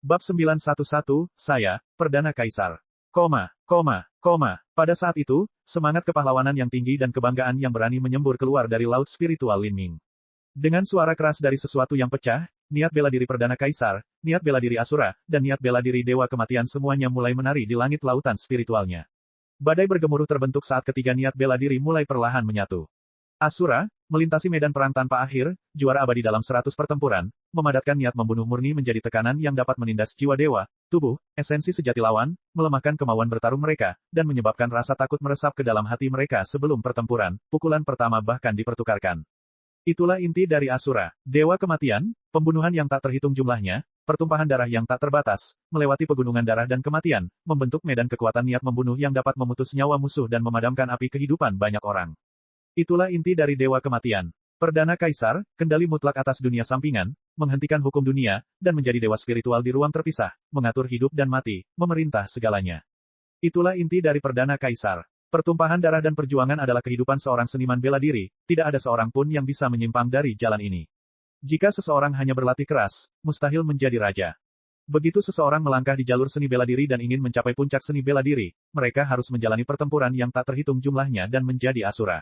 Bab 911, saya, Perdana Kaisar. Pada saat itu, semangat kepahlawanan yang tinggi dan kebanggaan yang berani menyembur keluar dari laut spiritual Lin Ming. Dengan suara keras dari sesuatu yang pecah, niat bela diri Perdana Kaisar, niat bela diri Asura, dan niat bela diri Dewa Kematian semuanya mulai menari di langit lautan spiritualnya. Badai bergemuruh terbentuk saat ketiga niat bela diri mulai perlahan menyatu. Asura, melintasi medan perang tanpa akhir, juara abadi dalam 100 pertempuran, memadatkan niat membunuh murni menjadi tekanan yang dapat menindas jiwa dewa, tubuh, esensi sejati lawan, melemahkan kemauan bertarung mereka, dan menyebabkan rasa takut meresap ke dalam hati mereka sebelum pertempuran, pukulan pertama bahkan dipertukarkan. Itulah inti dari Asura, Dewa Kematian, pembunuhan yang tak terhitung jumlahnya, pertumpahan darah yang tak terbatas, melewati pegunungan darah dan kematian, membentuk medan kekuatan niat membunuh yang dapat memutus nyawa musuh dan memadamkan api kehidupan banyak orang. Itulah inti dari Dewa Kematian. Perdana Kaisar, kendali mutlak atas dunia sampingan, menghentikan hukum dunia, dan menjadi dewa spiritual di ruang terpisah, mengatur hidup dan mati, memerintah segalanya. Itulah inti dari Perdana Kaisar. Pertumpahan darah dan perjuangan adalah kehidupan seorang seniman bela diri, tidak ada seorang pun yang bisa menyimpang dari jalan ini. Jika seseorang hanya berlatih keras, mustahil menjadi raja. Begitu seseorang melangkah di jalur seni bela diri dan ingin mencapai puncak seni bela diri, mereka harus menjalani pertempuran yang tak terhitung jumlahnya dan menjadi Asura.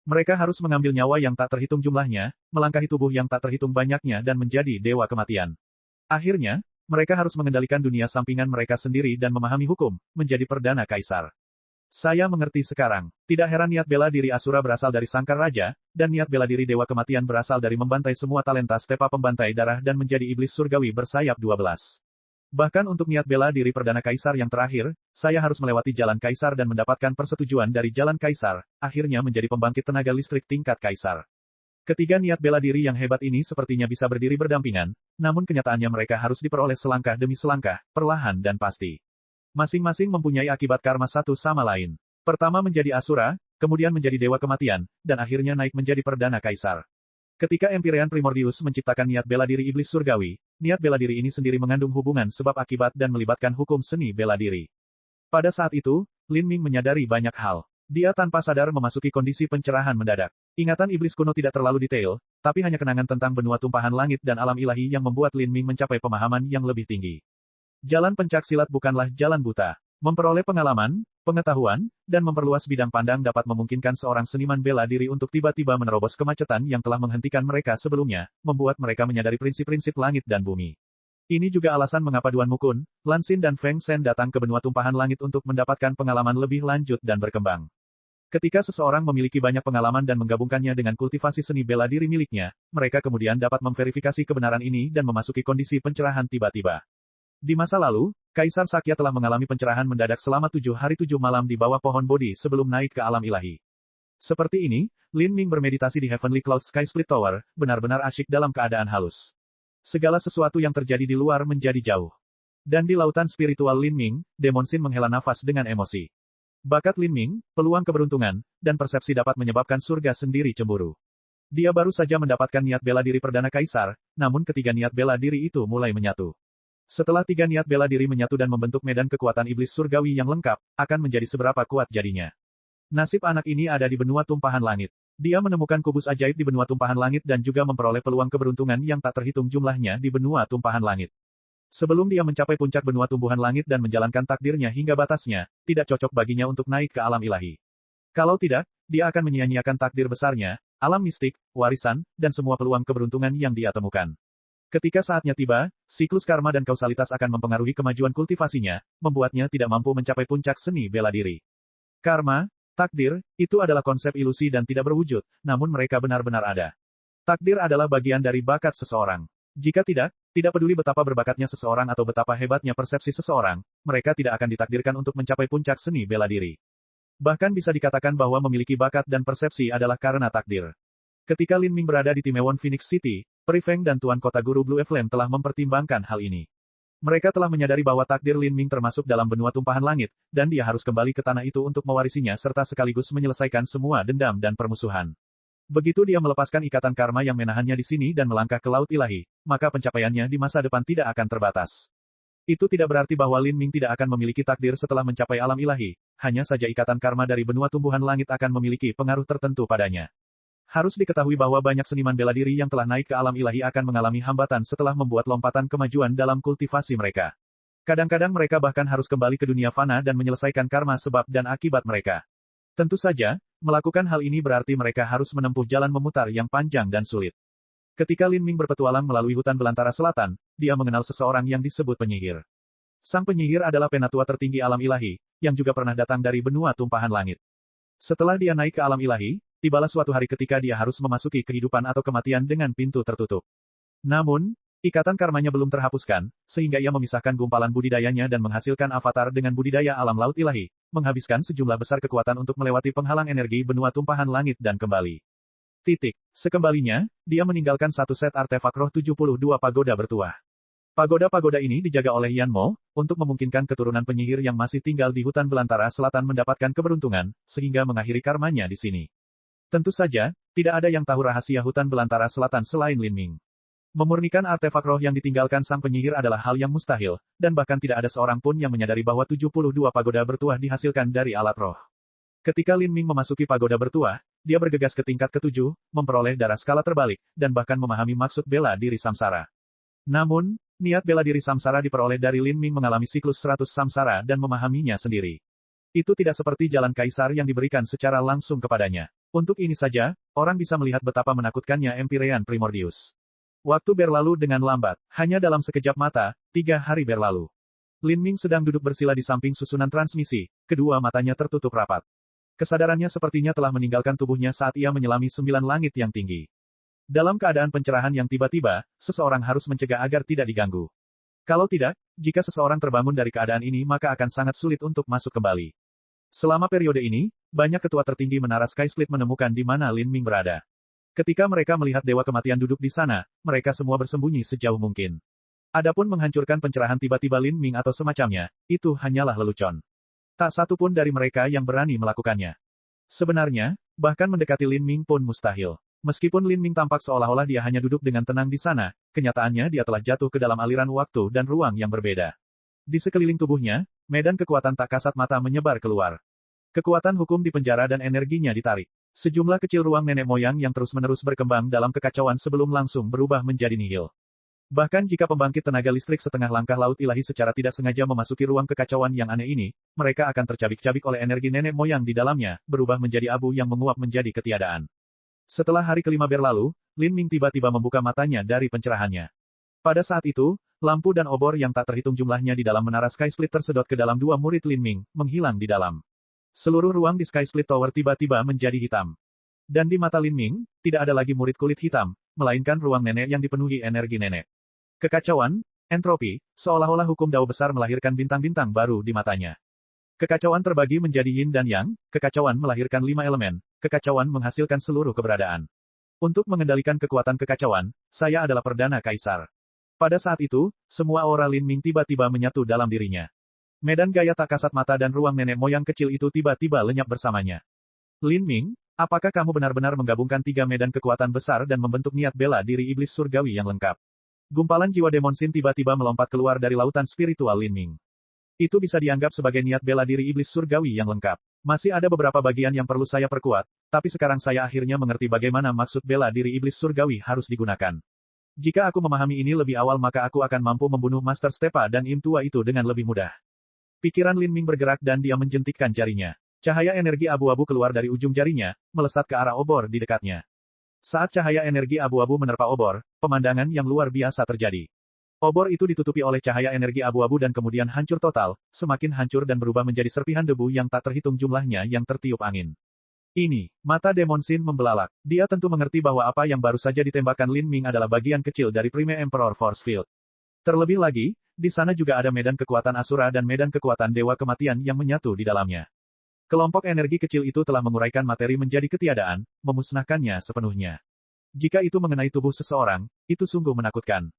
Mereka harus mengambil nyawa yang tak terhitung jumlahnya, melangkahi tubuh yang tak terhitung banyaknya dan menjadi Dewa Kematian. Akhirnya, mereka harus mengendalikan dunia sampingan mereka sendiri dan memahami hukum, menjadi Perdana Kaisar. Saya mengerti sekarang. Tidak heran niat bela diri Asura berasal dari Sangkar Raja, dan niat bela diri Dewa Kematian berasal dari membantai semua talenta stepa pembantai darah dan menjadi iblis surgawi bersayap 12. Bahkan untuk niat bela diri Perdana Kaisar yang terakhir, saya harus melewati jalan Kaisar dan mendapatkan persetujuan dari jalan Kaisar, akhirnya menjadi pembangkit tenaga listrik tingkat Kaisar. Ketiga niat bela diri yang hebat ini sepertinya bisa berdiri berdampingan, namun kenyataannya mereka harus diperoleh selangkah demi selangkah, perlahan dan pasti. Masing-masing mempunyai akibat karma satu sama lain. Pertama menjadi Asura, kemudian menjadi Dewa Kematian, dan akhirnya naik menjadi Perdana Kaisar. Ketika Empyrean Primordius menciptakan niat bela diri iblis surgawi, niat bela diri ini sendiri mengandung hubungan sebab akibat dan melibatkan hukum seni bela diri. Pada saat itu, Lin Ming menyadari banyak hal. Dia tanpa sadar memasuki kondisi pencerahan mendadak. Ingatan iblis kuno tidak terlalu detail, tapi hanya kenangan tentang benua tumpahan langit dan alam ilahi yang membuat Lin Ming mencapai pemahaman yang lebih tinggi. Jalan pencaksilat bukanlah jalan buta. Memperoleh pengalaman, pengetahuan, dan memperluas bidang pandang dapat memungkinkan seorang seniman bela diri untuk tiba-tiba menerobos kemacetan yang telah menghentikan mereka sebelumnya, membuat mereka menyadari prinsip-prinsip langit dan bumi. Ini juga alasan mengapa Duan Mukun, Lan Xin dan Feng Shen datang ke benua tumpahan langit untuk mendapatkan pengalaman lebih lanjut dan berkembang. Ketika seseorang memiliki banyak pengalaman dan menggabungkannya dengan kultivasi seni bela diri miliknya, mereka kemudian dapat memverifikasi kebenaran ini dan memasuki kondisi pencerahan tiba-tiba. Di masa lalu, Kaisar Sakya telah mengalami pencerahan mendadak selama 7 hari 7 malam di bawah pohon Bodhi sebelum naik ke alam ilahi. Seperti ini, Lin Ming bermeditasi di Heavenly Cloud Sky Split Tower, benar-benar asyik dalam keadaan halus. Segala sesuatu yang terjadi di luar menjadi jauh. Dan di lautan spiritual Lin Ming, Demon Sin menghela nafas dengan emosi. Bakat Lin Ming, peluang keberuntungan, dan persepsi dapat menyebabkan surga sendiri cemburu. Dia baru saja mendapatkan niat bela diri Perdana Kaisar, namun ketiga niat bela diri itu mulai menyatu. Setelah tiga niat bela diri menyatu dan membentuk medan kekuatan iblis surgawi yang lengkap, akan menjadi seberapa kuat jadinya. Nasib anak ini ada di benua tumpahan langit. Dia menemukan kubus ajaib di benua tumpahan langit dan juga memperoleh peluang keberuntungan yang tak terhitung jumlahnya di benua tumpahan langit. Sebelum dia mencapai puncak benua tumbuhan langit dan menjalankan takdirnya hingga batasnya, tidak cocok baginya untuk naik ke alam ilahi. Kalau tidak, dia akan menyia-nyiakan takdir besarnya, alam mistik, warisan, dan semua peluang keberuntungan yang dia temukan. Ketika saatnya tiba, siklus karma dan kausalitas akan mempengaruhi kemajuan kultivasinya, membuatnya tidak mampu mencapai puncak seni bela diri. Karma, takdir, itu adalah konsep ilusi dan tidak berwujud, namun mereka benar-benar ada. Takdir adalah bagian dari bakat seseorang. Jika tidak peduli betapa berbakatnya seseorang atau betapa hebatnya persepsi seseorang, mereka tidak akan ditakdirkan untuk mencapai puncak seni bela diri. Bahkan bisa dikatakan bahwa memiliki bakat dan persepsi adalah karena takdir. Ketika Lin Ming berada di Timewon Phoenix City, Peri Feng dan Tuan Kota Guru Blue Flame telah mempertimbangkan hal ini. Mereka telah menyadari bahwa takdir Lin Ming termasuk dalam benua tumpahan langit, dan dia harus kembali ke tanah itu untuk mewarisinya serta sekaligus menyelesaikan semua dendam dan permusuhan. Begitu dia melepaskan ikatan karma yang menahannya di sini dan melangkah ke laut ilahi, maka pencapaiannya di masa depan tidak akan terbatas. Itu tidak berarti bahwa Lin Ming tidak akan memiliki takdir setelah mencapai alam ilahi, hanya saja ikatan karma dari benua tumbuhan langit akan memiliki pengaruh tertentu padanya. Harus diketahui bahwa banyak seniman bela diri yang telah naik ke alam ilahi akan mengalami hambatan setelah membuat lompatan kemajuan dalam kultivasi mereka. Kadang-kadang mereka bahkan harus kembali ke dunia fana dan menyelesaikan karma sebab dan akibat mereka. Tentu saja, melakukan hal ini berarti mereka harus menempuh jalan memutar yang panjang dan sulit. Ketika Lin Ming berpetualang melalui hutan belantara selatan, dia mengenal seseorang yang disebut penyihir. Sang penyihir adalah penatua tertinggi alam ilahi, yang juga pernah datang dari benua tumpahan langit. Setelah dia naik ke alam ilahi, tibalah suatu hari ketika dia harus memasuki kehidupan atau kematian dengan pintu tertutup. Namun, ikatan karmanya belum terhapuskan, sehingga ia memisahkan gumpalan budidayanya dan menghasilkan avatar dengan budidaya alam laut ilahi, menghabiskan sejumlah besar kekuatan untuk melewati penghalang energi benua tumpahan langit dan kembali. Sekembalinya, dia meninggalkan satu set artefak roh 72 pagoda bertuah. Pagoda-pagoda ini dijaga oleh Yan Mo, untuk memungkinkan keturunan penyihir yang masih tinggal di hutan belantara selatan mendapatkan keberuntungan, sehingga mengakhiri karmanya di sini. Tentu saja, tidak ada yang tahu rahasia hutan belantara selatan selain Lin Ming. Memurnikan artefak roh yang ditinggalkan sang penyihir adalah hal yang mustahil, dan bahkan tidak ada seorang pun yang menyadari bahwa 72 pagoda bertuah dihasilkan dari alat roh. Ketika Lin Ming memasuki pagoda bertuah, dia bergegas ke tingkat ke-7, memperoleh darah skala terbalik, dan bahkan memahami maksud bela diri samsara. Namun, niat bela diri samsara diperoleh dari Lin Ming mengalami siklus 100 samsara dan memahaminya sendiri. Itu tidak seperti jalan kaisar yang diberikan secara langsung kepadanya. Untuk ini saja, orang bisa melihat betapa menakutkannya Empyrean Primordius. Waktu berlalu dengan lambat, hanya dalam sekejap mata, 3 hari berlalu. Lin Ming sedang duduk bersila di samping susunan transmisi, kedua matanya tertutup rapat. Kesadarannya sepertinya telah meninggalkan tubuhnya saat ia menyelami 9 langit yang tinggi. Dalam keadaan pencerahan yang tiba-tiba, seseorang harus mencegah agar tidak diganggu. Kalau tidak, jika seseorang terbangun dari keadaan ini maka akan sangat sulit untuk masuk kembali. Selama periode ini, banyak ketua tertinggi menara Sky Split menemukan di mana Lin Ming berada. Ketika mereka melihat Dewa Kematian duduk di sana, mereka semua bersembunyi sejauh mungkin. Adapun menghancurkan pencerahan tiba-tiba Lin Ming atau semacamnya, itu hanyalah lelucon. Tak satu pun dari mereka yang berani melakukannya. Sebenarnya, bahkan mendekati Lin Ming pun mustahil. Meskipun Lin Ming tampak seolah-olah dia hanya duduk dengan tenang di sana, kenyataannya dia telah jatuh ke dalam aliran waktu dan ruang yang berbeda. Di sekeliling tubuhnya, medan kekuatan tak kasat mata menyebar keluar. Kekuatan hukum di penjara dan energinya ditarik. Sejumlah kecil ruang nenek moyang yang terus-menerus berkembang dalam kekacauan sebelum langsung berubah menjadi nihil. Bahkan jika pembangkit tenaga listrik setengah langkah laut ilahi secara tidak sengaja memasuki ruang kekacauan yang aneh ini, mereka akan tercabik-cabik oleh energi nenek moyang di dalamnya, berubah menjadi abu yang menguap menjadi ketiadaan. Setelah hari kelima berlalu, Lin Ming tiba-tiba membuka matanya dari pencerahannya. Pada saat itu, lampu dan obor yang tak terhitung jumlahnya di dalam menara Sky Split tersedot ke dalam dua murid Lin Ming, menghilang di dalam. Seluruh ruang di Sky Split Tower tiba-tiba menjadi hitam. Dan di mata Lin Ming, tidak ada lagi murid kulit hitam, melainkan ruang nenek yang dipenuhi energi nenek. Kekacauan, entropi, seolah-olah hukum Dao besar melahirkan bintang-bintang baru di matanya. Kekacauan terbagi menjadi yin dan yang, kekacauan melahirkan 5 elemen, kekacauan menghasilkan seluruh keberadaan. Untuk mengendalikan kekuatan kekacauan, saya adalah Perdana Kaisar. Pada saat itu, semua aura Lin Ming tiba-tiba menyatu dalam dirinya. Medan gaya tak kasat mata dan ruang nenek moyang kecil itu tiba-tiba lenyap bersamanya. Lin Ming, apakah kamu benar-benar menggabungkan 3 medan kekuatan besar dan membentuk niat bela diri iblis surgawi yang lengkap? Gumpalan jiwa Demon Sin tiba-tiba melompat keluar dari lautan spiritual Lin Ming. Itu bisa dianggap sebagai niat bela diri iblis surgawi yang lengkap. Masih ada beberapa bagian yang perlu saya perkuat, tapi sekarang saya akhirnya mengerti bagaimana maksud bela diri iblis surgawi harus digunakan. Jika aku memahami ini lebih awal maka aku akan mampu membunuh Master Stepa dan Im tua itu dengan lebih mudah. Pikiran Lin Ming bergerak dan dia menjentikkan jarinya. Cahaya energi abu-abu keluar dari ujung jarinya, melesat ke arah obor di dekatnya. Saat cahaya energi abu-abu menerpa obor, pemandangan yang luar biasa terjadi. Obor itu ditutupi oleh cahaya energi abu-abu dan kemudian hancur total, semakin hancur dan berubah menjadi serpihan debu yang tak terhitung jumlahnya yang tertiup angin. Ini, mata Demon Sin membelalak. Dia tentu mengerti bahwa apa yang baru saja ditembakkan Lin Ming adalah bagian kecil dari Prime Emperor Force Field. Terlebih lagi, di sana juga ada medan kekuatan Asura dan medan kekuatan Dewa Kematian yang menyatu di dalamnya. Kelompok energi kecil itu telah menguraikan materi menjadi ketiadaan, memusnahkannya sepenuhnya. Jika itu mengenai tubuh seseorang, itu sungguh menakutkan.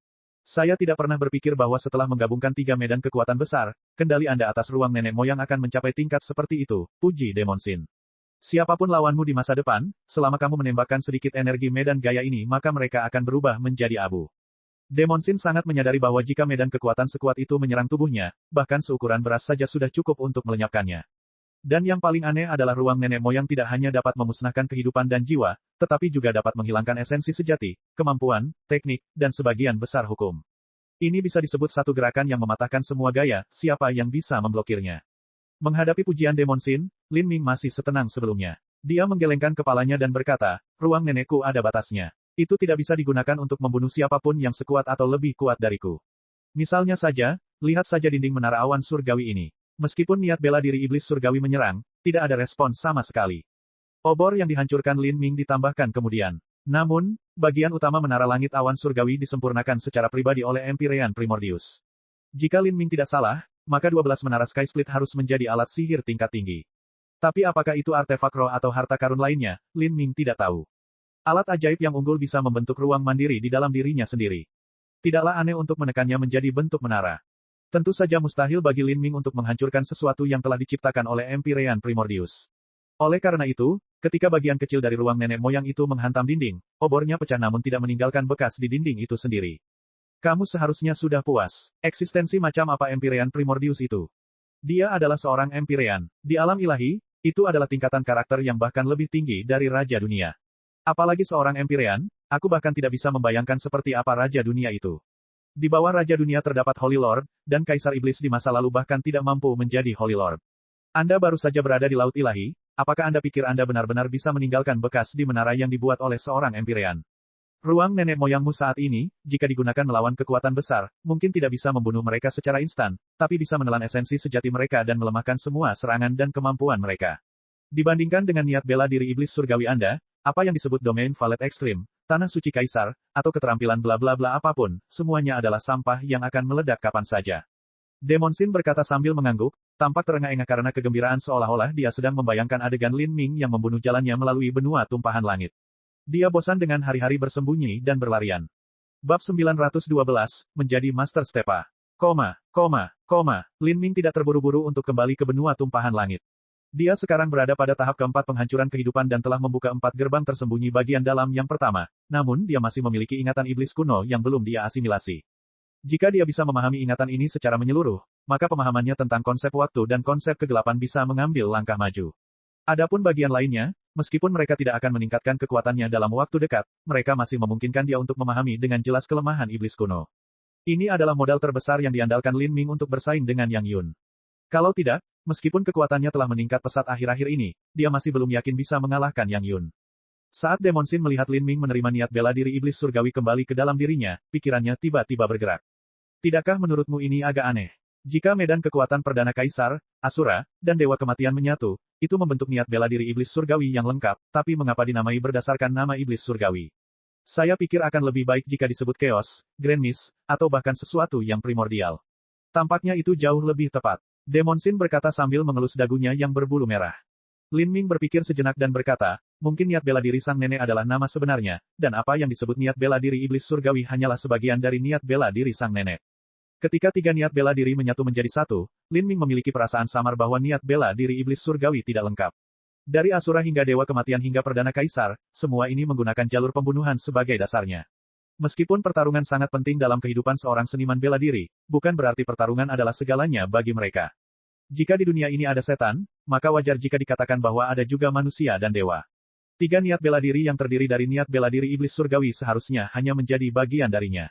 Saya tidak pernah berpikir bahwa setelah menggabungkan 3 medan kekuatan besar, kendali Anda atas ruang nenek moyang akan mencapai tingkat seperti itu, puji Demon Sin. Siapapun lawanmu di masa depan, selama kamu menembakkan sedikit energi medan gaya ini maka mereka akan berubah menjadi abu. Demon Sin sangat menyadari bahwa jika medan kekuatan sekuat itu menyerang tubuhnya, bahkan seukuran beras saja sudah cukup untuk melenyapkannya. Dan yang paling aneh adalah ruang nenek moyang tidak hanya dapat memusnahkan kehidupan dan jiwa, tetapi juga dapat menghilangkan esensi sejati, kemampuan, teknik, dan sebagian besar hukum. Ini bisa disebut satu gerakan yang mematahkan semua gaya, siapa yang bisa memblokirnya. Menghadapi pujian Demon Shin, Lin Ming masih setenang sebelumnya. Dia menggelengkan kepalanya dan berkata, ruang nenekku ada batasnya. Itu tidak bisa digunakan untuk membunuh siapapun yang sekuat atau lebih kuat dariku. Misalnya saja, lihat saja dinding menara awan surgawi ini. Meskipun niat bela diri iblis surgawi menyerang, tidak ada respon sama sekali. Obor yang dihancurkan Lin Ming ditambahkan kemudian. Namun, bagian utama menara langit awan surgawi disempurnakan secara pribadi oleh Empyrean Primordius. Jika Lin Ming tidak salah, maka 12 menara Sky Split harus menjadi alat sihir tingkat tinggi. Tapi apakah itu artefak roh atau harta karun lainnya, Lin Ming tidak tahu. Alat ajaib yang unggul bisa membentuk ruang mandiri di dalam dirinya sendiri. Tidaklah aneh untuk menekannya menjadi bentuk menara. Tentu saja mustahil bagi Lin Ming untuk menghancurkan sesuatu yang telah diciptakan oleh Empyrean Primordius. Oleh karena itu, ketika bagian kecil dari ruang nenek moyang itu menghantam dinding, obornya pecah namun tidak meninggalkan bekas di dinding itu sendiri. Kamu seharusnya sudah puas. Eksistensi macam apa Empyrean Primordius itu? Dia adalah seorang Empyrean. Di alam ilahi, itu adalah tingkatan karakter yang bahkan lebih tinggi dari Raja Dunia. Apalagi seorang Empyrean, aku bahkan tidak bisa membayangkan seperti apa Raja Dunia itu. Di bawah Raja Dunia terdapat Holy Lord, dan Kaisar Iblis di masa lalu bahkan tidak mampu menjadi Holy Lord. Anda baru saja berada di Laut Ilahi, apakah Anda pikir Anda benar-benar bisa meninggalkan bekas di menara yang dibuat oleh seorang Empyrean? Ruang nenek moyangmu saat ini, jika digunakan melawan kekuatan besar, mungkin tidak bisa membunuh mereka secara instan, tapi bisa menelan esensi sejati mereka dan melemahkan semua serangan dan kemampuan mereka. Dibandingkan dengan niat bela diri iblis surgawi Anda, apa yang disebut domain Valet Ekstrim, Tanah Suci Kaisar, atau keterampilan bla bla bla apapun, semuanya adalah sampah yang akan meledak kapan saja. Demon Shin berkata sambil mengangguk, tampak terengah-engah karena kegembiraan seolah-olah dia sedang membayangkan adegan Lin Ming yang membunuh jalannya melalui benua tumpahan langit. Dia bosan dengan hari-hari bersembunyi dan berlarian. Bab 912, menjadi Master Stepa. Lin Ming tidak terburu-buru untuk kembali ke benua tumpahan langit. Dia sekarang berada pada tahap keempat penghancuran kehidupan dan telah membuka 4 gerbang tersembunyi bagian dalam yang pertama, namun dia masih memiliki ingatan iblis kuno yang belum dia asimilasi. Jika dia bisa memahami ingatan ini secara menyeluruh, maka pemahamannya tentang konsep waktu dan konsep kegelapan bisa mengambil langkah maju. Adapun bagian lainnya, meskipun mereka tidak akan meningkatkan kekuatannya dalam waktu dekat, mereka masih memungkinkan dia untuk memahami dengan jelas kelemahan iblis kuno. Ini adalah modal terbesar yang diandalkan Lin Ming untuk bersaing dengan Yang Yun. Kalau tidak, meskipun kekuatannya telah meningkat pesat akhir-akhir ini, dia masih belum yakin bisa mengalahkan Yang Yun. Saat Demon Shin melihat Lin Ming menerima niat bela diri iblis surgawi kembali ke dalam dirinya, pikirannya tiba-tiba bergerak. Tidakkah menurutmu ini agak aneh? Jika medan kekuatan Perdana Kaisar, Asura, dan Dewa Kematian menyatu, itu membentuk niat bela diri iblis surgawi yang lengkap, tapi mengapa dinamai berdasarkan nama iblis surgawi? Saya pikir akan lebih baik jika disebut Chaos, Grand Mist, atau bahkan sesuatu yang primordial. Tampaknya itu jauh lebih tepat. Demon Shin berkata sambil mengelus dagunya yang berbulu merah. Lin Ming berpikir sejenak dan berkata, mungkin niat bela diri sang nenek adalah nama sebenarnya, dan apa yang disebut niat bela diri iblis surgawi hanyalah sebagian dari niat bela diri sang nenek. Ketika 3 niat bela diri menyatu menjadi satu, Lin Ming memiliki perasaan samar bahwa niat bela diri iblis surgawi tidak lengkap. Dari Asura hingga Dewa Kematian hingga Perdana Kaisar, semua ini menggunakan jalur pembunuhan sebagai dasarnya. Meskipun pertarungan sangat penting dalam kehidupan seorang seniman bela diri, bukan berarti pertarungan adalah segalanya bagi mereka. Jika di dunia ini ada setan, maka wajar jika dikatakan bahwa ada juga manusia dan dewa. 3 niat bela diri yang terdiri dari niat bela diri iblis surgawi seharusnya hanya menjadi bagian darinya.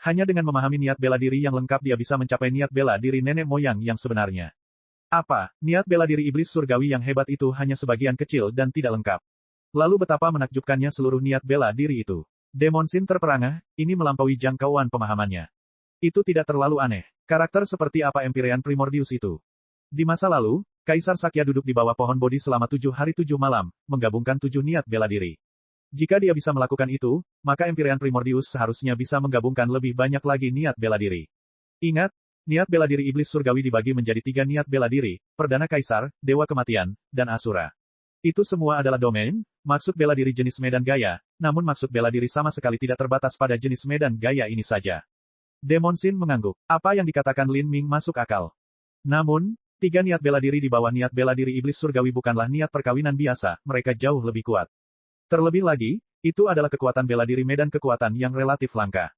Hanya dengan memahami niat bela diri yang lengkap dia bisa mencapai niat bela diri nenek moyang yang sebenarnya. Apa, niat bela diri iblis surgawi yang hebat itu hanya sebagian kecil dan tidak lengkap? Lalu betapa menakjubkannya seluruh niat bela diri itu. Demon Shin terperangah, ini melampaui jangkauan pemahamannya. Itu tidak terlalu aneh. Karakter seperti apa Empyrean Primordius itu? Di masa lalu, Kaisar Sakya duduk di bawah pohon Bodhi selama 7 hari 7 malam, menggabungkan 7 niat bela diri. Jika dia bisa melakukan itu, maka Empyrean Primordius seharusnya bisa menggabungkan lebih banyak lagi niat bela diri. Ingat, niat bela diri iblis surgawi dibagi menjadi 3 niat bela diri, Perdana Kaisar, Dewa Kematian, dan Asura. Itu semua adalah domain, maksud bela diri jenis medan gaya, namun maksud bela diri sama sekali tidak terbatas pada jenis medan gaya ini saja. Demon Shin mengangguk. Apa yang dikatakan Lin Ming masuk akal. Namun, 3 niat bela diri di bawah niat bela diri iblis surgawi bukanlah niat perkawinan biasa, mereka jauh lebih kuat. Terlebih lagi, itu adalah kekuatan bela diri medan kekuatan yang relatif langka.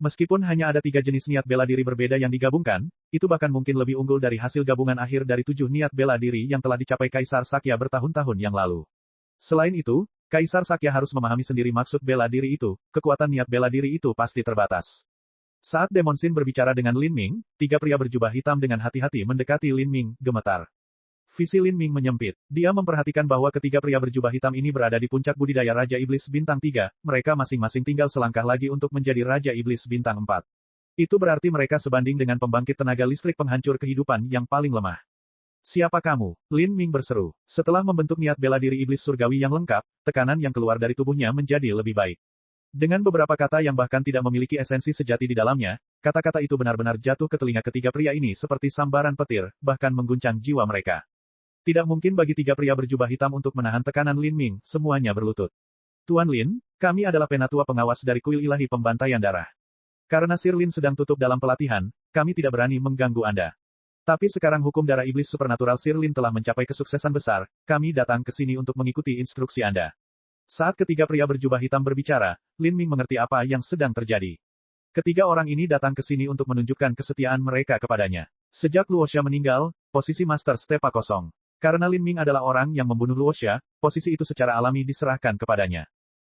Meskipun hanya ada 3 jenis niat bela diri berbeda yang digabungkan, itu bahkan mungkin lebih unggul dari hasil gabungan akhir dari 7 niat bela diri yang telah dicapai Kaisar Sakya bertahun-tahun yang lalu. Selain itu, Kaisar Sakya harus memahami sendiri maksud bela diri itu, kekuatan niat bela diri itu pasti terbatas. Saat Demon Shin berbicara dengan Lin Ming, 3 pria berjubah hitam dengan hati-hati mendekati Lin Ming, gemetar. Visi Lin Ming menyempit. Dia memperhatikan bahwa ketiga pria berjubah hitam ini berada di puncak budidaya Raja Iblis Bintang 3, mereka masing-masing tinggal selangkah lagi untuk menjadi Raja Iblis Bintang 4. Itu berarti mereka sebanding dengan pembangkit tenaga listrik penghancur kehidupan yang paling lemah. Siapa kamu? Lin Ming berseru. Setelah membentuk niat bela diri iblis surgawi yang lengkap, tekanan yang keluar dari tubuhnya menjadi lebih baik. Dengan beberapa kata yang bahkan tidak memiliki esensi sejati di dalamnya, kata-kata itu benar-benar jatuh ke telinga ketiga pria ini seperti sambaran petir, bahkan mengguncang jiwa mereka. Tidak mungkin bagi 3 pria berjubah hitam untuk menahan tekanan Lin Ming, semuanya berlutut. Tuan Lin, kami adalah penatua pengawas dari kuil ilahi pembantaian darah. Karena Sir Lin sedang tutup dalam pelatihan, kami tidak berani mengganggu Anda. Tapi sekarang hukum darah iblis supernatural Sir Lin telah mencapai kesuksesan besar, kami datang ke sini untuk mengikuti instruksi Anda. Saat ketiga pria berjubah hitam berbicara, Lin Ming mengerti apa yang sedang terjadi. Ketiga orang ini datang ke sini untuk menunjukkan kesetiaan mereka kepadanya. Sejak Luosha meninggal, posisi Master Stepa kosong. Karena Lin Ming adalah orang yang membunuh Luosha, posisi itu secara alami diserahkan kepadanya.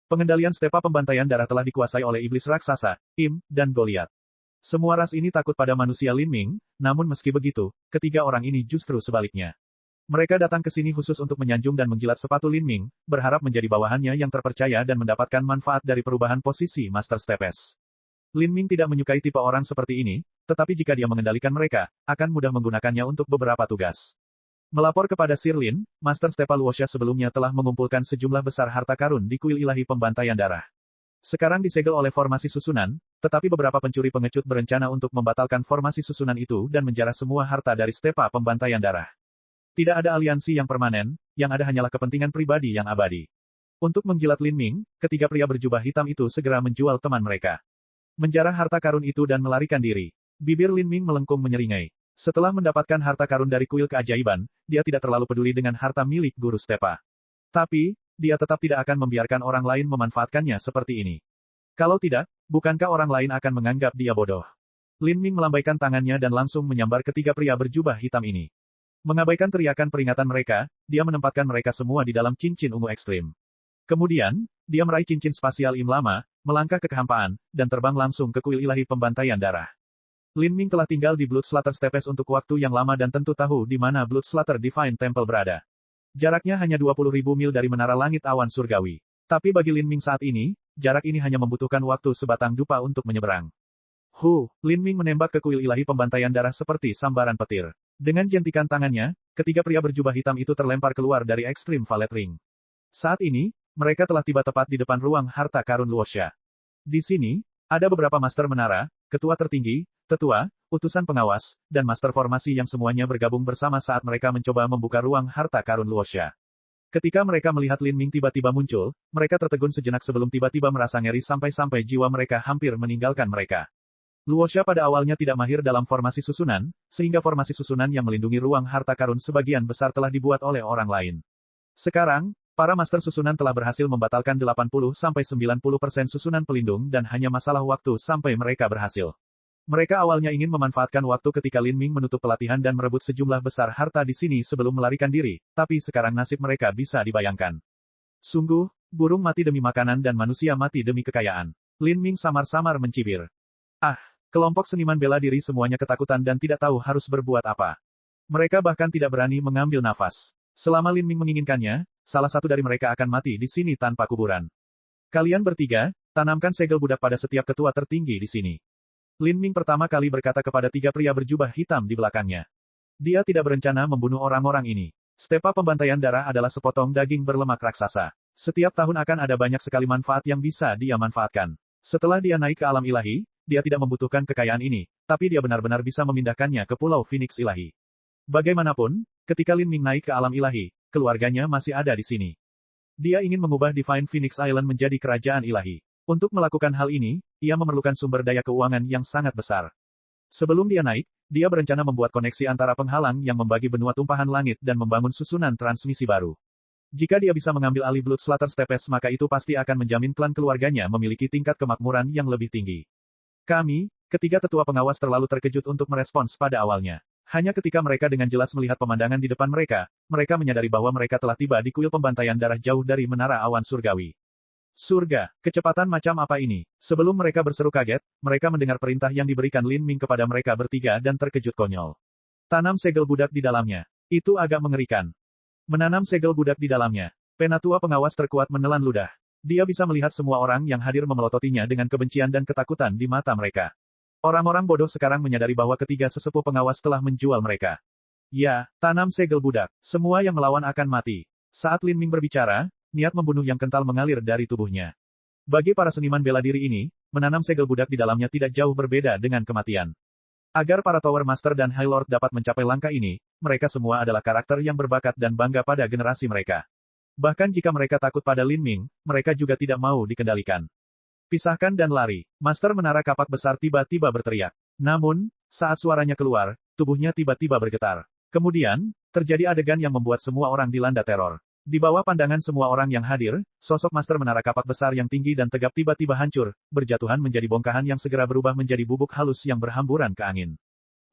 Pengendalian Stepa pembantaian darah telah dikuasai oleh iblis raksasa, Im, dan Goliath. Semua ras ini takut pada manusia Lin Ming, namun meski begitu, ketiga orang ini justru sebaliknya. Mereka datang ke sini khusus untuk menyanjung dan menjilat sepatu Lin Ming, berharap menjadi bawahannya yang terpercaya dan mendapatkan manfaat dari perubahan posisi Master Stepes. Lin Ming tidak menyukai tipe orang seperti ini, tetapi jika dia mengendalikan mereka, akan mudah menggunakannya untuk beberapa tugas. Melapor kepada Sir Lin, Master Stepa Luosha sebelumnya telah mengumpulkan sejumlah besar harta karun di kuil ilahi pembantaian darah. Sekarang disegel oleh formasi susunan, tetapi beberapa pencuri pengecut berencana untuk membatalkan formasi susunan itu dan menjarah semua harta dari Stepa pembantaian darah. Tidak ada aliansi yang permanen, yang ada hanyalah kepentingan pribadi yang abadi. Untuk menjilat Lin Ming, ketiga pria berjubah hitam itu segera menjual teman mereka. Menjarah harta karun itu dan melarikan diri. Bibir Lin Ming melengkung menyeringai. Setelah mendapatkan harta karun dari kuil keajaiban, dia tidak terlalu peduli dengan harta milik guru Stepa. Tapi, dia tetap tidak akan membiarkan orang lain memanfaatkannya seperti ini. Kalau tidak, bukankah orang lain akan menganggap dia bodoh? Lin Ming melambaikan tangannya dan langsung menyambar ketiga pria berjubah hitam ini. Mengabaikan teriakan peringatan mereka, dia menempatkan mereka semua di dalam cincin ungu ekstrim. Kemudian, dia meraih cincin spasial Im lama, melangkah ke kehampaan, dan terbang langsung ke kuil ilahi pembantaian darah. Lin Ming telah tinggal di Bloodslater Steppes untuk waktu yang lama dan tentu tahu di mana Bloodslater Divine Temple berada. Jaraknya hanya 20.000 mil dari menara langit awan surgawi. Tapi bagi Lin Ming saat ini, jarak ini hanya membutuhkan waktu sebatang dupa untuk menyeberang. Lin Ming menembak ke kuil ilahi pembantaian darah seperti sambaran petir. Dengan jentikan tangannya, ketiga pria berjubah hitam itu terlempar keluar dari Extreme Valet Ring. Saat ini, mereka telah tiba tepat di depan ruang harta karun Luosha. Di sini, ada beberapa master menara, ketua tertinggi, tetua, utusan pengawas, dan master formasi yang semuanya bergabung bersama saat mereka mencoba membuka ruang harta karun Luosha. Ketika mereka melihat Lin Ming tiba-tiba muncul, mereka tertegun sejenak sebelum tiba-tiba merasa ngeri sampai-sampai jiwa mereka hampir meninggalkan mereka. Luosha pada awalnya tidak mahir dalam formasi susunan, sehingga formasi susunan yang melindungi ruang harta karun sebagian besar telah dibuat oleh orang lain. Sekarang, para master susunan telah berhasil membatalkan 80-90% susunan pelindung dan hanya masalah waktu sampai mereka berhasil. Mereka awalnya ingin memanfaatkan waktu ketika Lin Ming menutup pelatihan dan merebut sejumlah besar harta di sini sebelum melarikan diri, tapi sekarang nasib mereka bisa dibayangkan. Sungguh, burung mati demi makanan dan manusia mati demi kekayaan. Lin Ming samar-samar mencibir. Kelompok seniman bela diri semuanya ketakutan dan tidak tahu harus berbuat apa. Mereka bahkan tidak berani mengambil nafas. Selama Lin Ming menginginkannya, salah satu dari mereka akan mati di sini tanpa kuburan. Kalian bertiga, tanamkan segel budak pada setiap ketua tertinggi di sini. Lin Ming pertama kali berkata kepada 3 pria berjubah hitam di belakangnya. Dia tidak berencana membunuh orang-orang ini. Stepa pembantaian darah adalah sepotong daging berlemak raksasa. Setiap tahun akan ada banyak sekali manfaat yang bisa dia manfaatkan. Setelah dia naik ke alam ilahi, dia tidak membutuhkan kekayaan ini, tapi dia benar-benar bisa memindahkannya ke Pulau Phoenix ilahi. Bagaimanapun, ketika Lin Ming naik ke alam ilahi, keluarganya masih ada di sini. Dia ingin mengubah Divine Phoenix Island menjadi kerajaan ilahi. Untuk melakukan hal ini, ia memerlukan sumber daya keuangan yang sangat besar. Sebelum dia naik, dia berencana membuat koneksi antara penghalang yang membagi benua tumpahan langit dan membangun susunan transmisi baru. Jika dia bisa mengambil alih Bloodslater Steppes maka itu pasti akan menjamin klan keluarganya memiliki tingkat kemakmuran yang lebih tinggi. Ketiga tetua pengawas terlalu terkejut untuk merespons pada awalnya. Hanya ketika mereka dengan jelas melihat pemandangan di depan mereka, mereka menyadari bahwa mereka telah tiba di kuil pembantaian darah jauh dari menara awan surgawi. Surga, kecepatan macam apa ini? Sebelum mereka berseru kaget, mereka mendengar perintah yang diberikan Lin Ming kepada mereka bertiga dan terkejut konyol. Tanam segel budak di dalamnya. Itu agak mengerikan. Menanam segel budak di dalamnya. Penatua pengawas terkuat menelan ludah. Dia bisa melihat semua orang yang hadir memelototinya dengan kebencian dan ketakutan di mata mereka. Orang-orang bodoh sekarang menyadari bahwa ketiga sesepuh pengawas telah menjual mereka. Ya, tanam segel budak. Semua yang melawan akan mati. Saat Lin Ming berbicara, niat membunuh yang kental mengalir dari tubuhnya. Bagi para seniman bela diri ini, menanam segel budak di dalamnya tidak jauh berbeda dengan kematian. Agar para Tower Master dan High Lord dapat mencapai langkah ini, mereka semua adalah karakter yang berbakat dan bangga pada generasi mereka. Bahkan jika mereka takut pada Lin Ming, mereka juga tidak mau dikendalikan. Pisahkan dan lari. Master Menara Kapak Besar tiba-tiba berteriak. Namun, saat suaranya keluar, tubuhnya tiba-tiba bergetar. Kemudian, terjadi adegan yang membuat semua orang dilanda teror. Di bawah pandangan semua orang yang hadir, sosok Master Menara Kapak Besar yang tinggi dan tegap tiba-tiba hancur, berjatuhan menjadi bongkahan yang segera berubah menjadi bubuk halus yang berhamburan ke angin.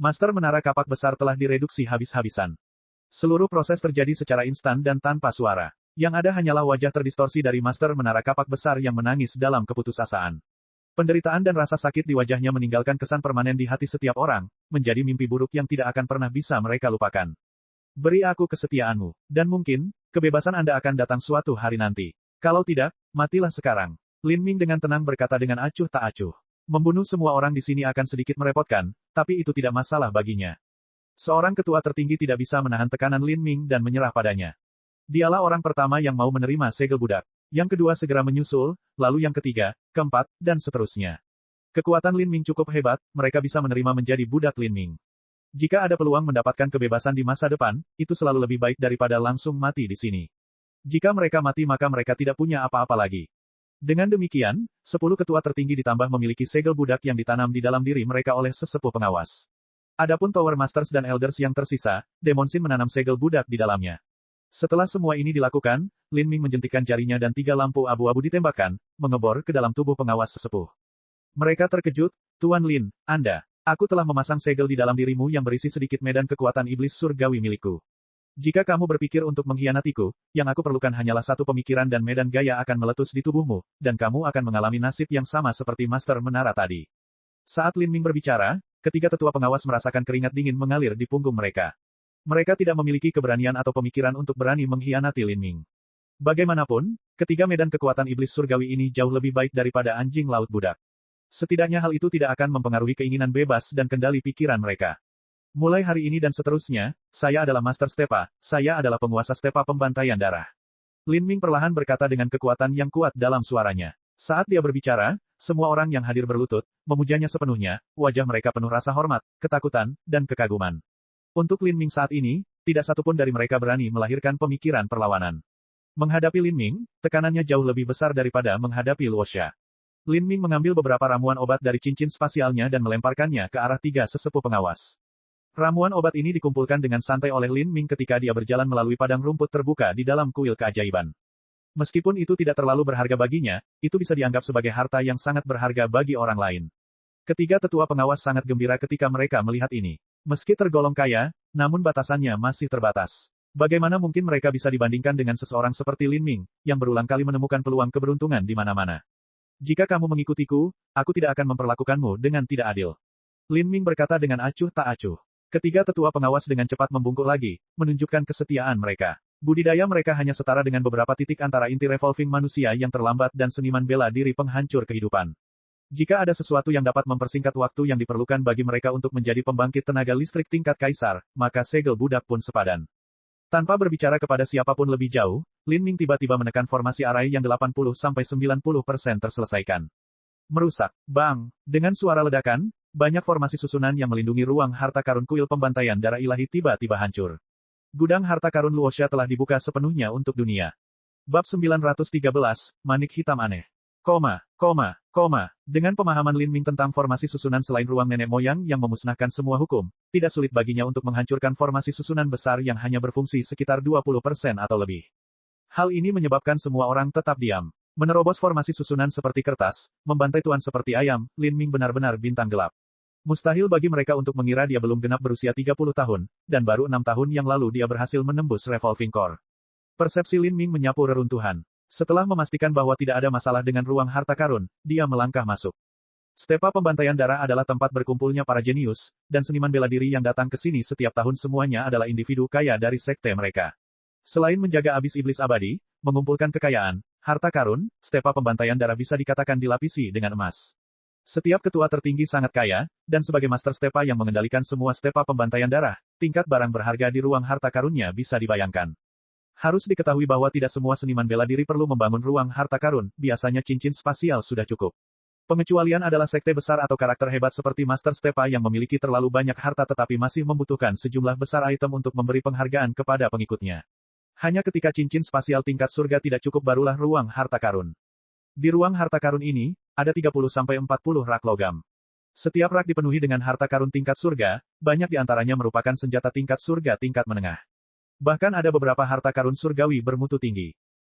Master Menara Kapak Besar telah direduksi habis-habisan. Seluruh proses terjadi secara instan dan tanpa suara. Yang ada hanyalah wajah terdistorsi dari Master Menara Kapak Besar yang menangis dalam keputusasaan. Penderitaan dan rasa sakit di wajahnya meninggalkan kesan permanen di hati setiap orang, menjadi mimpi buruk yang tidak akan pernah bisa mereka lupakan. Beri aku kesetiaanmu, dan mungkin, kebebasan Anda akan datang suatu hari nanti. Kalau tidak, matilah sekarang. Lin Ming dengan tenang berkata dengan acuh tak acuh. Membunuh semua orang di sini akan sedikit merepotkan, tapi itu tidak masalah baginya. Seorang ketua tertinggi tidak bisa menahan tekanan Lin Ming dan menyerah padanya. Dialah orang pertama yang mau menerima segel budak. Yang kedua segera menyusul, lalu yang ketiga, keempat, dan seterusnya. Kekuatan Lin Ming cukup hebat, mereka bisa menerima menjadi budak Lin Ming. Jika ada peluang mendapatkan kebebasan di masa depan, itu selalu lebih baik daripada langsung mati di sini. Jika mereka mati maka mereka tidak punya apa-apa lagi. Dengan demikian, 10 ketua tertinggi ditambah memiliki segel budak yang ditanam di dalam diri mereka oleh sesepuh pengawas. Adapun Tower Masters dan Elders yang tersisa, Demonsin menanam segel budak di dalamnya. Setelah semua ini dilakukan, Lin Ming menjentikkan jarinya dan 3 lampu abu-abu ditembakkan, mengebor ke dalam tubuh pengawas sesepuh. Mereka terkejut, Tuan Lin, Aku telah memasang segel di dalam dirimu yang berisi sedikit medan kekuatan iblis surgawi milikku. Jika kamu berpikir untuk mengkhianatiku, yang aku perlukan hanyalah satu pemikiran dan medan gaya akan meletus di tubuhmu, dan kamu akan mengalami nasib yang sama seperti Master Menara tadi. Saat Lin Ming berbicara, ketiga tetua pengawas merasakan keringat dingin mengalir di punggung mereka. Mereka tidak memiliki keberanian atau pemikiran untuk berani mengkhianati Lin Ming. Bagaimanapun, ketiga medan kekuatan iblis surgawi ini jauh lebih baik daripada anjing laut budak. Setidaknya hal itu tidak akan mempengaruhi keinginan bebas dan kendali pikiran mereka. Mulai hari ini dan seterusnya, saya adalah Master Stepa, saya adalah penguasa Stepa pembantaian darah. Lin Ming perlahan berkata dengan kekuatan yang kuat dalam suaranya. Saat dia berbicara, semua orang yang hadir berlutut, memujanya sepenuhnya, wajah mereka penuh rasa hormat, ketakutan, dan kekaguman. Untuk Lin Ming saat ini, tidak satupun dari mereka berani melahirkan pemikiran perlawanan. Menghadapi Lin Ming, tekanannya jauh lebih besar daripada menghadapi Luosha. Lin Ming mengambil beberapa ramuan obat dari cincin spasialnya dan melemparkannya ke arah 3 sesepuh pengawas. Ramuan obat ini dikumpulkan dengan santai oleh Lin Ming ketika dia berjalan melalui padang rumput terbuka di dalam kuil keajaiban. Meskipun itu tidak terlalu berharga baginya, itu bisa dianggap sebagai harta yang sangat berharga bagi orang lain. Ketiga tetua pengawas sangat gembira ketika mereka melihat ini. Meski tergolong kaya, namun batasannya masih terbatas. Bagaimana mungkin mereka bisa dibandingkan dengan seseorang seperti Lin Ming, yang berulang kali menemukan peluang keberuntungan di mana-mana? Jika kamu mengikutiku, aku tidak akan memperlakukanmu dengan tidak adil. Lin Ming berkata dengan acuh tak acuh. Ketiga tetua pengawas dengan cepat membungkuk lagi, menunjukkan kesetiaan mereka. Budidaya mereka hanya setara dengan beberapa titik antara inti revolving manusia yang terlambat dan seniman bela diri penghancur kehidupan. Jika ada sesuatu yang dapat mempersingkat waktu yang diperlukan bagi mereka untuk menjadi pembangkit tenaga listrik tingkat kaisar, maka segel budak pun sepadan. Tanpa berbicara kepada siapapun lebih jauh, Lin Ming tiba-tiba menekan formasi arai yang 80-90% terselesaikan. Merusak. Bang! Dengan suara ledakan, banyak formasi susunan yang melindungi ruang harta karun kuil pembantaian darah ilahi tiba-tiba hancur. Gudang harta karun Luosha telah dibuka sepenuhnya untuk dunia. Bab 913, Manik Hitam Aneh. Dengan pemahaman Lin Ming tentang formasi susunan selain ruang nenek moyang yang memusnahkan semua hukum, tidak sulit baginya untuk menghancurkan formasi susunan besar yang hanya berfungsi sekitar 20% atau lebih. Hal ini menyebabkan semua orang tetap diam. Menerobos formasi susunan seperti kertas, membantai tuan seperti ayam, Lin Ming benar-benar bintang gelap. Mustahil bagi mereka untuk mengira dia belum genap berusia 30 tahun, dan baru 6 tahun yang lalu dia berhasil menembus Revolving Core. Persepsi Lin Ming menyapu reruntuhan. Setelah memastikan bahwa tidak ada masalah dengan ruang harta karun, dia melangkah masuk. Stepa Pembantaian Darah adalah tempat berkumpulnya para jenius, dan seniman bela diri yang datang ke sini setiap tahun semuanya adalah individu kaya dari sekte mereka. Selain menjaga abis iblis abadi, mengumpulkan kekayaan, harta karun, Stepa Pembantaian Darah bisa dikatakan dilapisi dengan emas. Setiap ketua tertinggi sangat kaya, dan sebagai master Stepa yang mengendalikan semua Stepa Pembantaian Darah, tingkat barang berharga di ruang harta karunnya bisa dibayangkan. Harus diketahui bahwa tidak semua seniman bela diri perlu membangun ruang harta karun, biasanya cincin spasial sudah cukup. Pengecualian adalah sekte besar atau karakter hebat seperti Master Stepa yang memiliki terlalu banyak harta tetapi masih membutuhkan sejumlah besar item untuk memberi penghargaan kepada pengikutnya. Hanya ketika cincin spasial tingkat surga tidak cukup barulah ruang harta karun. Di ruang harta karun ini, ada 30-40 rak logam. Setiap rak dipenuhi dengan harta karun tingkat surga, banyak di antaranya merupakan senjata tingkat surga tingkat menengah. Bahkan ada beberapa harta karun surgawi bermutu tinggi.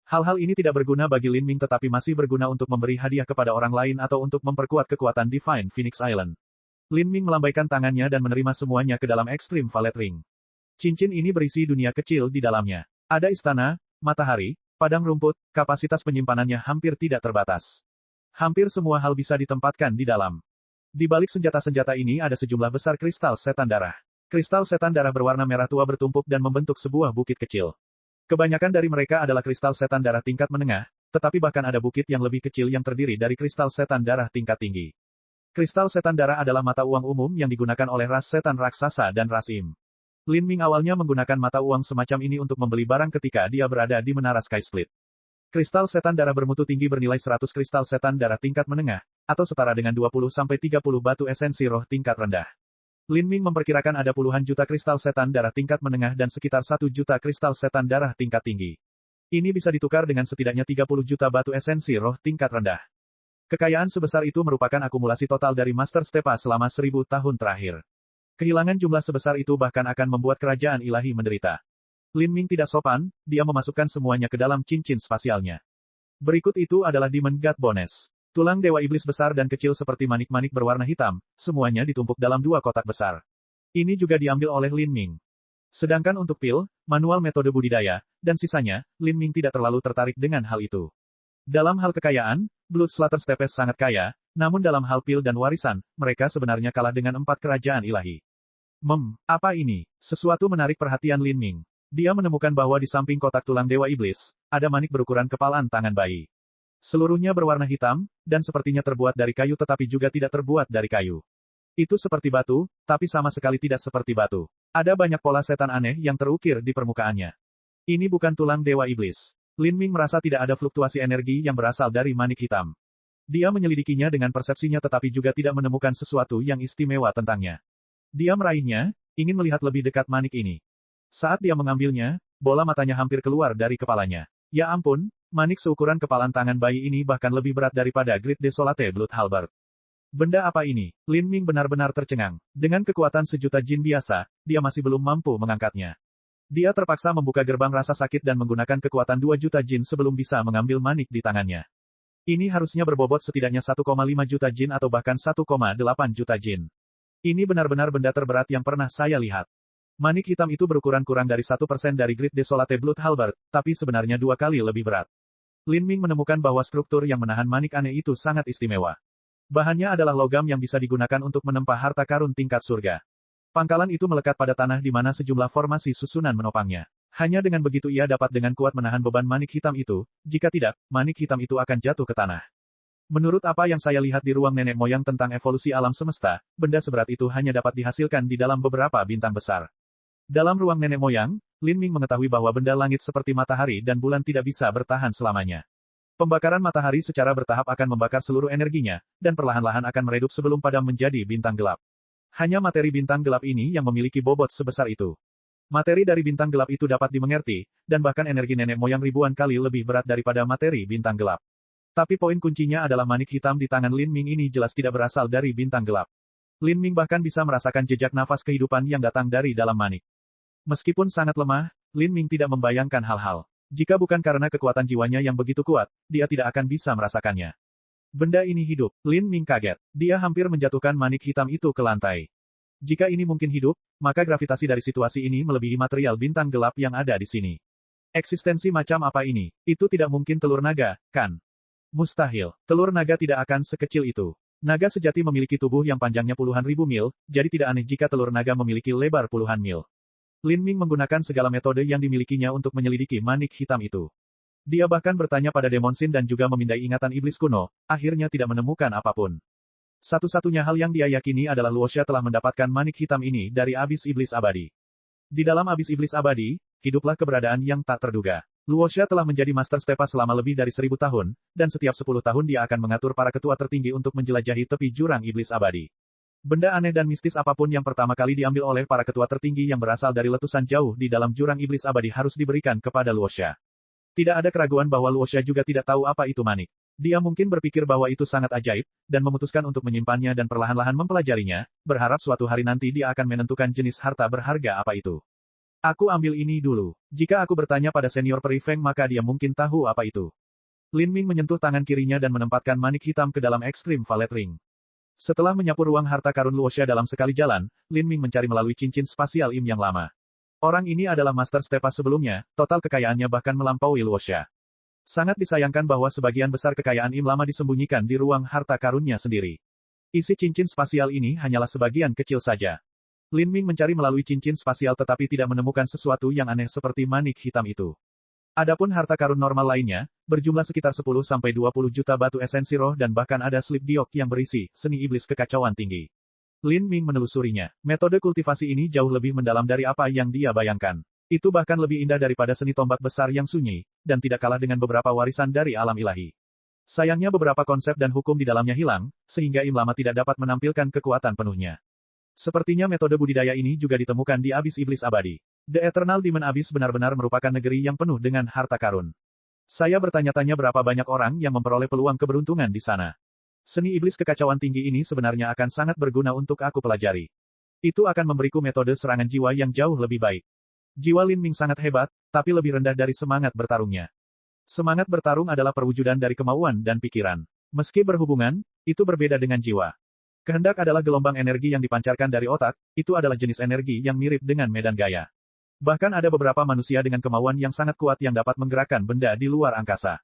Hal-hal ini tidak berguna bagi Lin Ming tetapi masih berguna untuk memberi hadiah kepada orang lain atau untuk memperkuat kekuatan Divine Phoenix Island. Lin Ming melambaikan tangannya dan menerima semuanya ke dalam Extreme Valet Ring. Cincin ini berisi dunia kecil di dalamnya. Ada istana, matahari, padang rumput, kapasitas penyimpanannya hampir tidak terbatas. Hampir semua hal bisa ditempatkan di dalam. Di balik senjata-senjata ini ada sejumlah besar kristal setan darah. Kristal setan darah berwarna merah tua bertumpuk dan membentuk sebuah bukit kecil. Kebanyakan dari mereka adalah kristal setan darah tingkat menengah, tetapi bahkan ada bukit yang lebih kecil yang terdiri dari kristal setan darah tingkat tinggi. Kristal setan darah adalah mata uang umum yang digunakan oleh ras setan raksasa dan ras Im. Lin Ming awalnya menggunakan mata uang semacam ini untuk membeli barang ketika dia berada di Menara Sky Split. Kristal setan darah bermutu tinggi bernilai 100 kristal setan darah tingkat menengah, atau setara dengan 20-30 batu esensi roh tingkat rendah. Lin Ming memperkirakan ada puluhan juta kristal setan darah tingkat menengah dan sekitar 1 juta kristal setan darah tingkat tinggi. Ini bisa ditukar dengan setidaknya 30 juta batu esensi roh tingkat rendah. Kekayaan sebesar itu merupakan akumulasi total dari Master Stepa selama 1000 tahun terakhir. Kehilangan jumlah sebesar itu bahkan akan membuat kerajaan ilahi menderita. Lin Ming tidak sopan, dia memasukkan semuanya ke dalam cincin spasialnya. Berikut itu adalah Demon God Bonus. Tulang dewa iblis besar dan kecil seperti manik-manik berwarna hitam, semuanya ditumpuk dalam 2 kotak besar. Ini juga diambil oleh Lin Ming. Sedangkan untuk pil, manual metode budidaya, dan sisanya, Lin Ming tidak terlalu tertarik dengan hal itu. Dalam hal kekayaan, Blood Slater Stepes sangat kaya, namun dalam hal pil dan warisan, mereka sebenarnya kalah dengan 4 kerajaan ilahi. Apa ini? Sesuatu menarik perhatian Lin Ming. Dia menemukan bahwa di samping kotak tulang dewa iblis, ada manik berukuran kepalan tangan bayi. Seluruhnya berwarna hitam, dan sepertinya terbuat dari kayu tetapi juga tidak terbuat dari kayu. Itu seperti batu, tapi sama sekali tidak seperti batu. Ada banyak pola setan aneh yang terukir di permukaannya. Ini bukan tulang dewa iblis. Lin Ming merasa tidak ada fluktuasi energi yang berasal dari manik hitam. Dia menyelidikinya dengan persepsinya tetapi juga tidak menemukan sesuatu yang istimewa tentangnya. Dia meraihnya, ingin melihat lebih dekat manik ini. Saat dia mengambilnya, bola matanya hampir keluar dari kepalanya. Ya ampun, manik seukuran kepalan tangan bayi ini bahkan lebih berat daripada Great Desolate Blood Halberd. Benda apa ini? Lin Ming benar-benar tercengang. Dengan kekuatan sejuta jin biasa, dia masih belum mampu mengangkatnya. Dia terpaksa membuka gerbang rasa sakit dan menggunakan kekuatan 2 juta jin sebelum bisa mengambil manik di tangannya. Ini harusnya berbobot setidaknya 1,5 juta jin atau bahkan 1,8 juta jin. Ini benar-benar benda terberat yang pernah saya lihat. Manik hitam itu berukuran kurang dari 1% dari Great Desolate Blood Halberd, tapi sebenarnya 2 kali lebih berat. Lin Ming menemukan bahwa struktur yang menahan manik aneh itu sangat istimewa. Bahannya adalah logam yang bisa digunakan untuk menempa harta karun tingkat surga. Pangkalan itu melekat pada tanah di mana sejumlah formasi susunan menopangnya. Hanya dengan begitu ia dapat dengan kuat menahan beban manik hitam itu, jika tidak, manik hitam itu akan jatuh ke tanah. Menurut apa yang saya lihat di ruang nenek moyang tentang evolusi alam semesta, benda seberat itu hanya dapat dihasilkan di dalam beberapa bintang besar. Dalam ruang nenek moyang, Lin Ming mengetahui bahwa benda langit seperti matahari dan bulan tidak bisa bertahan selamanya. Pembakaran matahari secara bertahap akan membakar seluruh energinya, dan perlahan-lahan akan meredup sebelum padam menjadi bintang gelap. Hanya materi bintang gelap ini yang memiliki bobot sebesar itu. Materi dari bintang gelap itu dapat dimengerti, dan bahkan energi nenek moyang ribuan kali lebih berat daripada materi bintang gelap. Tapi poin kuncinya adalah manik hitam di tangan Lin Ming ini jelas tidak berasal dari bintang gelap. Lin Ming bahkan bisa merasakan jejak nafas kehidupan yang datang dari dalam manik. Meskipun sangat lemah, Lin Ming tidak membayangkan hal-hal. Jika bukan karena kekuatan jiwanya yang begitu kuat, dia tidak akan bisa merasakannya. Benda ini hidup. Lin Ming kaget. Dia hampir menjatuhkan manik hitam itu ke lantai. Jika ini mungkin hidup, maka gravitasi dari situasi ini melebihi material bintang gelap yang ada di sini. Eksistensi macam apa ini? Itu tidak mungkin telur naga, kan? Mustahil. Telur naga tidak akan sekecil itu. Naga sejati memiliki tubuh yang panjangnya puluhan ribu mil, jadi tidak aneh jika telur naga memiliki lebar puluhan mil. Lin Ming menggunakan segala metode yang dimilikinya untuk menyelidiki manik hitam itu. Dia bahkan bertanya pada Demon Sin dan juga memindai ingatan iblis kuno, akhirnya tidak menemukan apapun. Satu-satunya hal yang dia yakini adalah Luoxia telah mendapatkan manik hitam ini dari abis iblis abadi. Di dalam abis iblis abadi, hiduplah keberadaan yang tak terduga. Luoxia telah menjadi Master Stepa selama lebih dari 1000 tahun, dan setiap 10 tahun dia akan mengatur para ketua tertinggi untuk menjelajahi tepi jurang iblis abadi. Benda aneh dan mistis apapun yang pertama kali diambil oleh para ketua tertinggi yang berasal dari letusan jauh di dalam jurang iblis abadi harus diberikan kepada Luoxia. Tidak ada keraguan bahwa Luoxia juga tidak tahu apa itu manik. Dia mungkin berpikir bahwa itu sangat ajaib, dan memutuskan untuk menyimpannya dan perlahan-lahan mempelajarinya, berharap suatu hari nanti dia akan menentukan jenis harta berharga apa itu. Aku ambil ini dulu. Jika aku bertanya pada senior peri Feng maka dia mungkin tahu apa itu. Lin Ming menyentuh tangan kirinya dan menempatkan manik hitam ke dalam Extreme Valet Ring. Setelah menyapu ruang harta karun Luoxia dalam sekali jalan, Lin Ming mencari melalui cincin spasial Im yang lama. Orang ini adalah Master Stepa sebelumnya, total kekayaannya bahkan melampaui Luoxia. Sangat disayangkan bahwa sebagian besar kekayaan Im lama disembunyikan di ruang harta karunnya sendiri. Isi cincin spasial ini hanyalah sebagian kecil saja. Lin Ming mencari melalui cincin spasial tetapi tidak menemukan sesuatu yang aneh seperti manik hitam itu. Adapun harta karun normal lainnya, berjumlah sekitar 10-20 juta batu esensi roh dan bahkan ada slip giok yang berisi seni iblis kekacauan tinggi. Lin Ming menelusurinya. Metode kultivasi ini jauh lebih mendalam dari apa yang dia bayangkan. Itu bahkan lebih indah daripada seni tombak besar yang sunyi, dan tidak kalah dengan beberapa warisan dari alam ilahi. Sayangnya beberapa konsep dan hukum di dalamnya hilang, sehingga Im lama tidak dapat menampilkan kekuatan penuhnya. Sepertinya metode budidaya ini juga ditemukan di abis iblis abadi. The Eternal Demon Abyss benar-benar merupakan negeri yang penuh dengan harta karun. Saya bertanya-tanya berapa banyak orang yang memperoleh peluang keberuntungan di sana. Seni iblis kekacauan tinggi ini sebenarnya akan sangat berguna untuk aku pelajari. Itu akan memberiku metode serangan jiwa yang jauh lebih baik. Jiwa Lin Ming sangat hebat, tapi lebih rendah dari semangat bertarungnya. Semangat bertarung adalah perwujudan dari kemauan dan pikiran. Meski berhubungan, itu berbeda dengan jiwa. Kehendak adalah gelombang energi yang dipancarkan dari otak, itu adalah jenis energi yang mirip dengan medan gaya. Bahkan ada beberapa manusia dengan kemauan yang sangat kuat yang dapat menggerakkan benda di luar angkasa.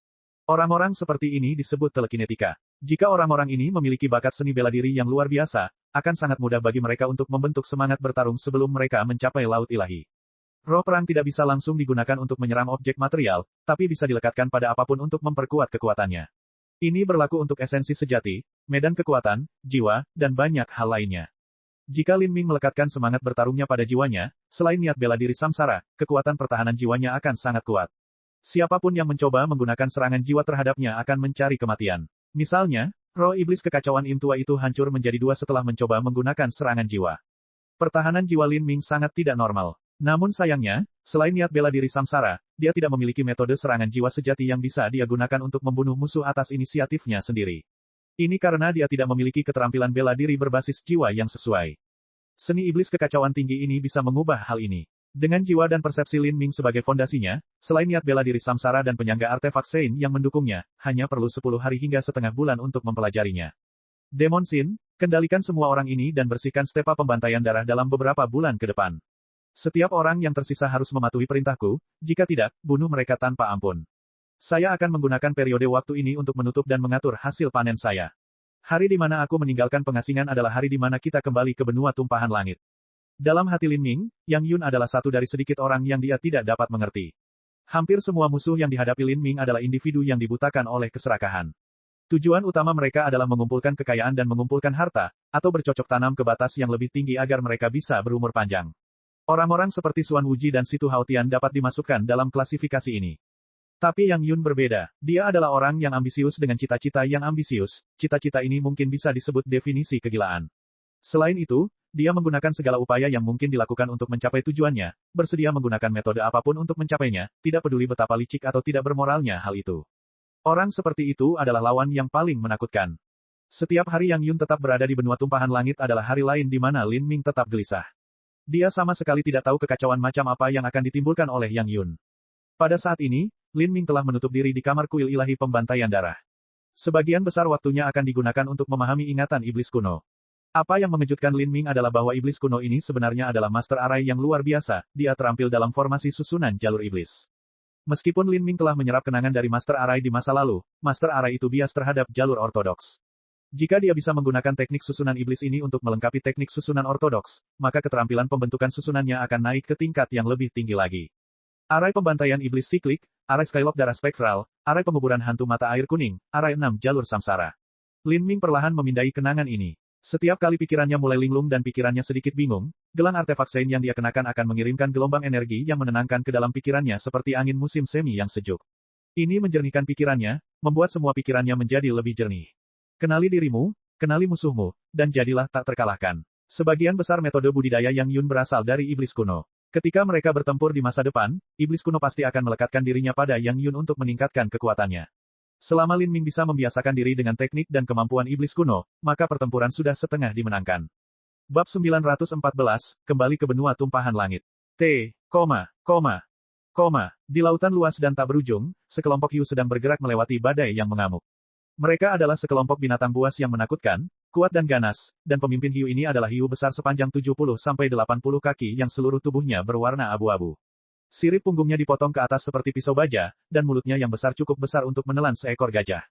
Orang-orang seperti ini disebut telekinetika. Jika orang-orang ini memiliki bakat seni bela diri yang luar biasa, akan sangat mudah bagi mereka untuk membentuk semangat bertarung sebelum mereka mencapai laut ilahi. Roh perang tidak bisa langsung digunakan untuk menyerang objek material, tapi bisa dilekatkan pada apapun untuk memperkuat kekuatannya. Ini berlaku untuk esensi sejati, medan kekuatan, jiwa, dan banyak hal lainnya. Jika Lin Ming melekatkan semangat bertarungnya pada jiwanya, selain niat bela diri samsara, kekuatan pertahanan jiwanya akan sangat kuat. Siapapun yang mencoba menggunakan serangan jiwa terhadapnya akan mencari kematian. Misalnya, roh iblis kekacauan Im tua itu hancur menjadi dua setelah mencoba menggunakan serangan jiwa. Pertahanan jiwa Lin Ming sangat tidak normal. Namun sayangnya, selain niat bela diri samsara, dia tidak memiliki metode serangan jiwa sejati yang bisa dia gunakan untuk membunuh musuh atas inisiatifnya sendiri. Ini karena dia tidak memiliki keterampilan bela diri berbasis jiwa yang sesuai. Seni iblis kekacauan tinggi ini bisa mengubah hal ini. Dengan jiwa dan persepsi Lin Ming sebagai fondasinya, selain niat bela diri samsara dan penyangga artefak Sein yang mendukungnya, hanya perlu 10 hari hingga setengah bulan untuk mempelajarinya. Demon Sin, kendalikan semua orang ini dan bersihkan stepa pembantaian darah dalam beberapa bulan ke depan. Setiap orang yang tersisa harus mematuhi perintahku, jika tidak, bunuh mereka tanpa ampun. Saya akan menggunakan periode waktu ini untuk menutup dan mengatur hasil panen saya. Hari di mana aku meninggalkan pengasingan adalah hari di mana kita kembali ke benua tumpahan langit. Dalam hati Lin Ming, Yang Yun adalah satu dari sedikit orang yang dia tidak dapat mengerti. Hampir semua musuh yang dihadapi Lin Ming adalah individu yang dibutakan oleh keserakahan. Tujuan utama mereka adalah mengumpulkan kekayaan dan mengumpulkan harta, atau bercocok tanam ke batas yang lebih tinggi agar mereka bisa berumur panjang. Orang-orang seperti Xuan Wuji dan Situ Haotian dapat dimasukkan dalam klasifikasi ini. Tapi Yang Yun berbeda. Dia adalah orang yang ambisius dengan cita-cita yang ambisius. Cita-cita ini mungkin bisa disebut definisi kegilaan. Selain itu, dia menggunakan segala upaya yang mungkin dilakukan untuk mencapai tujuannya, bersedia menggunakan metode apapun untuk mencapainya, tidak peduli betapa licik atau tidak bermoralnya hal itu. Orang seperti itu adalah lawan yang paling menakutkan. Setiap hari Yang Yun tetap berada di benua tumpahan langit adalah hari lain di mana Lin Ming tetap gelisah. Dia sama sekali tidak tahu kekacauan macam apa yang akan ditimbulkan oleh Yang Yun. Pada saat ini, Lin Ming telah menutup diri di kamar kuil ilahi pembantaian darah. Sebagian besar waktunya akan digunakan untuk memahami ingatan iblis kuno. Apa yang mengejutkan Lin Ming adalah bahwa iblis kuno ini sebenarnya adalah Master Arai yang luar biasa, dia terampil dalam formasi susunan jalur iblis. Meskipun Lin Ming telah menyerap kenangan dari Master Arai di masa lalu, Master Arai itu bias terhadap jalur ortodoks. Jika dia bisa menggunakan teknik susunan iblis ini untuk melengkapi teknik susunan ortodoks, maka keterampilan pembentukan susunannya akan naik ke tingkat yang lebih tinggi lagi. Arai pembantaian iblis siklik, arai Skylock darah spektral, arai penguburan hantu mata air kuning, arai 6 jalur samsara. Lin Ming perlahan memindai kenangan ini. Setiap kali pikirannya mulai linglung dan pikirannya sedikit bingung, gelang artefak Sein yang dia kenakan akan mengirimkan gelombang energi yang menenangkan ke dalam pikirannya seperti angin musim semi yang sejuk. Ini menjernihkan pikirannya, membuat semua pikirannya menjadi lebih jernih. Kenali dirimu, kenali musuhmu, dan jadilah tak terkalahkan. Sebagian besar metode budidaya Yang Yun berasal dari iblis kuno. Ketika mereka bertempur di masa depan, iblis kuno pasti akan melekatkan dirinya pada Yang Yun untuk meningkatkan kekuatannya. Selama Lin Ming bisa membiasakan diri dengan teknik dan kemampuan iblis kuno, maka pertempuran sudah setengah dimenangkan. Bab 914, kembali ke benua tumpahan langit. Di lautan luas dan tak berujung, sekelompok hiu sedang bergerak melewati badai yang mengamuk. Mereka adalah sekelompok binatang buas yang menakutkan, kuat dan ganas, dan pemimpin hiu ini adalah hiu besar sepanjang 70-80 kaki yang seluruh tubuhnya berwarna abu-abu. Sirip punggungnya dipotong ke atas seperti pisau baja, dan mulutnya yang besar cukup besar untuk menelan seekor gajah.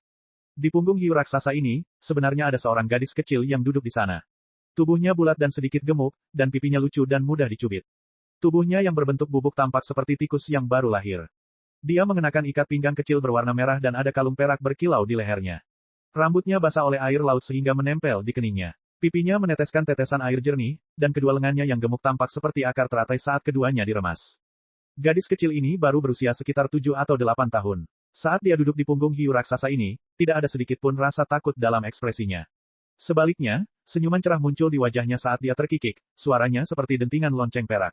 Di punggung hiu raksasa ini, sebenarnya ada seorang gadis kecil yang duduk di sana. Tubuhnya bulat dan sedikit gemuk, dan pipinya lucu dan mudah dicubit. Tubuhnya yang berbentuk bubuk tampak seperti tikus yang baru lahir. Dia mengenakan ikat pinggang kecil berwarna merah dan ada kalung perak berkilau di lehernya. Rambutnya basah oleh air laut sehingga menempel di keningnya. Pipinya meneteskan tetesan air jernih, dan kedua lengannya yang gemuk tampak seperti akar teratai saat keduanya diremas. Gadis kecil ini baru berusia sekitar 7 atau 8 tahun. Saat dia duduk di punggung hiu raksasa ini, tidak ada sedikit pun rasa takut dalam ekspresinya. Sebaliknya, senyuman cerah muncul di wajahnya saat dia terkikik, suaranya seperti dentingan lonceng perak.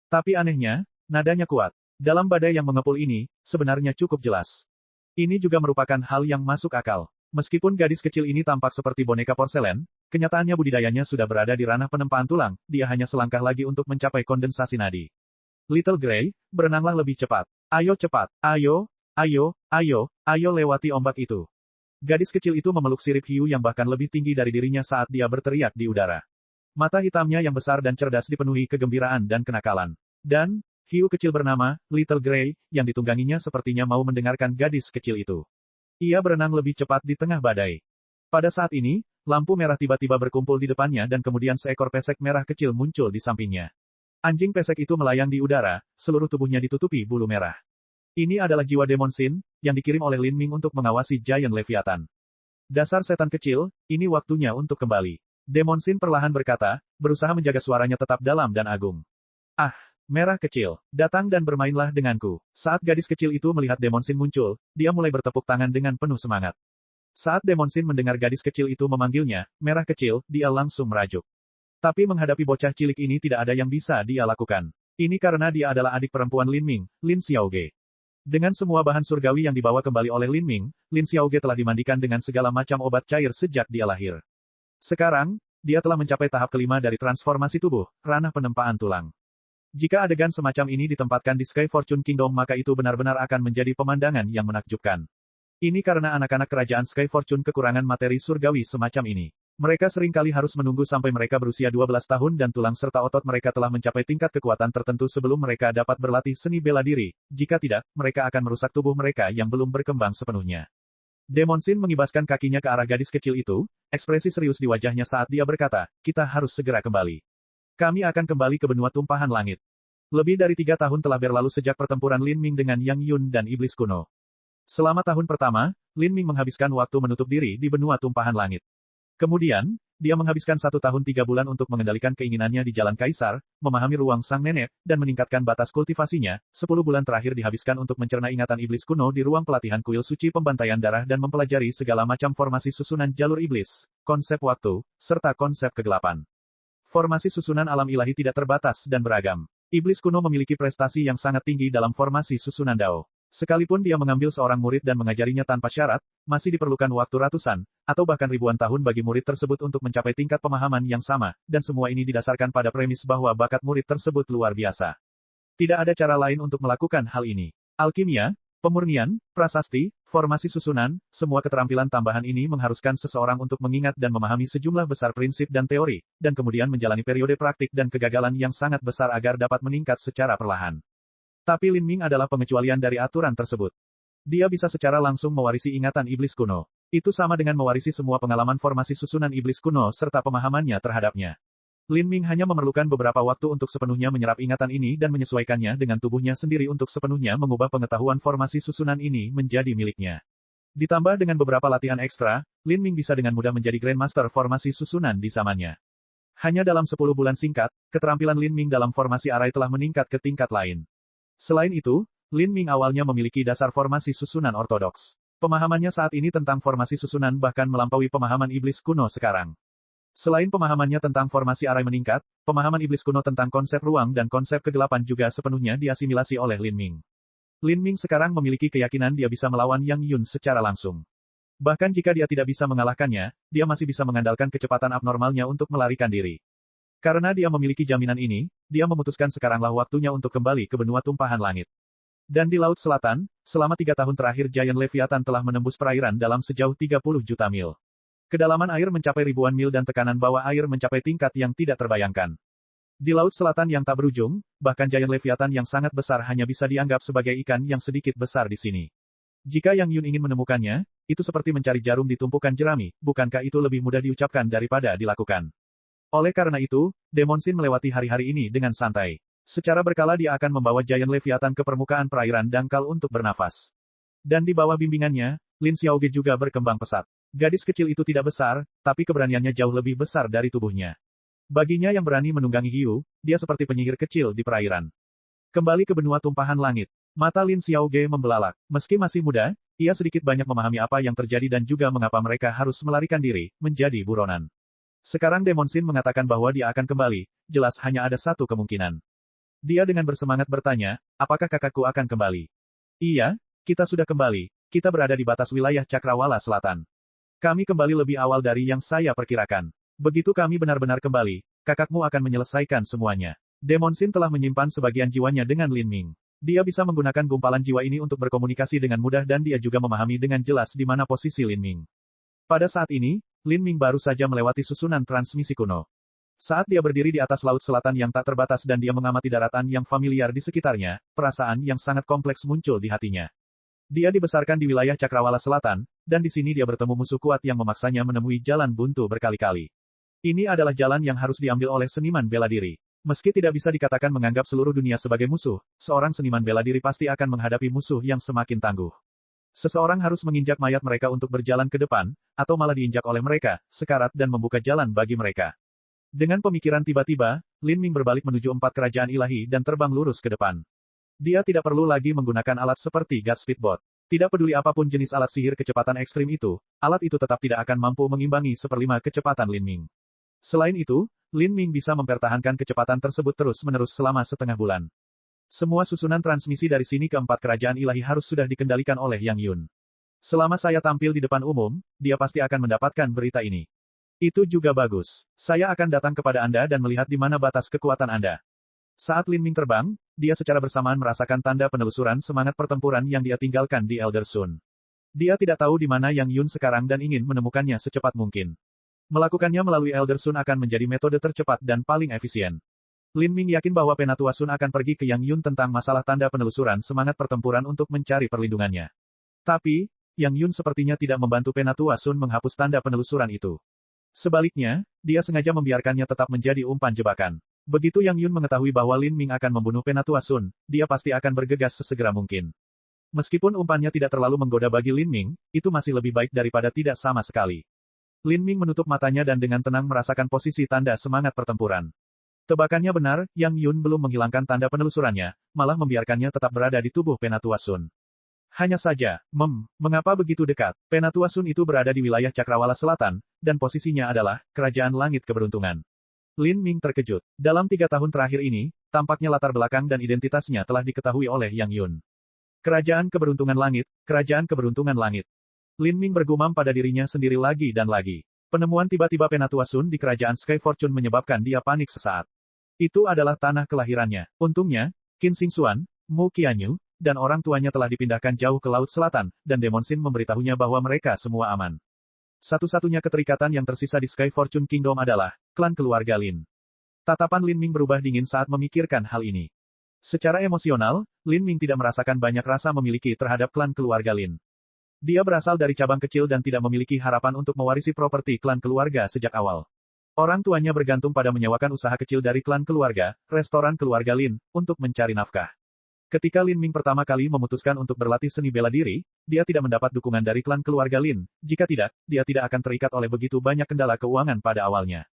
Tapi anehnya, nadanya kuat. Dalam badai yang mengepul ini, sebenarnya cukup jelas. Ini juga merupakan hal yang masuk akal. Meskipun gadis kecil ini tampak seperti boneka porselen, kenyataannya budidayanya sudah berada di ranah penempaan tulang, dia hanya selangkah lagi untuk mencapai kondensasi nadi. Little Grey, berenanglah lebih cepat. Ayo cepat, ayo lewati ombak itu. Gadis kecil itu memeluk sirip hiu yang bahkan lebih tinggi dari dirinya saat dia berteriak di udara. Mata hitamnya yang besar dan cerdas dipenuhi kegembiraan dan kenakalan. Dan, hiu kecil bernama, Little Grey, yang ditungganginya sepertinya mau mendengarkan gadis kecil itu. Ia berenang lebih cepat di tengah badai. Pada saat ini, lampu merah tiba-tiba berkumpul di depannya dan kemudian seekor pesek merah kecil muncul di sampingnya. Anjing pesek itu melayang di udara, seluruh tubuhnya ditutupi bulu merah. Ini adalah jiwa Demon Sin, yang dikirim oleh Lin Ming untuk mengawasi Giant Leviathan. Dasar setan kecil, ini waktunya untuk kembali. Demon Sin perlahan berkata, berusaha menjaga suaranya tetap dalam dan agung. Ah, merah kecil, datang dan bermainlah denganku. Saat gadis kecil itu melihat Demon Sin muncul, dia mulai bertepuk tangan dengan penuh semangat. Saat Demon Sin mendengar gadis kecil itu memanggilnya, merah kecil, dia langsung merajuk. Tapi menghadapi bocah cilik ini tidak ada yang bisa dia lakukan. Ini karena dia adalah adik perempuan Lin Ming, Lin Xiaoge. Dengan semua bahan surgawi yang dibawa kembali oleh Lin Ming, Lin Xiaoge telah dimandikan dengan segala macam obat cair sejak dia lahir. Sekarang, dia telah mencapai tahap kelima dari transformasi tubuh, ranah penempaan tulang. Jika adegan semacam ini ditempatkan di Sky Fortune Kingdom maka itu benar-benar akan menjadi pemandangan yang menakjubkan. Ini karena anak-anak kerajaan Sky Fortune kekurangan materi surgawi semacam ini. Mereka seringkali harus menunggu sampai mereka berusia 12 tahun dan tulang serta otot mereka telah mencapai tingkat kekuatan tertentu sebelum mereka dapat berlatih seni bela diri, jika tidak, mereka akan merusak tubuh mereka yang belum berkembang sepenuhnya. Demon Sin mengibaskan kakinya ke arah gadis kecil itu, ekspresi serius di wajahnya saat dia berkata, kita harus segera kembali. Kami akan kembali ke benua tumpahan langit. Lebih dari 3 tahun telah berlalu sejak pertempuran Lin Ming dengan Yang Yun dan Iblis Kuno. Selama tahun pertama, Lin Ming menghabiskan waktu menutup diri di benua tumpahan langit. Kemudian, dia menghabiskan 1 tahun 3 bulan untuk mengendalikan keinginannya di Jalan Kaisar, memahami ruang sang nenek, dan meningkatkan batas kultivasinya. 10 bulan terakhir dihabiskan untuk mencerna ingatan iblis kuno di ruang pelatihan kuil suci pembantaian darah dan mempelajari segala macam formasi susunan jalur iblis, konsep waktu, serta konsep kegelapan. Formasi susunan alam ilahi tidak terbatas dan beragam. Iblis kuno memiliki prestasi yang sangat tinggi dalam formasi susunan Dao. Sekalipun dia mengambil seorang murid dan mengajarinya tanpa syarat, masih diperlukan waktu ratusan, atau bahkan ribuan tahun bagi murid tersebut untuk mencapai tingkat pemahaman yang sama, dan semua ini didasarkan pada premis bahwa bakat murid tersebut luar biasa. Tidak ada cara lain untuk melakukan hal ini. Alkimia, Pemurnian, prasasti, formasi susunan, semua keterampilan tambahan ini mengharuskan seseorang untuk mengingat dan memahami sejumlah besar prinsip dan teori, dan kemudian menjalani periode praktik dan kegagalan yang sangat besar agar dapat meningkat secara perlahan. Tapi Lin Ming adalah pengecualian dari aturan tersebut. Dia bisa secara langsung mewarisi ingatan iblis kuno. Itu sama dengan mewarisi semua pengalaman formasi susunan iblis kuno serta pemahamannya terhadapnya. Lin Ming hanya memerlukan beberapa waktu untuk sepenuhnya menyerap ingatan ini dan menyesuaikannya dengan tubuhnya sendiri untuk sepenuhnya mengubah pengetahuan formasi susunan ini menjadi miliknya. Ditambah dengan beberapa latihan ekstra, Lin Ming bisa dengan mudah menjadi Grandmaster formasi susunan di zamannya. Hanya dalam 10 bulan singkat, keterampilan Lin Ming dalam formasi arai telah meningkat ke tingkat lain. Selain itu, Lin Ming awalnya memiliki dasar formasi susunan ortodoks. Pemahamannya saat ini tentang formasi susunan bahkan melampaui pemahaman iblis kuno sekarang. Selain pemahamannya tentang formasi arai meningkat, pemahaman iblis kuno tentang konsep ruang dan konsep kegelapan juga sepenuhnya diasimilasi oleh Lin Ming. Lin Ming sekarang memiliki keyakinan dia bisa melawan Yang Yun secara langsung. Bahkan jika dia tidak bisa mengalahkannya, dia masih bisa mengandalkan kecepatan abnormalnya untuk melarikan diri. Karena dia memiliki jaminan ini, dia memutuskan sekaranglah waktunya untuk kembali ke benua tumpahan langit. Dan di Laut Selatan, selama 3 tahun terakhir Giant Leviathan telah menembus perairan dalam sejauh 30 juta mil. Kedalaman air mencapai ribuan mil dan tekanan bawah air mencapai tingkat yang tidak terbayangkan. Di Laut Selatan yang tak berujung, bahkan Giant Leviathan yang sangat besar hanya bisa dianggap sebagai ikan yang sedikit besar di sini. Jika Yang Yun ingin menemukannya, itu seperti mencari jarum di tumpukan jerami, bukankah itu lebih mudah diucapkan daripada dilakukan? Oleh karena itu, Demon Shin melewati hari-hari ini dengan santai. Secara berkala dia akan membawa Giant Leviathan ke permukaan perairan dangkal untuk bernafas. Dan di bawah bimbingannya, Lin Xiaoge juga berkembang pesat. Gadis kecil itu tidak besar, tapi keberaniannya jauh lebih besar dari tubuhnya. Baginya yang berani menunggangi hiu, dia seperti penyihir kecil di perairan. Kembali ke benua tumpahan langit. Mata Lin Xiaoge membelalak. Meski masih muda, ia sedikit banyak memahami apa yang terjadi dan juga mengapa mereka harus melarikan diri, menjadi buronan. Sekarang Demon Shin mengatakan bahwa dia akan kembali, jelas hanya ada satu kemungkinan. Dia dengan bersemangat bertanya, apakah kakakku akan kembali? Iya, kita sudah kembali, kita berada di batas wilayah Cakrawala Selatan. Kami kembali lebih awal dari yang saya perkirakan. Begitu kami benar-benar kembali, kakakmu akan menyelesaikan semuanya. Demon Shin telah menyimpan sebagian jiwanya dengan Lin Ming. Dia bisa menggunakan gumpalan jiwa ini untuk berkomunikasi dengan mudah dan dia juga memahami dengan jelas di mana posisi Lin Ming. Pada saat ini, Lin Ming baru saja melewati susunan transmisi kuno. Saat dia berdiri di atas Laut Selatan yang tak terbatas dan dia mengamati daratan yang familiar di sekitarnya, perasaan yang sangat kompleks muncul di hatinya. Dia dibesarkan di wilayah Cakrawala Selatan, dan di sini dia bertemu musuh kuat yang memaksanya menemui jalan buntu berkali-kali. Ini adalah jalan yang harus diambil oleh seniman bela diri. Meski tidak bisa dikatakan menganggap seluruh dunia sebagai musuh, seorang seniman bela diri pasti akan menghadapi musuh yang semakin tangguh. Seseorang harus menginjak mayat mereka untuk berjalan ke depan, atau malah diinjak oleh mereka, sekarat dan membuka jalan bagi mereka. Dengan pemikiran tiba-tiba, Lin Ming berbalik menuju 4 kerajaan ilahi dan terbang lurus ke depan. Dia tidak perlu lagi menggunakan alat seperti God Speedboat. Tidak peduli apapun jenis alat sihir kecepatan ekstrim itu, alat itu tetap tidak akan mampu mengimbangi 1/5 kecepatan Lin Ming. Selain itu, Lin Ming bisa mempertahankan kecepatan tersebut terus-menerus selama setengah bulan. Semua susunan transmisi dari sini ke 4 kerajaan ilahi harus sudah dikendalikan oleh Yang Yun. Selama saya tampil di depan umum, dia pasti akan mendapatkan berita ini. Itu juga bagus. Saya akan datang kepada Anda dan melihat di mana batas kekuatan Anda. Saat Lin Ming terbang, dia secara bersamaan merasakan tanda penelusuran semangat pertempuran yang dia tinggalkan di Elder Sun. Dia tidak tahu di mana Yang Yun sekarang dan ingin menemukannya secepat mungkin. Melakukannya melalui Elder Sun akan menjadi metode tercepat dan paling efisien. Lin Ming yakin bahwa Penatua Sun akan pergi ke Yang Yun tentang masalah tanda penelusuran semangat pertempuran untuk mencari perlindungannya. Tapi, Yang Yun sepertinya tidak membantu Penatua Sun menghapus tanda penelusuran itu. Sebaliknya, dia sengaja membiarkannya tetap menjadi umpan jebakan. Begitu Yang Yun mengetahui bahwa Lin Ming akan membunuh Penatua Sun, dia pasti akan bergegas sesegera mungkin. Meskipun umpannya tidak terlalu menggoda bagi Lin Ming, itu masih lebih baik daripada tidak sama sekali. Lin Ming menutup matanya dan dengan tenang merasakan posisi tanda semangat pertempuran. Tebakannya benar, Yang Yun belum menghilangkan tanda penelusurannya, malah membiarkannya tetap berada di tubuh Penatua Sun. Hanya saja, mengapa begitu dekat? Penatua Sun itu berada di wilayah Cakrawala Selatan, dan posisinya adalah Kerajaan Langit Keberuntungan. Lin Ming terkejut. Dalam 3 tahun terakhir ini, tampaknya latar belakang dan identitasnya telah diketahui oleh Yang Yun. Kerajaan Keberuntungan Langit, Kerajaan Keberuntungan Langit. Lin Ming bergumam pada dirinya sendiri lagi dan lagi. Penemuan tiba-tiba Penatua Sun di Kerajaan Sky Fortune menyebabkan dia panik sesaat. Itu adalah tanah kelahirannya. Untungnya, Qin Xingxuan, Mu Qianyu, dan orang tuanya telah dipindahkan jauh ke Laut Selatan, dan Demon Sin memberitahunya bahwa mereka semua aman. Satu-satunya keterikatan yang tersisa di Sky Fortune Kingdom adalah klan keluarga Lin. Tatapan Lin Ming berubah dingin saat memikirkan hal ini. Secara emosional, Lin Ming tidak merasakan banyak rasa memiliki terhadap klan keluarga Lin. Dia berasal dari cabang kecil dan tidak memiliki harapan untuk mewarisi properti klan keluarga sejak awal. Orang tuanya bergantung pada menyewakan usaha kecil dari klan keluarga, restoran keluarga Lin, untuk mencari nafkah. Ketika Lin Ming pertama kali memutuskan untuk berlatih seni bela diri, dia tidak mendapat dukungan dari klan keluarga Lin. Jika tidak, dia tidak akan terikat oleh begitu banyak kendala keuangan pada awalnya.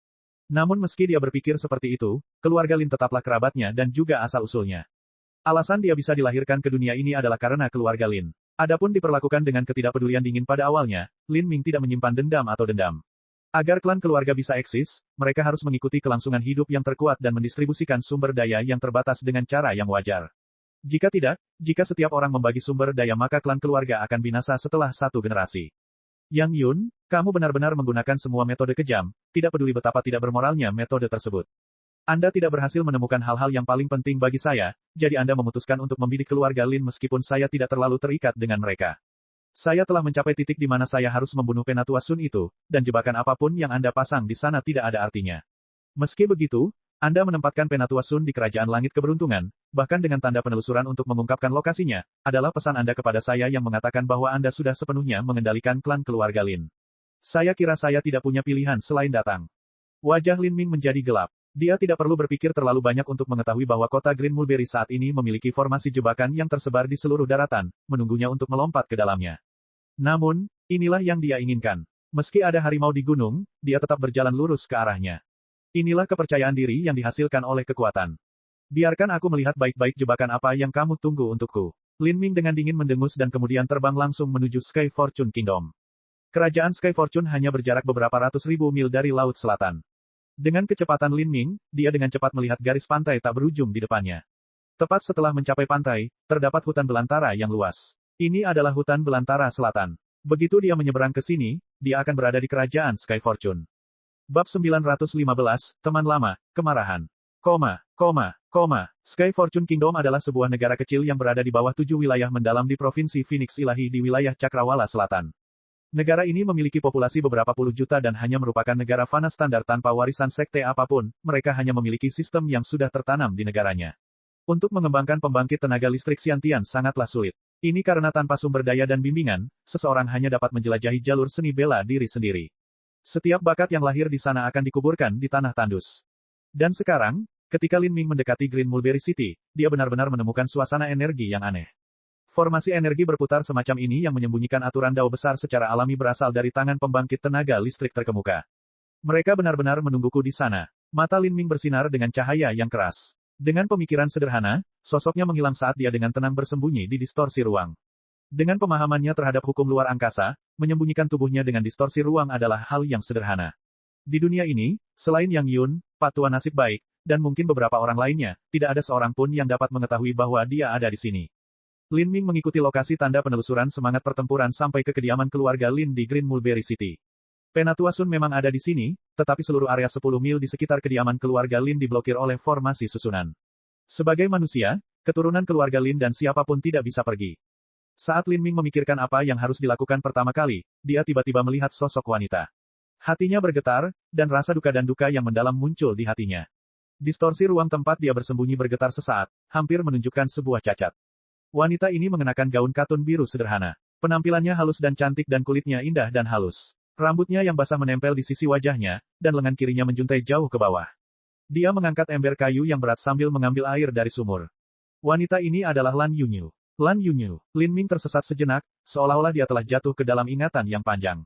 Namun meski dia berpikir seperti itu, keluarga Lin tetaplah kerabatnya dan juga asal-usulnya. Alasan dia bisa dilahirkan ke dunia ini adalah karena keluarga Lin. Adapun diperlakukan dengan ketidakpedulian dingin pada awalnya, Lin Ming tidak menyimpan dendam atau dendam. Agar klan keluarga bisa eksis, mereka harus mengikuti kelangsungan hidup yang terkuat dan mendistribusikan sumber daya yang terbatas dengan cara yang wajar. Jika tidak, jika setiap orang membagi sumber daya maka klan keluarga akan binasa setelah satu generasi. Yang Yun, kamu benar-benar menggunakan semua metode kejam, tidak peduli betapa tidak bermoralnya metode tersebut. Anda tidak berhasil menemukan hal-hal yang paling penting bagi saya, jadi Anda memutuskan untuk membidik keluarga Lin meskipun saya tidak terlalu terikat dengan mereka. Saya telah mencapai titik di mana saya harus membunuh Penatua Sun itu, dan jebakan apapun yang Anda pasang di sana tidak ada artinya. Meski begitu, Anda menempatkan Penatua Sun di Kerajaan Langit Keberuntungan, bahkan dengan tanda penelusuran untuk mengungkapkan lokasinya, adalah pesan Anda kepada saya yang mengatakan bahwa Anda sudah sepenuhnya mengendalikan klan keluarga Lin. Saya kira saya tidak punya pilihan selain datang. Wajah Lin Ming menjadi gelap. Dia tidak perlu berpikir terlalu banyak untuk mengetahui bahwa kota Green Mulberry saat ini memiliki formasi jebakan yang tersebar di seluruh daratan, menunggunya untuk melompat ke dalamnya. Namun, inilah yang dia inginkan. Meski ada harimau di gunung, dia tetap berjalan lurus ke arahnya. Inilah kepercayaan diri yang dihasilkan oleh kekuatan. Biarkan aku melihat baik-baik jebakan apa yang kamu tunggu untukku. Lin Ming dengan dingin mendengus dan kemudian terbang langsung menuju Sky Fortune Kingdom. Kerajaan Sky Fortune hanya berjarak beberapa ratus ribu mil dari Laut Selatan. Dengan kecepatan Lin Ming, dia dengan cepat melihat garis pantai tak berujung di depannya. Tepat setelah mencapai pantai, terdapat hutan belantara yang luas. Ini adalah hutan belantara selatan. Begitu dia menyeberang ke sini, dia akan berada di kerajaan Sky Fortune. Bab 915, Teman Lama, Kemarahan. Sky Fortune Kingdom adalah sebuah negara kecil yang berada di bawah 7 wilayah mendalam di Provinsi Phoenix Ilahi di wilayah Cakrawala Selatan. Negara ini memiliki populasi beberapa puluh juta dan hanya merupakan negara fana standar tanpa warisan sekte apapun, mereka hanya memiliki sistem yang sudah tertanam di negaranya. Untuk mengembangkan pembangkit tenaga listrik Xiantian sangatlah sulit. Ini karena tanpa sumber daya dan bimbingan, seseorang hanya dapat menjelajahi jalur seni bela diri sendiri. Setiap bakat yang lahir di sana akan dikuburkan di tanah tandus. Dan sekarang, ketika Lin Ming mendekati Green Mulberry City, dia benar-benar menemukan suasana energi yang aneh. Formasi energi berputar semacam ini yang menyembunyikan aturan dao besar secara alami berasal dari tangan pembangkit tenaga listrik terkemuka. Mereka benar-benar menungguku di sana. Mata Lin Ming bersinar dengan cahaya yang keras. Dengan pemikiran sederhana, sosoknya menghilang saat dia dengan tenang bersembunyi di distorsi ruang. Dengan pemahamannya terhadap hukum luar angkasa, menyembunyikan tubuhnya dengan distorsi ruang adalah hal yang sederhana. Di dunia ini, selain Yang Yun, Patua Nasib Baik, dan mungkin beberapa orang lainnya, tidak ada seorang pun yang dapat mengetahui bahwa dia ada di sini. Lin Ming mengikuti lokasi tanda penelusuran semangat pertempuran sampai ke kediaman keluarga Lin di Green Mulberry City. Penatua Sun memang ada di sini, tetapi seluruh area 10 mil di sekitar kediaman keluarga Lin diblokir oleh formasi susunan. Sebagai manusia, keturunan keluarga Lin dan siapapun tidak bisa pergi. Saat Lin Ming memikirkan apa yang harus dilakukan pertama kali, dia tiba-tiba melihat sosok wanita. Hatinya bergetar, dan rasa duka dan duka yang mendalam muncul di hatinya. Distorsi ruang tempat dia bersembunyi bergetar sesaat, hampir menunjukkan sebuah cacat. Wanita ini mengenakan gaun katun biru sederhana. Penampilannya halus dan cantik dan kulitnya indah dan halus. Rambutnya yang basah menempel di sisi wajahnya, dan lengan kirinya menjuntai jauh ke bawah. Dia mengangkat ember kayu yang berat sambil mengambil air dari sumur. Wanita ini adalah Lan Yunyu. Lan Yunyu. Lin Ming tersesat sejenak, seolah-olah dia telah jatuh ke dalam ingatan yang panjang.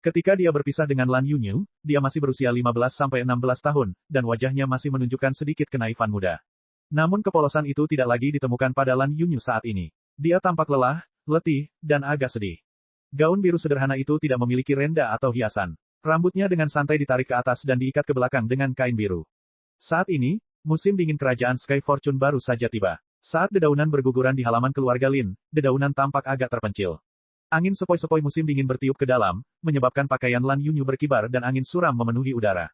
Ketika dia berpisah dengan Lan Yunyu, dia masih berusia 15-16 tahun, dan wajahnya masih menunjukkan sedikit kenaifan muda. Namun kepolosan itu tidak lagi ditemukan pada Lan Yunyu saat ini. Dia tampak lelah, letih, dan agak sedih. Gaun biru sederhana itu tidak memiliki renda atau hiasan. Rambutnya dengan santai ditarik ke atas dan diikat ke belakang dengan kain biru. Saat ini, musim dingin kerajaan Sky Fortune baru saja tiba. Saat dedaunan berguguran di halaman keluarga Lin, dedaunan tampak agak terpencil. Angin sepoi-sepoi musim dingin bertiup ke dalam, menyebabkan pakaian Lan Yunyu berkibar dan angin suram memenuhi udara.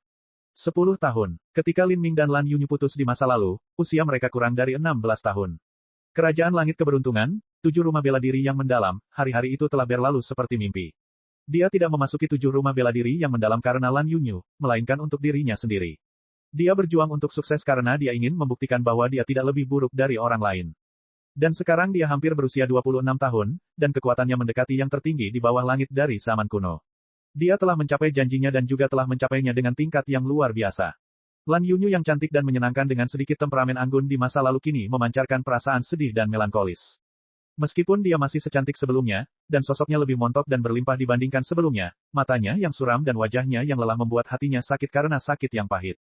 10 tahun. Ketika Lin Ming dan Lan Yunyu putus di masa lalu, usia mereka kurang dari 16 tahun. Kerajaan Langit Keberuntungan, 7 rumah bela diri yang mendalam, hari-hari itu telah berlalu seperti mimpi. Dia tidak memasuki 7 rumah bela diri yang mendalam karena Lan Yunyu, melainkan untuk dirinya sendiri. Dia berjuang untuk sukses karena dia ingin membuktikan bahwa dia tidak lebih buruk dari orang lain. Dan sekarang dia hampir berusia 26 tahun, dan kekuatannya mendekati yang tertinggi di bawah langit dari zaman kuno. Dia telah mencapai janjinya dan juga telah mencapainya dengan tingkat yang luar biasa. Lan Yunyu yang cantik dan menyenangkan dengan sedikit temperamen anggun di masa lalu kini memancarkan perasaan sedih dan melankolis. Meskipun dia masih secantik sebelumnya, dan sosoknya lebih montok dan berlimpah dibandingkan sebelumnya, matanya yang suram dan wajahnya yang lelah membuat hatinya sakit karena sakit yang pahit.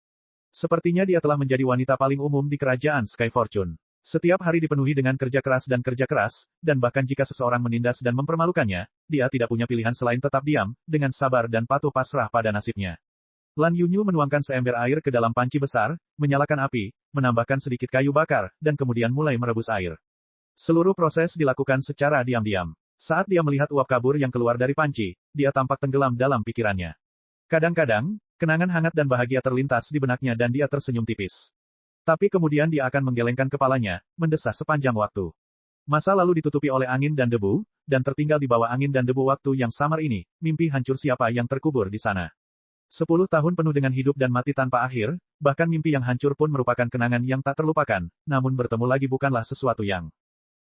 Sepertinya dia telah menjadi wanita paling umum di kerajaan Sky Fortune. Setiap hari dipenuhi dengan kerja keras, dan bahkan jika seseorang menindas dan mempermalukannya, dia tidak punya pilihan selain tetap diam, dengan sabar dan patuh pasrah pada nasibnya. Lan Yunyu menuangkan seember air ke dalam panci besar, menyalakan api, menambahkan sedikit kayu bakar, dan kemudian mulai merebus air. Seluruh proses dilakukan secara diam-diam. Saat dia melihat uap kabur yang keluar dari panci, dia tampak tenggelam dalam pikirannya. Kadang-kadang, kenangan hangat dan bahagia terlintas di benaknya dan dia tersenyum tipis. Tapi kemudian dia akan menggelengkan kepalanya, mendesah sepanjang waktu. Masa lalu ditutupi oleh angin dan debu, dan tertinggal di bawah angin dan debu waktu yang samar ini, mimpi hancur siapa yang terkubur di sana. 10 tahun penuh dengan hidup dan mati tanpa akhir, bahkan mimpi yang hancur pun merupakan kenangan yang tak terlupakan, namun bertemu lagi bukanlah sesuatu yang.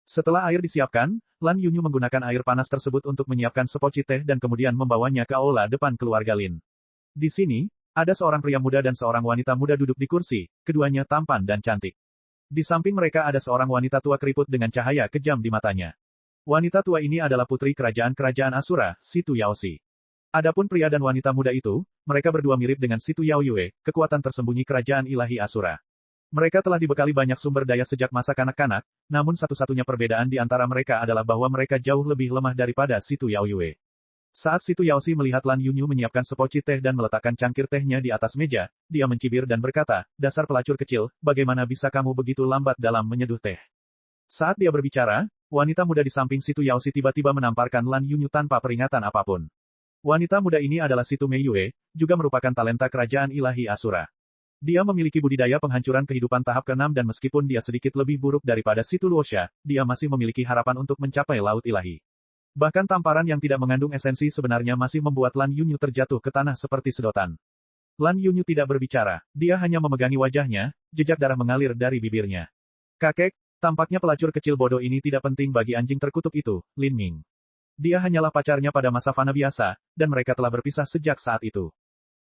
Setelah air disiapkan, Lan Yunyu menggunakan air panas tersebut untuk menyiapkan sepoci teh dan kemudian membawanya ke aula depan keluarga Lin. Di sini, ada seorang pria muda dan seorang wanita muda duduk di kursi, keduanya tampan dan cantik. Di samping mereka ada seorang wanita tua keriput dengan cahaya kejam di matanya. Wanita tua ini adalah putri kerajaan Asura, Situ Yaoshi. Adapun pria dan wanita muda itu, mereka berdua mirip dengan Situ Yaoyue, kekuatan tersembunyi kerajaan ilahi Asura. Mereka telah dibekali banyak sumber daya sejak masa kanak-kanak, namun satu-satunya perbedaan di antara mereka adalah bahwa mereka jauh lebih lemah daripada Situ Yaoyue. Saat Situ Yaoshi melihat Lan Yunyu menyiapkan sepoci teh dan meletakkan cangkir tehnya di atas meja, dia mencibir dan berkata, "Dasar pelacur kecil, bagaimana bisa kamu begitu lambat dalam menyeduh teh?" Saat dia berbicara, wanita muda di samping Situ Yaoshi tiba-tiba menamparkan Lan Yunyu tanpa peringatan apapun. Wanita muda ini adalah Situ Meiyue, juga merupakan talenta kerajaan ilahi Asura. Dia memiliki budidaya penghancuran kehidupan tahap ke-6 dan meskipun dia sedikit lebih buruk daripada Situ Luosha, dia masih memiliki harapan untuk mencapai laut ilahi. Bahkan tamparan yang tidak mengandung esensi sebenarnya masih membuat Lan Yunyu terjatuh ke tanah seperti sedotan. Lan Yunyu tidak berbicara, dia hanya memegangi wajahnya, jejak darah mengalir dari bibirnya. Kakek, tampaknya pelacur kecil bodoh ini tidak penting bagi anjing terkutuk itu, Lin Ming. Dia hanyalah pacarnya pada masa fana biasa, dan mereka telah berpisah sejak saat itu.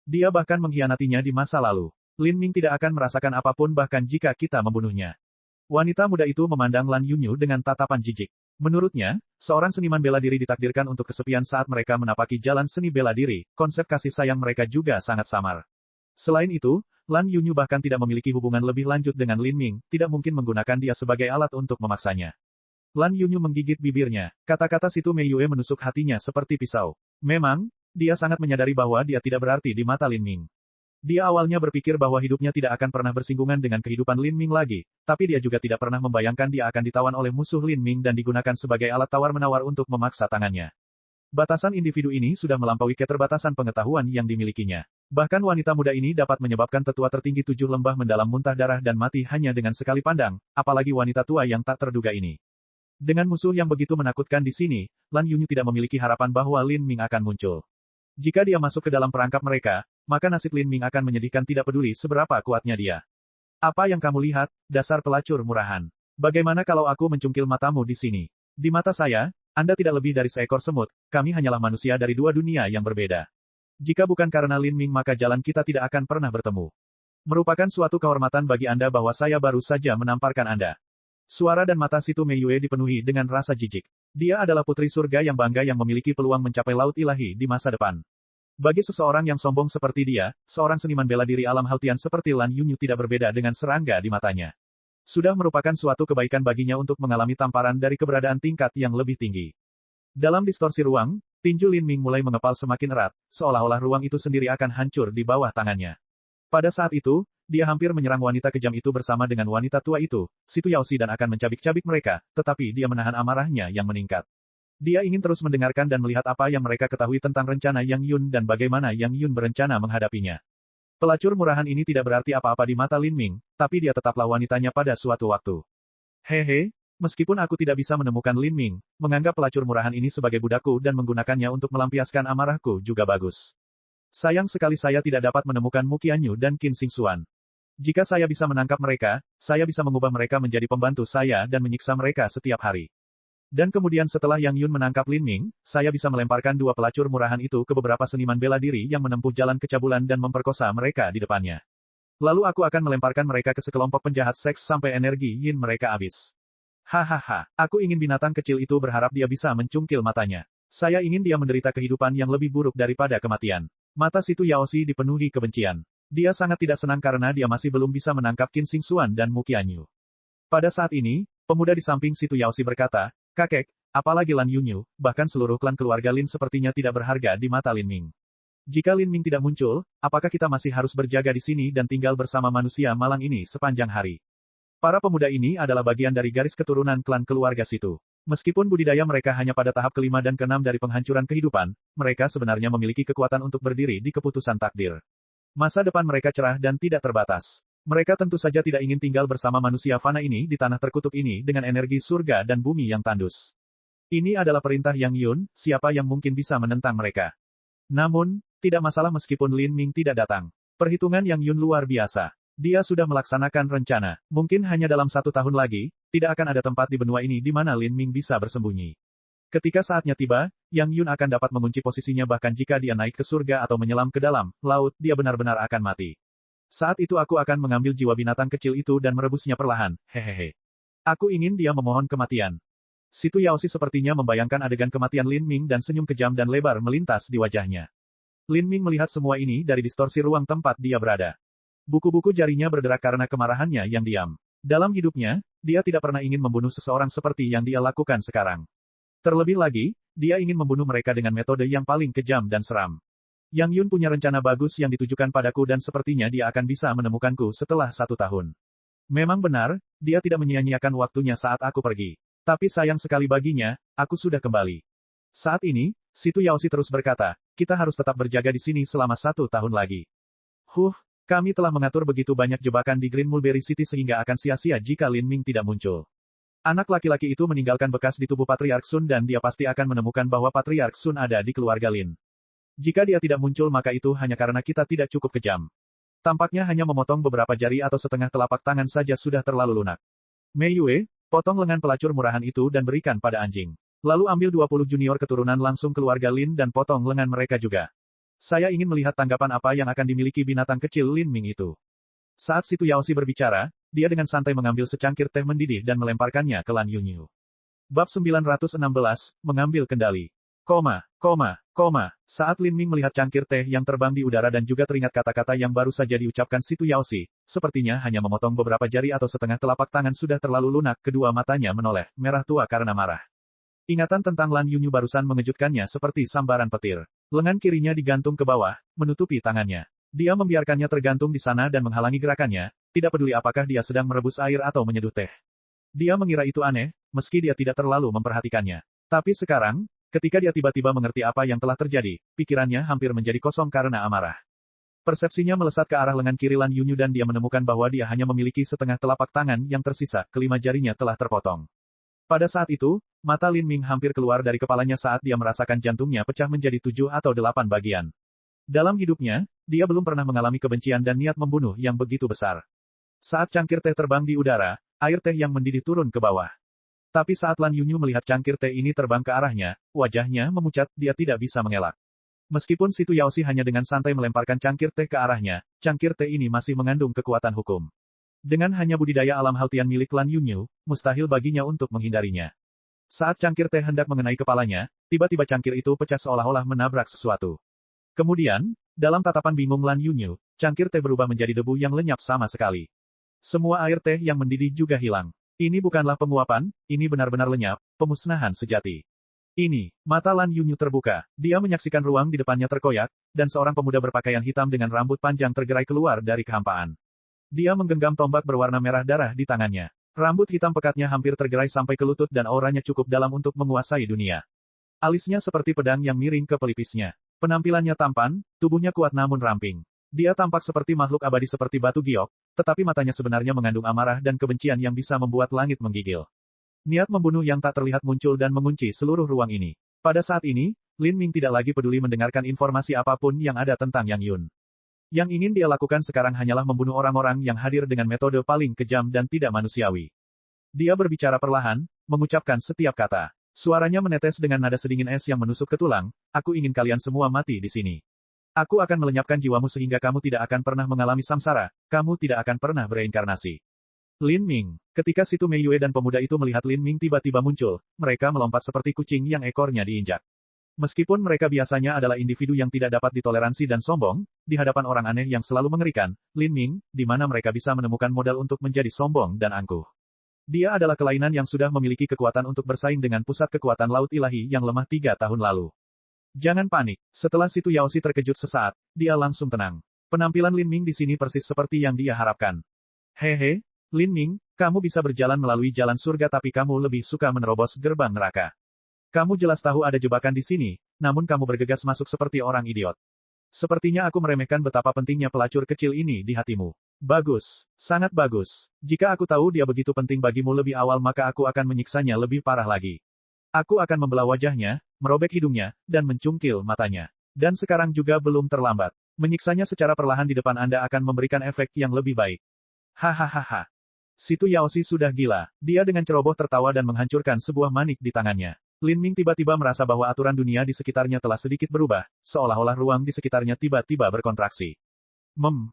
Dia bahkan mengkhianatinya di masa lalu. Lin Ming tidak akan merasakan apapun bahkan jika kita membunuhnya. Wanita muda itu memandang Lan Yunyu dengan tatapan jijik. Menurutnya, seorang seniman bela diri ditakdirkan untuk kesepian saat mereka menapaki jalan seni bela diri, konsep kasih sayang mereka juga sangat samar. Selain itu, Lan Yunyu bahkan tidak memiliki hubungan lebih lanjut dengan Lin Ming, tidak mungkin menggunakan dia sebagai alat untuk memaksanya. Lan Yunyu menggigit bibirnya. Kata-kata Situ Meiyue menusuk hatinya seperti pisau. Memang, dia sangat menyadari bahwa dia tidak berarti di mata Lin Ming. Dia awalnya berpikir bahwa hidupnya tidak akan pernah bersinggungan dengan kehidupan Lin Ming lagi, tapi dia juga tidak pernah membayangkan dia akan ditawan oleh musuh Lin Ming dan digunakan sebagai alat tawar-menawar untuk memaksa tangannya. Batasan individu ini sudah melampaui keterbatasan pengetahuan yang dimilikinya. Bahkan wanita muda ini dapat menyebabkan tetua tertinggi 7 lembah mendalam muntah darah dan mati hanya dengan sekali pandang, apalagi wanita tua yang tak terduga ini. Dengan musuh yang begitu menakutkan di sini, Lan Yunyu tidak memiliki harapan bahwa Lin Ming akan muncul. Jika dia masuk ke dalam perangkap mereka, maka nasib Lin Ming akan menyedihkan tidak peduli seberapa kuatnya dia. Apa yang kamu lihat, dasar pelacur murahan? Bagaimana kalau aku mencungkil matamu di sini? Di mata saya, Anda tidak lebih dari seekor semut, kami hanyalah manusia dari dua dunia yang berbeda. Jika bukan karena Lin Ming maka jalan kita tidak akan pernah bertemu. Merupakan suatu kehormatan bagi Anda bahwa saya baru saja menamparkan Anda. Suara dan mata Situ Meiyue dipenuhi dengan rasa jijik. Dia adalah putri surga yang bangga yang memiliki peluang mencapai laut ilahi di masa depan. Bagi seseorang yang sombong seperti dia, seorang seniman bela diri alam Haltian seperti Lan Yunyu tidak berbeda dengan serangga di matanya. Sudah merupakan suatu kebaikan baginya untuk mengalami tamparan dari keberadaan tingkat yang lebih tinggi. Dalam distorsi ruang, tinju Lin Ming mulai mengepal semakin erat, seolah-olah ruang itu sendiri akan hancur di bawah tangannya. Pada saat itu, dia hampir menyerang wanita kejam itu bersama dengan wanita tua itu, Situ Yaoshi dan akan mencabik-cabik mereka, tetapi dia menahan amarahnya yang meningkat. Dia ingin terus mendengarkan dan melihat apa yang mereka ketahui tentang rencana Yang Yun dan bagaimana Yang Yun berencana menghadapinya. Pelacur murahan ini tidak berarti apa-apa di mata Lin Ming, tapi dia tetaplah wanitanya pada suatu waktu. Hehe, Meskipun aku tidak bisa menemukan Lin Ming, menganggap pelacur murahan ini sebagai budakku dan menggunakannya untuk melampiaskan amarahku juga bagus. Sayang sekali saya tidak dapat menemukan Mu Qianyu dan Qin Xingxuan. Jika saya bisa menangkap mereka, saya bisa mengubah mereka menjadi pembantu saya dan menyiksa mereka setiap hari. Dan kemudian setelah Yang Yun menangkap Lin Ming, saya bisa melemparkan dua pelacur murahan itu ke beberapa seniman bela diri yang menempuh jalan kecabulan dan memperkosa mereka di depannya. Lalu aku akan melemparkan mereka ke sekelompok penjahat seks sampai energi yin mereka habis. Hahaha, aku ingin binatang kecil itu berharap dia bisa mencungkil matanya. Saya ingin dia menderita kehidupan yang lebih buruk daripada kematian. Mata Situ Yaoxi dipenuhi kebencian. Dia sangat tidak senang karena dia masih belum bisa menangkap Qin Xingxuan dan Mu Qianyu. Pada saat ini, pemuda di samping Situ Yaoxi berkata, "Kakek, apalagi Lan Yunyu, bahkan seluruh klan keluarga Lin sepertinya tidak berharga di mata Lin Ming. Jika Lin Ming tidak muncul, apakah kita masih harus berjaga di sini dan tinggal bersama manusia malang ini sepanjang hari?" Para pemuda ini adalah bagian dari garis keturunan klan keluarga Situ. Meskipun budidaya mereka hanya pada tahap kelima dan keenam dari penghancuran kehidupan, mereka sebenarnya memiliki kekuatan untuk berdiri di keputusan takdir. Masa depan mereka cerah dan tidak terbatas. Mereka tentu saja tidak ingin tinggal bersama manusia fana ini di tanah terkutuk ini dengan energi surga dan bumi yang tandus. Ini adalah perintah Yang Yun, siapa yang mungkin bisa menentang mereka. Namun, tidak masalah meskipun Lin Ming tidak datang. Perhitungan Yang Yun luar biasa. Dia sudah melaksanakan rencana. Mungkin hanya dalam 1 tahun lagi, tidak akan ada tempat di benua ini di mana Lin Ming bisa bersembunyi. Ketika saatnya tiba, Yang Yun akan dapat mengunci posisinya bahkan jika dia naik ke surga atau menyelam ke dalam laut, dia benar-benar akan mati. Saat itu aku akan mengambil jiwa binatang kecil itu dan merebusnya perlahan, hehehe. Aku ingin dia memohon kematian. Situ Yaoxi sepertinya membayangkan adegan kematian Lin Ming dan senyum kejam dan lebar melintas di wajahnya. Lin Ming melihat semua ini dari distorsi ruang tempat dia berada. Buku-buku jarinya berderak karena kemarahannya yang diam. Dalam hidupnya, dia tidak pernah ingin membunuh seseorang seperti yang dia lakukan sekarang. Terlebih lagi, dia ingin membunuh mereka dengan metode yang paling kejam dan seram. Yang Yun punya rencana bagus yang ditujukan padaku dan sepertinya dia akan bisa menemukanku setelah 1 tahun. Memang benar, dia tidak menyia-nyiakan waktunya saat aku pergi. Tapi sayang sekali baginya, aku sudah kembali. Saat ini, Situ Yaoxi terus berkata, kita harus tetap berjaga di sini selama 1 tahun lagi. Kami telah mengatur begitu banyak jebakan di Green Mulberry City sehingga akan sia-sia jika Lin Ming tidak muncul. Anak laki-laki itu meninggalkan bekas di tubuh Patriark Sun dan dia pasti akan menemukan bahwa Patriark Sun ada di keluarga Lin. Jika dia tidak muncul maka itu hanya karena kita tidak cukup kejam. Tampaknya hanya memotong beberapa jari atau setengah telapak tangan saja sudah terlalu lunak. Mei Yue, potong lengan pelacur murahan itu dan berikan pada anjing. Lalu ambil 20 junior keturunan langsung keluarga Lin dan potong lengan mereka juga. Saya ingin melihat tanggapan apa yang akan dimiliki binatang kecil Lin Ming itu. Saat Situ Yaoxi berbicara, dia dengan santai mengambil secangkir teh mendidih dan melemparkannya ke Lan Yunyu. Bab 916, mengambil kendali. Saat Lin Ming melihat cangkir teh yang terbang di udara dan juga teringat kata-kata yang baru saja diucapkan Situ Yaoxi, sepertinya hanya memotong beberapa jari atau setengah telapak tangan sudah terlalu lunak, kedua matanya menoleh, merah tua karena marah. Ingatan tentang Lan Yunyu barusan mengejutkannya seperti sambaran petir. Lengan kirinya digantung ke bawah, menutupi tangannya. Dia membiarkannya tergantung di sana dan menghalangi gerakannya, tidak peduli apakah dia sedang merebus air atau menyeduh teh. Dia mengira itu aneh, meski dia tidak terlalu memperhatikannya. Tapi sekarang, ketika dia tiba-tiba mengerti apa yang telah terjadi, pikirannya hampir menjadi kosong karena amarah. Persepsinya melesat ke arah lengan kiri Lan Yunyu dan dia menemukan bahwa dia hanya memiliki setengah telapak tangan yang tersisa, kelima jarinya telah terpotong. Pada saat itu, mata Lin Ming hampir keluar dari kepalanya saat dia merasakan jantungnya pecah menjadi 7 atau 8 bagian. Dalam hidupnya, dia belum pernah mengalami kebencian dan niat membunuh yang begitu besar. Saat cangkir teh terbang di udara, air teh yang mendidih turun ke bawah. Tapi saat Lan Yunyu melihat cangkir teh ini terbang ke arahnya, wajahnya memucat, dia tidak bisa mengelak. Meskipun Situ Yaoxi hanya dengan santai melemparkan cangkir teh ke arahnya, cangkir teh ini masih mengandung kekuatan hukum. Dengan hanya budidaya alam haltian milik Lan Yunyu, mustahil baginya untuk menghindarinya. Saat cangkir teh hendak mengenai kepalanya, tiba-tiba cangkir itu pecah seolah-olah menabrak sesuatu. Kemudian, dalam tatapan bingung Lan Yunyu, cangkir teh berubah menjadi debu yang lenyap sama sekali. Semua air teh yang mendidih juga hilang. Ini bukanlah penguapan, ini benar-benar lenyap, pemusnahan sejati. Ini, mata Lan Yunyu terbuka, dia menyaksikan ruang di depannya terkoyak, dan seorang pemuda berpakaian hitam dengan rambut panjang tergerai keluar dari kehampaan. Dia menggenggam tombak berwarna merah darah di tangannya. Rambut hitam pekatnya hampir tergerai sampai ke lutut dan auranya cukup dalam untuk menguasai dunia. Alisnya seperti pedang yang miring ke pelipisnya. Penampilannya tampan, tubuhnya kuat namun ramping. Dia tampak seperti makhluk abadi seperti batu giok, tetapi matanya sebenarnya mengandung amarah dan kebencian yang bisa membuat langit menggigil. Niat membunuh yang tak terlihat muncul dan mengunci seluruh ruang ini. Pada saat ini, Lin Ming tidak lagi peduli mendengarkan informasi apapun yang ada tentang Yang Yun. Yang ingin dia lakukan sekarang hanyalah membunuh orang-orang yang hadir dengan metode paling kejam dan tidak manusiawi. Dia berbicara perlahan, mengucapkan setiap kata. Suaranya menetes dengan nada sedingin es yang menusuk ke tulang, aku ingin kalian semua mati di sini. Aku akan melenyapkan jiwamu sehingga kamu tidak akan pernah mengalami samsara, kamu tidak akan pernah bereinkarnasi. Lin Ming. Ketika Situ Meiyue dan pemuda itu melihat Lin Ming tiba-tiba muncul, mereka melompat seperti kucing yang ekornya diinjak. Meskipun mereka biasanya adalah individu yang tidak dapat ditoleransi dan sombong, di hadapan orang aneh yang selalu mengerikan, Lin Ming, di mana mereka bisa menemukan modal untuk menjadi sombong dan angkuh. Dia adalah kelainan yang sudah memiliki kekuatan untuk bersaing dengan pusat kekuatan laut ilahi yang lemah 3 tahun lalu. Jangan panik. Setelah Situ Yaoshi terkejut sesaat, dia langsung tenang. Penampilan Lin Ming di sini persis seperti yang dia harapkan. Hehe, Lin Ming, kamu bisa berjalan melalui jalan surga tapi kamu lebih suka menerobos gerbang neraka. Kamu jelas tahu ada jebakan di sini, namun kamu bergegas masuk seperti orang idiot. Sepertinya aku meremehkan betapa pentingnya pelacur kecil ini di hatimu. Bagus, sangat bagus. Jika aku tahu dia begitu penting bagimu lebih awal maka aku akan menyiksanya lebih parah lagi. Aku akan membelah wajahnya, merobek hidungnya, dan mencungkil matanya. Dan sekarang juga belum terlambat. Menyiksanya secara perlahan di depan Anda akan memberikan efek yang lebih baik. Hahaha. Situ Yaoshi sudah gila. Dia dengan ceroboh tertawa dan menghancurkan sebuah manik di tangannya. Lin Ming tiba-tiba merasa bahwa aturan dunia di sekitarnya telah sedikit berubah, seolah-olah ruang di sekitarnya tiba-tiba berkontraksi.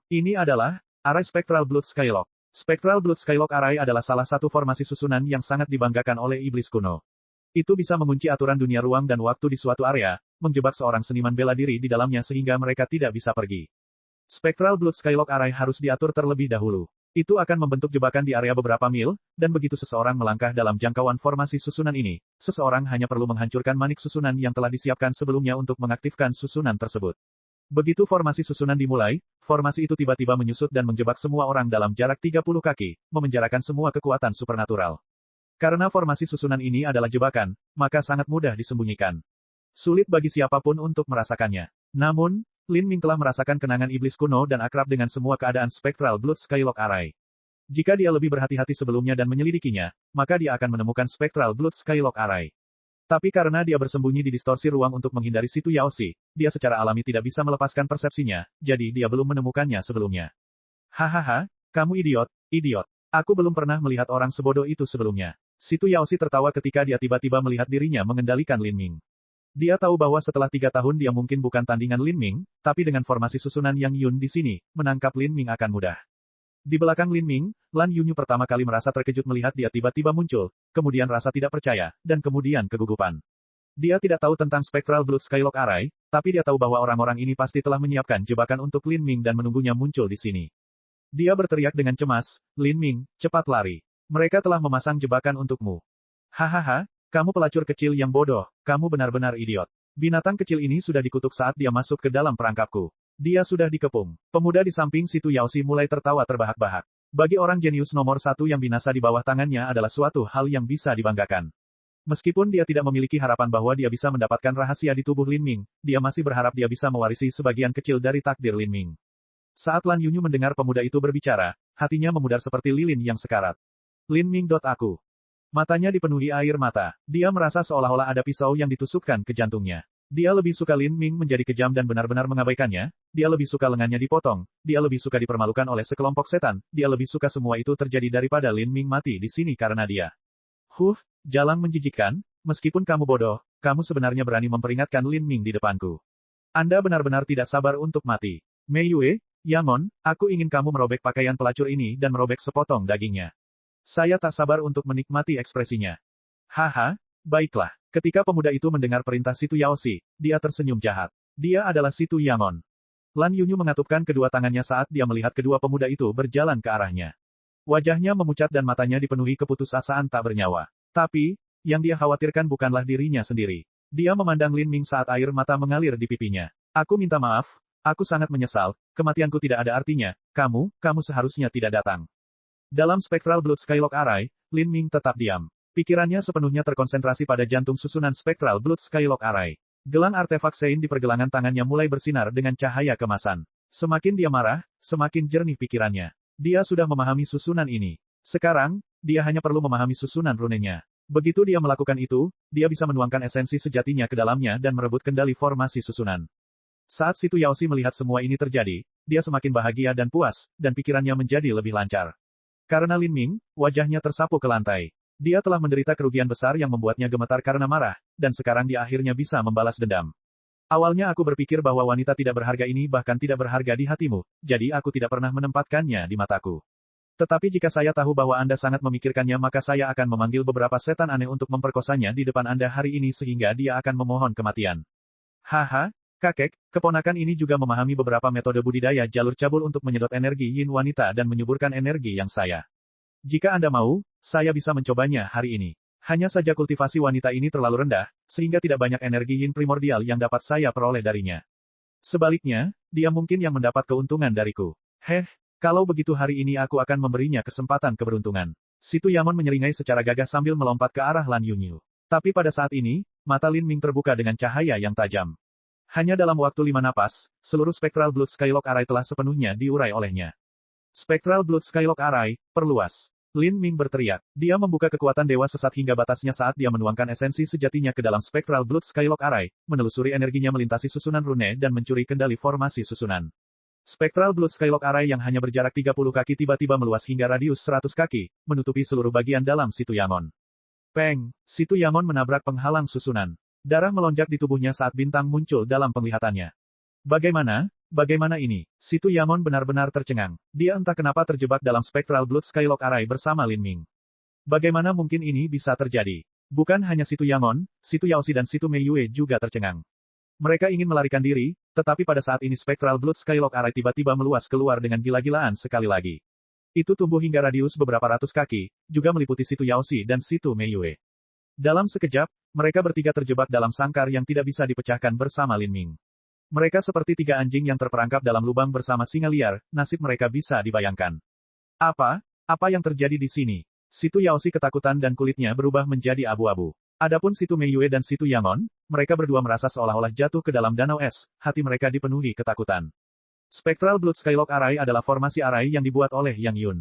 Ini adalah Array Spectral Blood Skylock. Spectral Blood Skylock Array adalah salah satu formasi susunan yang sangat dibanggakan oleh iblis kuno. Itu bisa mengunci aturan dunia ruang dan waktu di suatu area, menjebak seorang seniman bela diri di dalamnya sehingga mereka tidak bisa pergi. Spectral Blood Skylock Array harus diatur terlebih dahulu. Itu akan membentuk jebakan di area beberapa mil, dan begitu seseorang melangkah dalam jangkauan formasi susunan ini, seseorang hanya perlu menghancurkan manik susunan yang telah disiapkan sebelumnya untuk mengaktifkan susunan tersebut. Begitu formasi susunan dimulai, formasi itu tiba-tiba menyusut dan menjebak semua orang dalam jarak 30 kaki, memenjarakan semua kekuatan supernatural. Karena formasi susunan ini adalah jebakan, maka sangat mudah disembunyikan. Sulit bagi siapapun untuk merasakannya. Namun, Lin Ming telah merasakan kenangan iblis kuno dan akrab dengan semua keadaan Spectral Blood Skylock Array. Jika dia lebih berhati-hati sebelumnya dan menyelidikinya, maka dia akan menemukan Spectral Blood Skylock Array. Tapi karena dia bersembunyi di distorsi ruang untuk menghindari Situ Yaoshi, dia secara alami tidak bisa melepaskan persepsinya, jadi dia belum menemukannya sebelumnya. Hahaha, kamu idiot. Aku belum pernah melihat orang sebodoh itu sebelumnya. Situ Yaoshi tertawa ketika dia tiba-tiba melihat dirinya mengendalikan Lin Ming. Dia tahu bahwa setelah 3 tahun dia mungkin bukan tandingan Lin Ming, tapi dengan formasi susunan Yang Yun di sini, menangkap Lin Ming akan mudah. Di belakang Lin Ming, Lan Yunyu pertama kali merasa terkejut melihat dia tiba-tiba muncul, kemudian rasa tidak percaya, dan kemudian kegugupan. Dia tidak tahu tentang Spectral Blood Skylock Array, tapi dia tahu bahwa orang-orang ini pasti telah menyiapkan jebakan untuk Lin Ming dan menunggunya muncul di sini. Dia berteriak dengan cemas, Lin Ming, cepat lari. Mereka telah memasang jebakan untukmu. Hahaha. Kamu pelacur kecil yang bodoh, kamu benar-benar idiot. Binatang kecil ini sudah dikutuk saat dia masuk ke dalam perangkapku. Dia sudah dikepung. Pemuda di samping Situ Yaoshi mulai tertawa terbahak-bahak. Bagi orang jenius nomor 1 yang binasa di bawah tangannya adalah suatu hal yang bisa dibanggakan. Meskipun dia tidak memiliki harapan bahwa dia bisa mendapatkan rahasia di tubuh Lin Ming, dia masih berharap dia bisa mewarisi sebagian kecil dari takdir Lin Ming. Saat Lan Yunyu mendengar pemuda itu berbicara, hatinya memudar seperti lilin yang sekarat. Lin Ming. Aku. Matanya dipenuhi air mata. Dia merasa seolah-olah ada pisau yang ditusukkan ke jantungnya. Dia lebih suka Lin Ming menjadi kejam dan benar-benar mengabaikannya, dia lebih suka lengannya dipotong, dia lebih suka dipermalukan oleh sekelompok setan, dia lebih suka semua itu terjadi daripada Lin Ming mati di sini karena dia. Jalang menjijikkan, meskipun kamu bodoh, kamu sebenarnya berani memperingatkan Lin Ming di depanku. Anda benar-benar tidak sabar untuk mati. Meiyue, Yangon, aku ingin kamu merobek pakaian pelacur ini dan merobek sepotong dagingnya. Saya tak sabar untuk menikmati ekspresinya. Haha, baiklah. Ketika pemuda itu mendengar perintah Situ Yaoshi, dia tersenyum jahat. Dia adalah Situ Yangon. Lan Yunyu mengatupkan kedua tangannya saat dia melihat kedua pemuda itu berjalan ke arahnya. Wajahnya memucat dan matanya dipenuhi keputusasaan tak bernyawa. Tapi, yang dia khawatirkan bukanlah dirinya sendiri. Dia memandang Lin Ming saat air mata mengalir di pipinya. Aku minta maaf, aku sangat menyesal, kematianku tidak ada artinya, kamu seharusnya tidak datang. Dalam Spectral Blood Skylock Array, Lin Ming tetap diam. Pikirannya sepenuhnya terkonsentrasi pada jantung susunan Spectral Blood Skylock Array. Gelang artefak Sein di pergelangan tangannya mulai bersinar dengan cahaya kemasan. Semakin dia marah, semakin jernih pikirannya. Dia sudah memahami susunan ini. Sekarang, dia hanya perlu memahami susunan runenya. Begitu dia melakukan itu, dia bisa menuangkan esensi sejatinya ke dalamnya dan merebut kendali formasi susunan. Saat Situ Yaoxi melihat semua ini terjadi, dia semakin bahagia dan puas, dan pikirannya menjadi lebih lancar. Karena Lin Ming, wajahnya tersapu ke lantai. Dia telah menderita kerugian besar yang membuatnya gemetar karena marah, dan sekarang dia akhirnya bisa membalas dendam. Awalnya aku berpikir bahwa wanita tidak berharga ini bahkan tidak berharga di hatimu, jadi aku tidak pernah menempatkannya di mataku. Tetapi jika saya tahu bahwa Anda sangat memikirkannya maka saya akan memanggil beberapa setan aneh untuk memperkosanya di depan Anda hari ini sehingga dia akan memohon kematian. Haha, kakek, keponakan ini juga memahami beberapa metode budidaya jalur cabul untuk menyedot energi yin wanita dan menyuburkan energi yang saya. Jika Anda mau, saya bisa mencobanya hari ini. Hanya saja kultivasi wanita ini terlalu rendah, sehingga tidak banyak energi yin primordial yang dapat saya peroleh darinya. Sebaliknya, dia mungkin yang mendapat keuntungan dariku. Kalau begitu hari ini aku akan memberinya kesempatan keberuntungan. Situ Yamon menyeringai secara gagah sambil melompat ke arah Lan Yunyu. Tapi pada saat ini, mata Lin Ming terbuka dengan cahaya yang tajam. Hanya dalam waktu 5 napas, seluruh Spectral Blood Skylock Array telah sepenuhnya diurai olehnya. Spectral Blood Skylock Array, perluas. Lin Ming berteriak. Dia membuka kekuatan dewa sesat hingga batasnya saat dia menuangkan esensi sejatinya ke dalam Spectral Blood Skylock Array, menelusuri energinya melintasi susunan rune dan mencuri kendali formasi susunan. Spectral Blood Skylock Array yang hanya berjarak 30 kaki tiba-tiba meluas hingga radius 100 kaki, menutupi seluruh bagian dalam Situ Yamon. Peng! Situ Yamon menabrak penghalang susunan. Darah melonjak di tubuhnya saat bintang muncul dalam penglihatannya. Bagaimana ini? Situ Yamon benar-benar tercengang. Dia entah kenapa terjebak dalam Spectral Blood Skylock Array bersama Lin Ming. Bagaimana mungkin ini bisa terjadi? Bukan hanya Situ Yamon, Situ Yaoxi dan Situ Meiyue juga tercengang. Mereka ingin melarikan diri, tetapi pada saat ini Spectral Blood Skylock Array tiba-tiba meluas keluar dengan gila-gilaan sekali lagi. Itu tumbuh hingga radius beberapa ratus kaki, juga meliputi Situ Yaoxi dan Situ Meiyue. Dalam sekejap, mereka bertiga terjebak dalam sangkar yang tidak bisa dipecahkan bersama Lin Ming. Mereka seperti 3 anjing yang terperangkap dalam lubang bersama singa liar, nasib mereka bisa dibayangkan. Apa yang terjadi di sini? Situ Yaoxi ketakutan dan kulitnya berubah menjadi abu-abu. Adapun Situ Meiyue dan Situ Yamon, mereka berdua merasa seolah-olah jatuh ke dalam danau es, hati mereka dipenuhi ketakutan. Spectral Blood Skylock Array adalah formasi array yang dibuat oleh Yang Yun.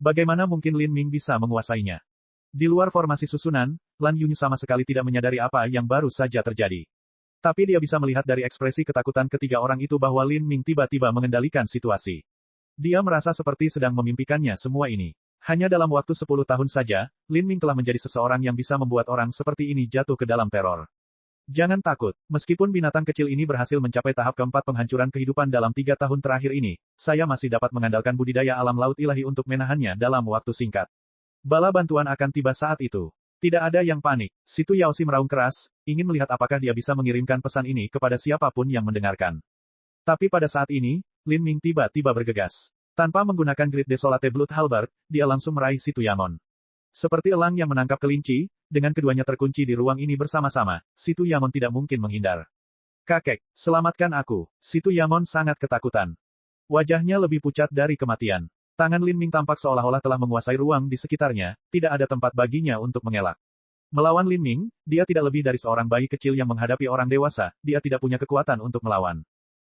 Bagaimana mungkin Lin Ming bisa menguasainya? Di luar formasi susunan, Lan Yunyu sama sekali tidak menyadari apa yang baru saja terjadi. Tapi dia bisa melihat dari ekspresi ketakutan ketiga orang itu bahwa Lin Ming tiba-tiba mengendalikan situasi. Dia merasa seperti sedang memimpikannya semua ini. Hanya dalam waktu 10 tahun saja, Lin Ming telah menjadi seseorang yang bisa membuat orang seperti ini jatuh ke dalam teror. Jangan takut, meskipun binatang kecil ini berhasil mencapai tahap keempat penghancuran kehidupan dalam 3 tahun terakhir ini, saya masih dapat mengandalkan budidaya alam laut ilahi untuk menahannya dalam waktu singkat. Bala bantuan akan tiba saat itu. Tidak ada yang panik. Situ Yaoxi meraung keras, ingin melihat apakah dia bisa mengirimkan pesan ini kepada siapapun yang mendengarkan. Tapi pada saat ini, Lin Ming tiba-tiba bergegas. Tanpa menggunakan Great Desolate Blood Halberd, dia langsung meraih Situ Yamon. Seperti elang yang menangkap kelinci, dengan keduanya terkunci di ruang ini bersama-sama, Situ Yamon tidak mungkin menghindar. Kakek, selamatkan aku. Situ Yamon sangat ketakutan. Wajahnya lebih pucat dari kematian. Tangan Lin Ming tampak seolah-olah telah menguasai ruang di sekitarnya, tidak ada tempat baginya untuk mengelak. Melawan Lin Ming, dia tidak lebih dari seorang bayi kecil yang menghadapi orang dewasa, dia tidak punya kekuatan untuk melawan.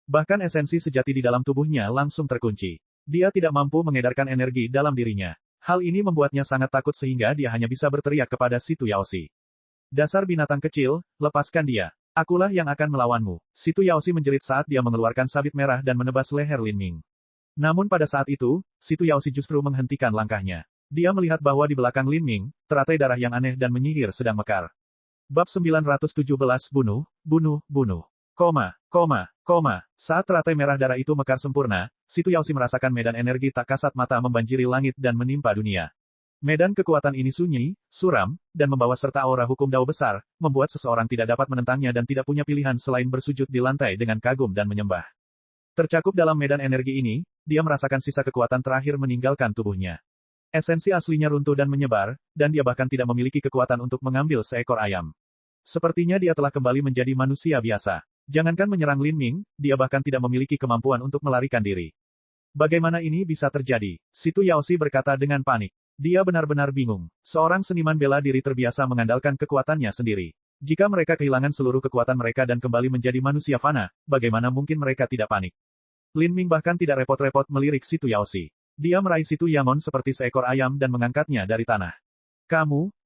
Bahkan esensi sejati di dalam tubuhnya langsung terkunci. Dia tidak mampu mengedarkan energi dalam dirinya. Hal ini membuatnya sangat takut sehingga dia hanya bisa berteriak kepada Situ Yaoxi. Dasar binatang kecil, lepaskan dia. Akulah yang akan melawanmu. Situ Yaoxi menjerit saat dia mengeluarkan sabit merah dan menebas leher Lin Ming. Namun pada saat itu, Situ Yaoxi justru menghentikan langkahnya. Dia melihat bahwa di belakang Lin Ming, teratai darah yang aneh dan menyihir sedang mekar. Bab 917 bunuh. Saat teratai merah darah itu mekar sempurna, Situ Yaoxi merasakan medan energi tak kasat mata membanjiri langit dan menimpa dunia. Medan kekuatan ini sunyi, suram, dan membawa serta aura hukum dao besar, membuat seseorang tidak dapat menentangnya dan tidak punya pilihan selain bersujud di lantai dengan kagum dan menyembah. Tercakup dalam medan energi ini, dia merasakan sisa kekuatan terakhir meninggalkan tubuhnya. Esensi aslinya runtuh dan menyebar, dan dia bahkan tidak memiliki kekuatan untuk mengambil seekor ayam. Sepertinya dia telah kembali menjadi manusia biasa. Jangankan menyerang Lin Ming, dia bahkan tidak memiliki kemampuan untuk melarikan diri. Bagaimana ini bisa terjadi? Situ Yaoxi berkata dengan panik. Dia benar-benar bingung. Seorang seniman bela diri terbiasa mengandalkan kekuatannya sendiri. Jika mereka kehilangan seluruh kekuatan mereka dan kembali menjadi manusia fana, bagaimana mungkin mereka tidak panik? Lin Ming bahkan tidak repot-repot melirik Situ Yaoxi. Dia meraih Situ Yamon seperti seekor ayam dan mengangkatnya dari tanah.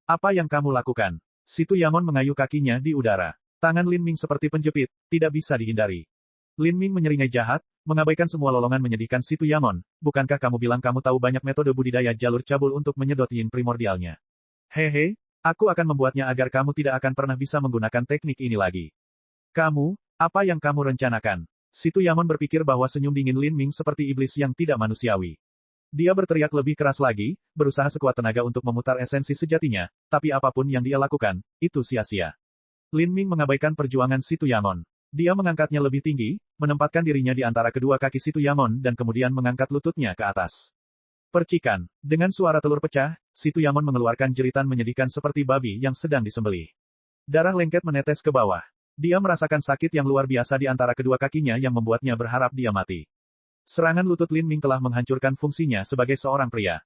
Apa yang kamu lakukan? Situ Yamon mengayuh kakinya di udara. Tangan Lin Ming seperti penjepit, tidak bisa dihindari. Lin Ming menyeringai jahat, mengabaikan semua lolongan menyedihkan Situ Yamon. Bukankah kamu bilang kamu tahu banyak metode budidaya jalur cabul untuk menyedot yin primordialnya? Hehe, aku akan membuatnya agar kamu tidak akan pernah bisa menggunakan teknik ini lagi. Kamu, apa yang kamu rencanakan? Situ Yamon berpikir bahwa senyum dingin Lin Ming seperti iblis yang tidak manusiawi. Dia berteriak lebih keras lagi, berusaha sekuat tenaga untuk memutar esensi sejatinya, tapi apapun yang dia lakukan, itu sia-sia. Lin Ming mengabaikan perjuangan Situ Yamon. Dia mengangkatnya lebih tinggi, menempatkan dirinya di antara kedua kaki Situ Yamon dan kemudian mengangkat lututnya ke atas. Percikan. Dengan suara telur pecah, Situ Yamon mengeluarkan jeritan menyedihkan seperti babi yang sedang disembelih. Darah lengket menetes ke bawah. Dia merasakan sakit yang luar biasa di antara kedua kakinya yang membuatnya berharap dia mati. Serangan lutut Lin Ming telah menghancurkan fungsinya sebagai seorang pria.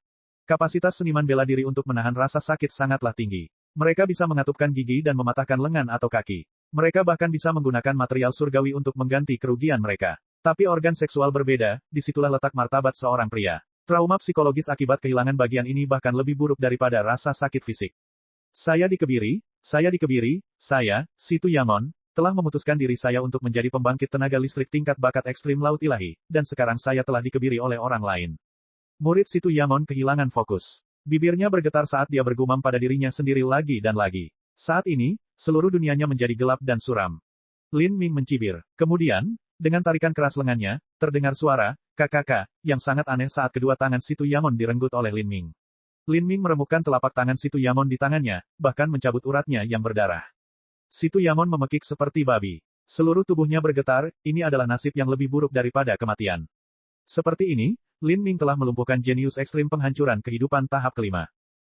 Kapasitas seniman bela diri untuk menahan rasa sakit sangatlah tinggi. Mereka bisa mengatupkan gigi dan mematahkan lengan atau kaki. Mereka bahkan bisa menggunakan material surgawi untuk mengganti kerugian mereka. Tapi organ seksual berbeda, disitulah letak martabat seorang pria. Trauma psikologis akibat kehilangan bagian ini bahkan lebih buruk daripada rasa sakit fisik. Saya, Situ Yamon, telah memutuskan diri saya untuk menjadi pembangkit tenaga listrik tingkat bakat ekstrim Laut Ilahi, dan sekarang saya telah dikebiri oleh orang lain. Murid Situ Yamon kehilangan fokus. Bibirnya bergetar saat dia bergumam pada dirinya sendiri lagi dan lagi. Saat ini, seluruh dunianya menjadi gelap dan suram. Lin Ming mencibir. Kemudian, dengan tarikan keras lengannya, terdengar suara, kakak, yang sangat aneh saat kedua tangan Situ Yamon direnggut oleh Lin Ming. Lin Ming meremukkan telapak tangan Situ Yamon di tangannya, bahkan mencabut uratnya yang berdarah. Situ Yamon memekik seperti babi. Seluruh tubuhnya bergetar, ini adalah nasib yang lebih buruk daripada kematian. Seperti ini, Lin Ming telah melumpuhkan jenius ekstrim penghancuran kehidupan tahap kelima.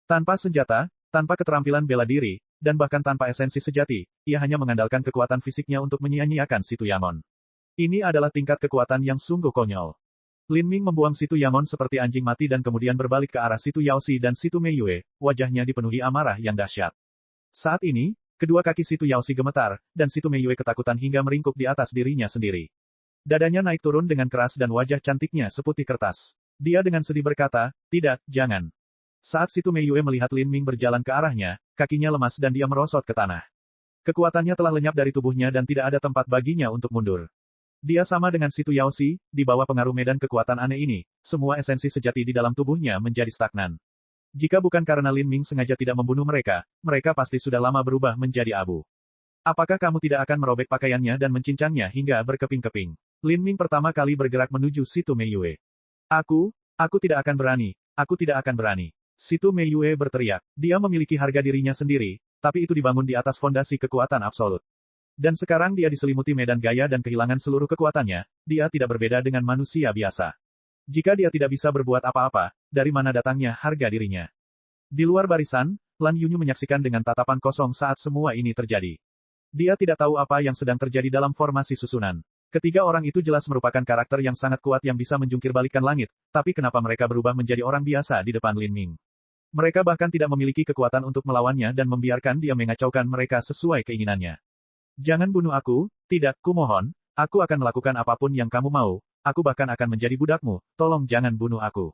Tanpa senjata, tanpa keterampilan bela diri, dan bahkan tanpa esensi sejati, ia hanya mengandalkan kekuatan fisiknya untuk menyia-nyiakan Situ Yamon. Ini adalah tingkat kekuatan yang sungguh konyol. Lin Ming membuang Situ Yamon seperti anjing mati dan kemudian berbalik ke arah Situ Yaoxi dan Situ Meiyue, wajahnya dipenuhi amarah yang dahsyat. Saat ini, kedua kaki Situ Yaoxi gemetar, dan Situ Meiyue ketakutan hingga meringkuk di atas dirinya sendiri. Dadanya naik turun dengan keras dan wajah cantiknya seputih kertas. Dia dengan sedih berkata, tidak, jangan. Saat Situ Meiyue melihat Lin Ming berjalan ke arahnya, kakinya lemas dan dia merosot ke tanah. Kekuatannya telah lenyap dari tubuhnya dan tidak ada tempat baginya untuk mundur. Dia sama dengan Situ Yaoxi, di bawah pengaruh medan kekuatan aneh ini, semua esensi sejati di dalam tubuhnya menjadi stagnan. Jika bukan karena Lin Ming sengaja tidak membunuh mereka, mereka pasti sudah lama berubah menjadi abu. Apakah kamu tidak akan merobek pakaiannya dan mencincangnya hingga berkeping-keping? Lin Ming pertama kali bergerak menuju Situ Meiyue. Aku tidak akan berani. Situ Meiyue berteriak. Dia memiliki harga dirinya sendiri, tapi itu dibangun di atas fondasi kekuatan absolut. Dan sekarang dia diselimuti medan gaya dan kehilangan seluruh kekuatannya, dia tidak berbeda dengan manusia biasa. Jika dia tidak bisa berbuat apa-apa, dari mana datangnya harga dirinya? Di luar barisan, Lan Yunyu menyaksikan dengan tatapan kosong saat semua ini terjadi. Dia tidak tahu apa yang sedang terjadi dalam formasi susunan. Ketiga orang itu jelas merupakan karakter yang sangat kuat yang bisa menjungkir-balikan langit, tapi kenapa mereka berubah menjadi orang biasa di depan Lin Ming? Mereka bahkan tidak memiliki kekuatan untuk melawannya dan membiarkan dia mengacaukan mereka sesuai keinginannya. Jangan bunuh aku, tidak, kumohon, aku akan melakukan apapun yang kamu mau. Aku bahkan akan menjadi budakmu, tolong jangan bunuh aku.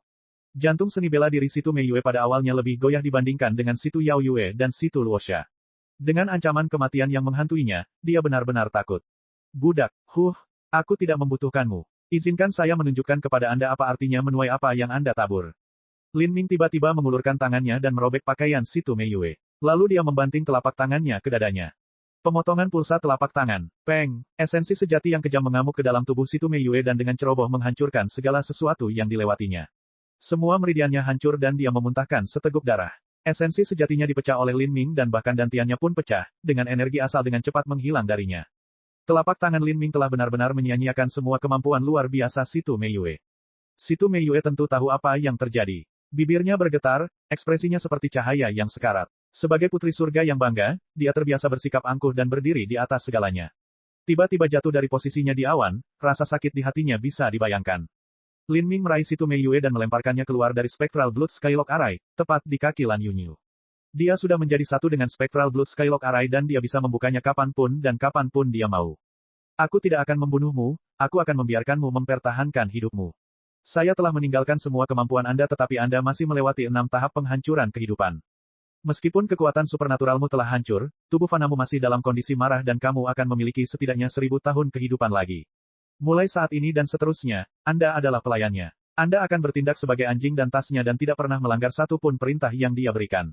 Jantung seni bela diri Situ Meiyue pada awalnya lebih goyah dibandingkan dengan Situ Yao Yue dan Situ Luosha. Dengan ancaman kematian yang menghantuinya, dia benar-benar takut. Budak, aku tidak membutuhkanmu. Izinkan saya menunjukkan kepada Anda apa artinya menuai apa yang Anda tabur. Lin Ming tiba-tiba mengulurkan tangannya dan merobek pakaian Situ Meiyue. Lalu dia membanting telapak tangannya ke dadanya. Pemotongan pulsa telapak tangan. Peng, esensi sejati yang kejam mengamuk ke dalam tubuh Situ Meiyue dan dengan ceroboh menghancurkan segala sesuatu yang dilewatinya. Semua meridiannya hancur dan dia memuntahkan seteguk darah. Esensi sejatinya dipecah oleh Lin Ming dan bahkan dantiannya pun pecah, dengan energi asal dengan cepat menghilang darinya. Telapak tangan Lin Ming telah benar-benar menyia-nyiakan semua kemampuan luar biasa Situ Meiyue. Situ Meiyue tentu tahu apa yang terjadi. Bibirnya bergetar, ekspresinya seperti cahaya yang sekarat. Sebagai putri surga yang bangga, dia terbiasa bersikap angkuh dan berdiri di atas segalanya. Tiba-tiba jatuh dari posisinya di awan, rasa sakit di hatinya bisa dibayangkan. Lin Ming meraih Situ Meiyue dan melemparkannya keluar dari Spectral Blood Skylock Array, tepat di kaki Lan Yunyu. Dia sudah menjadi satu dengan Spectral Blood Skylock Array dan dia bisa membukanya kapanpun dan kapanpun dia mau. Aku tidak akan membunuhmu, aku akan membiarkanmu mempertahankan hidupmu. Saya telah meninggalkan semua kemampuan Anda tetapi Anda masih melewati 6 tahap penghancuran kehidupan. Meskipun kekuatan supernaturalmu telah hancur, tubuh fanamu masih dalam kondisi marah dan kamu akan memiliki setidaknya 1000 tahun kehidupan lagi. Mulai saat ini dan seterusnya, Anda adalah pelayannya. Anda akan bertindak sebagai anjing dan tasnya dan tidak pernah melanggar satu pun perintah yang dia berikan.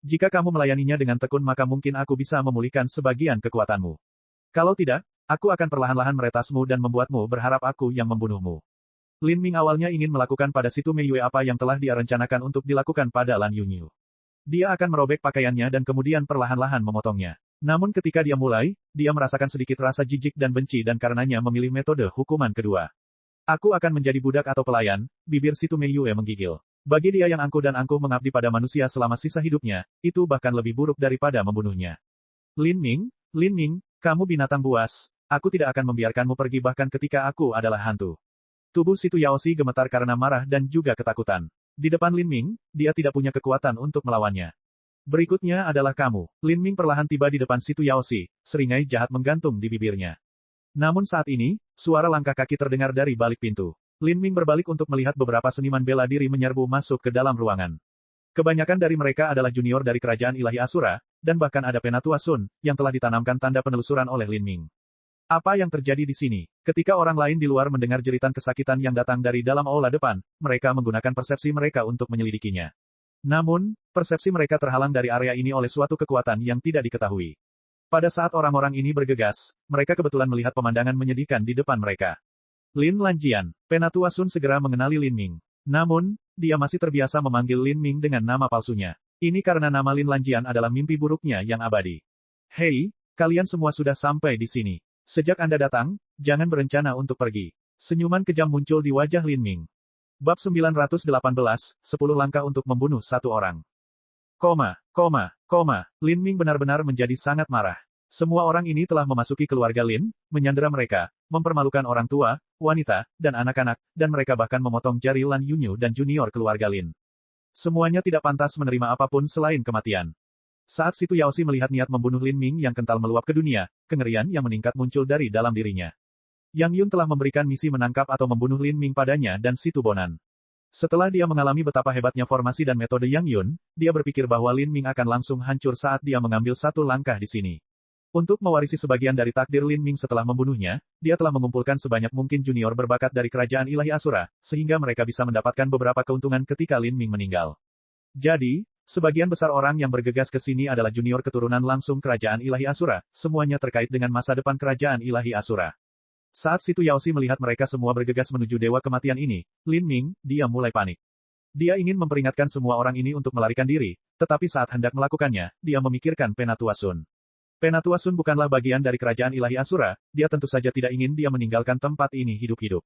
Jika kamu melayaninya dengan tekun maka mungkin aku bisa memulihkan sebagian kekuatanmu. Kalau tidak, aku akan perlahan-lahan meretasmu dan membuatmu berharap aku yang membunuhmu. Lin Ming awalnya ingin melakukan pada Situ Meiyue apa yang telah dia rencanakan untuk dilakukan pada Lan Yunyu. Dia akan merobek pakaiannya dan kemudian perlahan-lahan memotongnya. Namun ketika dia mulai, dia merasakan sedikit rasa jijik dan benci dan karenanya memilih metode hukuman kedua. Aku akan menjadi budak atau pelayan, bibir Situ Meiyue menggigil. Bagi dia yang angkuh dan angkuh mengabdi pada manusia selama sisa hidupnya, itu bahkan lebih buruk daripada membunuhnya. Lin Ming, kamu binatang buas, aku tidak akan membiarkanmu pergi bahkan ketika aku adalah hantu. Tubuh Situ Yaoshi gemetar karena marah dan juga ketakutan. Di depan Lin Ming, dia tidak punya kekuatan untuk melawannya. Berikutnya adalah kamu. Lin Ming perlahan tiba di depan Situ Yaoshi, seringai jahat menggantung di bibirnya. Namun saat ini, suara langkah kaki terdengar dari balik pintu. Lin Ming berbalik untuk melihat beberapa seniman bela diri menyerbu masuk ke dalam ruangan. Kebanyakan dari mereka adalah junior dari kerajaan ilahi Asura, dan bahkan ada Penatua Sun, yang telah ditanamkan tanda penelusuran oleh Lin Ming. Apa yang terjadi di sini? Ketika orang lain di luar mendengar jeritan kesakitan yang datang dari dalam aula depan, mereka menggunakan persepsi mereka untuk menyelidikinya. Namun, persepsi mereka terhalang dari area ini oleh suatu kekuatan yang tidak diketahui. Pada saat orang-orang ini bergegas, mereka kebetulan melihat pemandangan menyedihkan di depan mereka. Lin Lanjian, Penatua Sun segera mengenali Lin Ming. Namun, dia masih terbiasa memanggil Lin Ming dengan nama palsunya. Ini karena nama Lin Lanjian adalah mimpi buruknya yang abadi. Hei, kalian semua sudah sampai di sini. Sejak Anda datang, jangan berencana untuk pergi. Senyuman kejam muncul di wajah Lin Ming. Bab 918, 10 langkah untuk membunuh satu orang. Lin Ming benar-benar menjadi sangat marah. Semua orang ini telah memasuki keluarga Lin, menyandera mereka, mempermalukan orang tua, wanita, dan anak-anak, dan mereka bahkan memotong jari Lan Yunyu dan junior keluarga Lin. Semuanya tidak pantas menerima apapun selain kematian. Saat Situ Yaoshi melihat niat membunuh Lin Ming yang kental meluap ke dunia, kengerian yang meningkat muncul dari dalam dirinya. Yang Yun telah memberikan misi menangkap atau membunuh Lin Ming padanya dan Situ Bonan. Setelah dia mengalami betapa hebatnya formasi dan metode Yang Yun, dia berpikir bahwa Lin Ming akan langsung hancur saat dia mengambil satu langkah di sini. Untuk mewarisi sebagian dari takdir Lin Ming setelah membunuhnya, dia telah mengumpulkan sebanyak mungkin junior berbakat dari kerajaan ilahi Asura, sehingga mereka bisa mendapatkan beberapa keuntungan ketika Lin Ming meninggal. Jadi, sebagian besar orang yang bergegas ke sini adalah junior keturunan langsung kerajaan ilahi Asura, semuanya terkait dengan masa depan kerajaan ilahi Asura. Saat Situ Yaoshi melihat mereka semua bergegas menuju dewa kematian ini, Lin Ming, dia mulai panik. Dia ingin memperingatkan semua orang ini untuk melarikan diri, tetapi saat hendak melakukannya, dia memikirkan Penatua Sun. Penatua Sun bukanlah bagian dari kerajaan ilahi Asura, dia tentu saja tidak ingin dia meninggalkan tempat ini hidup-hidup.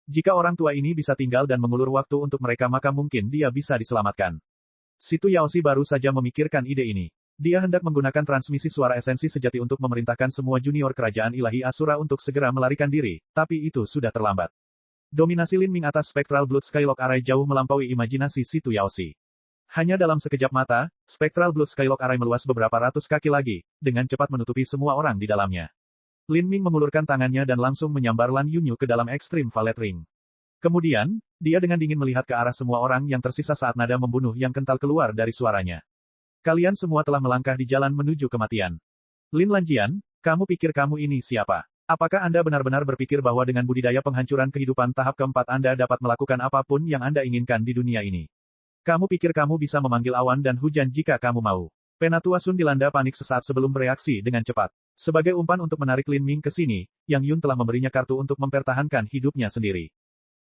Jika orang tua ini bisa tinggal dan mengulur waktu untuk mereka maka mungkin dia bisa diselamatkan. Situ Yaoshi baru saja memikirkan ide ini. Dia hendak menggunakan transmisi suara esensi sejati untuk memerintahkan semua junior kerajaan ilahi Asura untuk segera melarikan diri, tapi itu sudah terlambat. Dominasi Lin Ming atas Spectral Blood Skylock Array jauh melampaui imajinasi Situ Yaoshi. Hanya dalam sekejap mata, Spectral Blood Skylock Array meluas beberapa ratus kaki lagi, dengan cepat menutupi semua orang di dalamnya. Lin Ming mengulurkan tangannya dan langsung menyambar Lan Yunyu ke dalam Extreme Valet Ring. Kemudian, dia dengan dingin melihat ke arah semua orang yang tersisa saat nada membunuh yang kental keluar dari suaranya. Kalian semua telah melangkah di jalan menuju kematian. Lin Lanjian, kamu pikir kamu ini siapa? Apakah Anda benar-benar berpikir bahwa dengan budidaya penghancuran kehidupan tahap keempat Anda dapat melakukan apapun yang Anda inginkan di dunia ini? Kamu pikir kamu bisa memanggil awan dan hujan jika kamu mau? Penatua Sun dilanda panik sesaat sebelum bereaksi dengan cepat. Sebagai umpan untuk menarik Lin Ming ke sini, Yang Yun telah memberinya kartu untuk mempertahankan hidupnya sendiri.